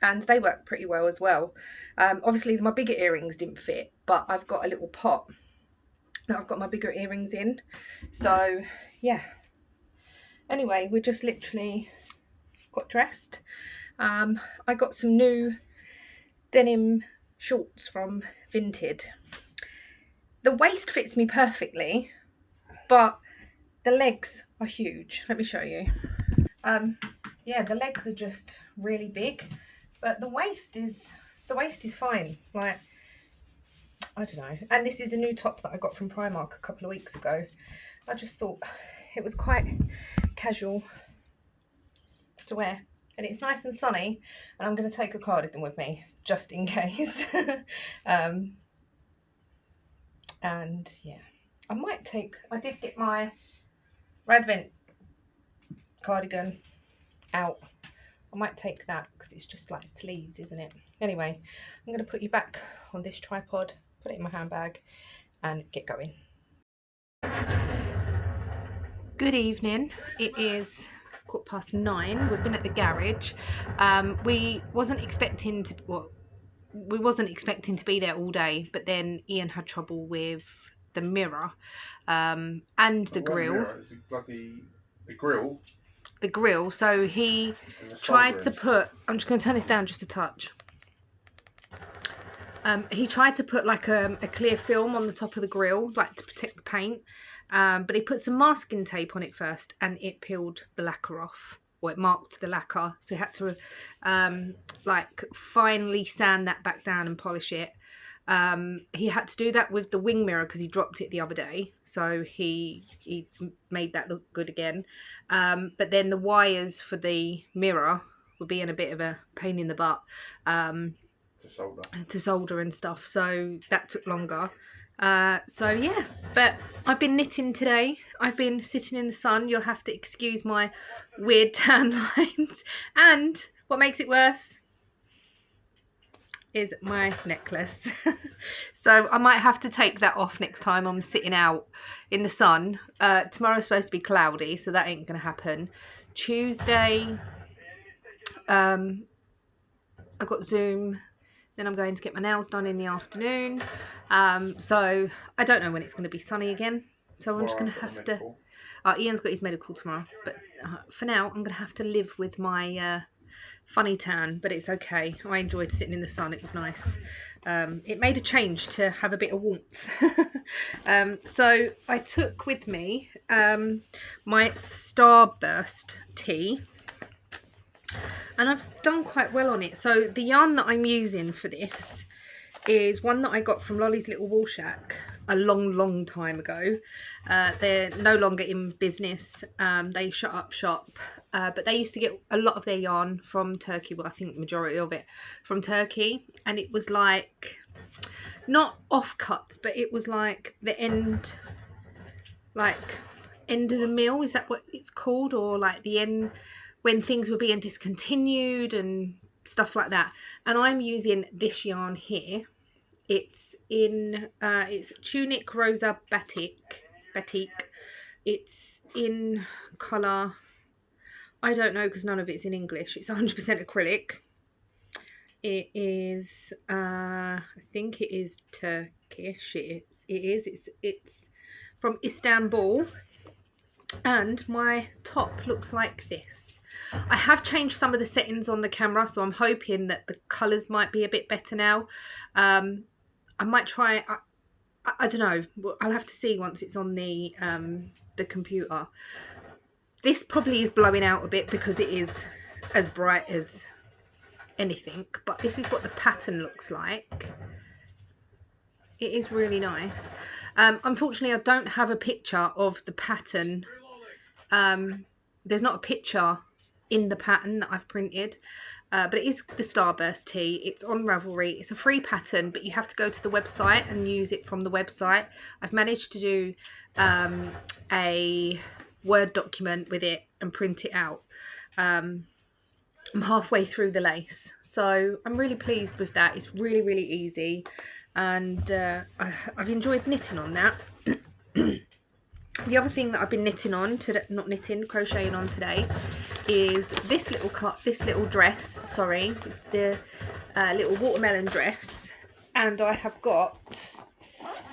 and they work pretty well as well. Obviously my bigger earrings didn't fit, but I've got a little pot that I've got my bigger earrings in. So yeah. Anyway, we just literally got dressed. I got some new denim shorts from Vinted. The waist fits me perfectly, but the legs are huge. Let me show you. Yeah, the legs are just really big, but the waist is fine. Like, I don't know. And this is a new top that I got from Primark a couple of weeks ago. I just thought it was quite casual to wear, and it's nice and sunny, and I'm going to take a cardigan with me just in case. And yeah, I did get my Radvent cardigan out. I might take that because it's just like sleeves, isn't it? Anyway, I'm going to put you back on this tripod, put it in my handbag and get going. Good evening. It is 9:15. We've been at the garage. We wasn't expecting to be there all day, but then Ian had trouble with the mirror and the grill. The grill. So he tried to put. I'm just going to turn this down just a touch. He tried to put like a clear film on the top of the grill, like to protect the paint. But he put some masking tape on it first, and it peeled the lacquer off, or it marked the lacquer. So he had to like finally sand that back down and polish it. He had to do that with the wing mirror because he dropped it the other day. So he made that look good again. But then the wires for the mirror were being a bit of a pain in the butt to solder and stuff. So that took longer. So yeah, but I've been knitting today. I've been sitting in the sun. You'll have to excuse my weird tan lines. And what makes it worse is my necklace. So I might have to take that off next time I'm sitting out in the sun. Tomorrow's supposed to be cloudy, so that ain't gonna happen. Tuesday, I've got Zoom. Then I'm going to get my nails done in the afternoon. So I don't know when it's going to be sunny again. So I'm just going to have to... Ian's got his medical tomorrow. But for now, I'm going to have to live with my funny tan. But it's okay. I enjoyed sitting in the sun. It was nice. It made a change to have a bit of warmth. So I took with me my Starburst tea. And I've done quite well on it. So the yarn that I'm using for this is one that I got from Lolly's Little Wool Shack a long time ago. They're no longer in business. They shut up shop. But they used to get a lot of their yarn from Turkey. Well, I think the majority of it from Turkey. And it was like, not offcuts, but it was like the end, like end of the meal, is that what it's called, or like the end when things were being discontinued and stuff like that. And I'm using this yarn here. It's in it's Tunic Rosa Batik. It's in colour, I don't know because none of it's in English. It's 100% acrylic. It is I think it is Turkish. It's from Istanbul. And my top looks like this. I have changed some of the settings on the camera, so I'm hoping that the colours might be a bit better now. I might try, I don't know, I'll have to see once it's on the computer. This probably is blowing out a bit because it is as bright as anything, but this is what the pattern looks like. It is really nice. Unfortunately, I don't have a picture of the pattern. There's not a picture in the pattern that I've printed, but it is the Starburst tee. It's on Ravelry. It's a free pattern, but you have to go to the website and use it from the website. I've managed to do a Word document with it and print it out. I'm halfway through the lace, so I'm really pleased with that. It's really, really easy, and I've enjoyed knitting on that. The other thing that I've been knitting on today, crocheting on today, is this little dress. Sorry, it's the little watermelon dress, and I have got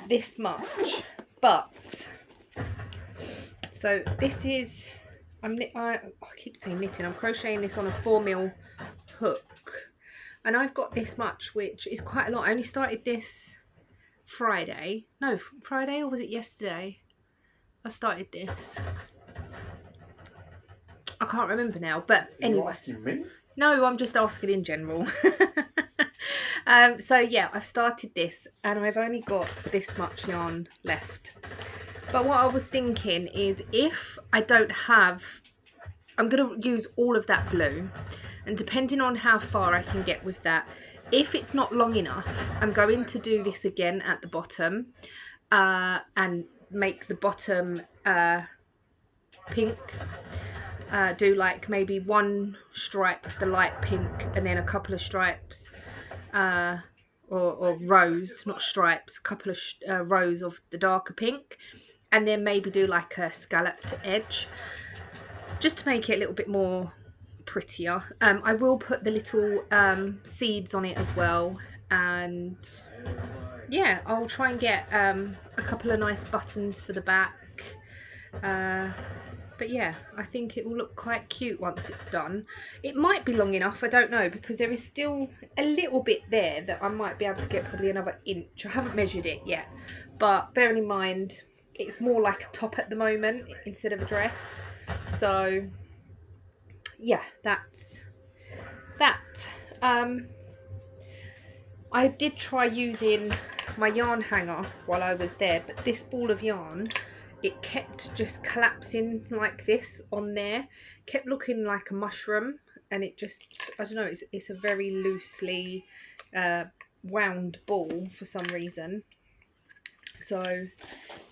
this much. But so this is I keep saying knitting. I'm crocheting this on a 4mm hook, and I've got this much, which is quite a lot. I only started this Friday. No, Friday, or was it yesterday? I started this. I can't remember now, but anyway. Are you asking me? No, I'm just asking in general. So yeah, I've started this and I've only got this much yarn left. But what I was thinking is, if I don't have, I'm going to use all of that blue, and depending on how far I can get with that, if it's not long enough, I'm going to do this again at the bottom and make the bottom pink. Do like maybe one stripe of the light pink and then a couple of stripes or rows, not stripes, a couple of rows of the darker pink, and then maybe do like a scalloped edge just to make it a little bit more prettier. I will put the little seeds on it as well, and yeah, I'll try and get a couple of nice buttons for the back. But yeah, I think it will look quite cute once it's done. It might be long enough, I don't know, because there is still a little bit there that I might be able to get probably another inch. I haven't measured it yet, but bearing in mind it's more like a top at the moment instead of a dress. So yeah, that's that. I did try using my yarn hanger while I was there, but this ball of yarn, it kept just collapsing like this on there, kept looking like a mushroom, and it just, I don't know, it's a very loosely wound ball for some reason, so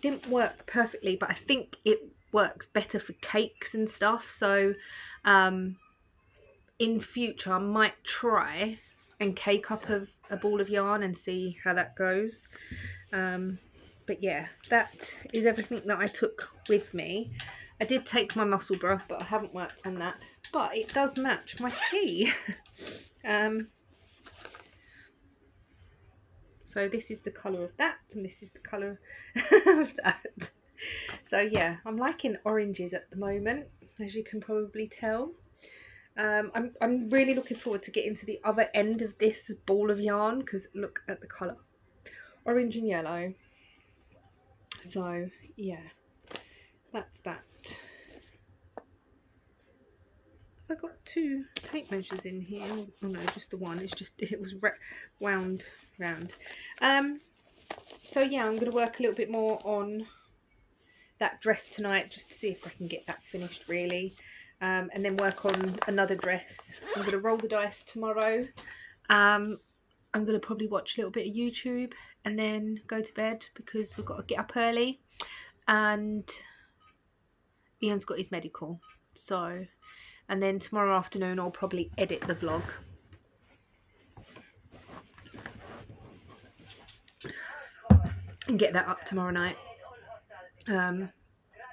didn't work perfectly. But I think it works better for cakes and stuff, so in future I might try and cake up a ball of yarn and see how that goes. But yeah, that is everything that I took with me. I did take my Musselburgh, but I haven't worked on that. But it does match my tea. So this is the colour of that, and this is the colour of that. So yeah, I'm liking oranges at the moment, as you can probably tell. I'm really looking forward to getting to the other end of this ball of yarn, because look at the colour. Orange and yellow. So yeah, that's that. Have I got two tape measures in here? Oh no, just the one. It's just, it was wound round. So yeah, I'm going to work a little bit more on that dress tonight, just to see if I can get that finished really, and then work on another dress. I'm going to roll the dice tomorrow. I'm going to probably watch a little bit of YouTube and then go to bed, because we've got to get up early. And Ian's got his medical, so, and then tomorrow afternoon I'll probably edit the vlog. And get that up tomorrow night.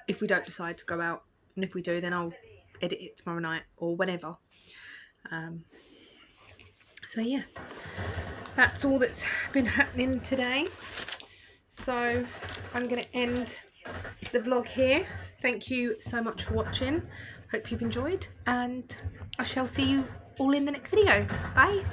If we don't decide to go out, and if we do, then I'll edit it tomorrow night or whenever. So yeah, that's all that's been happening today. So I'm going to end the vlog here. Thank you so much for watching. Hope you've enjoyed, and I shall see you all in the next video. Bye.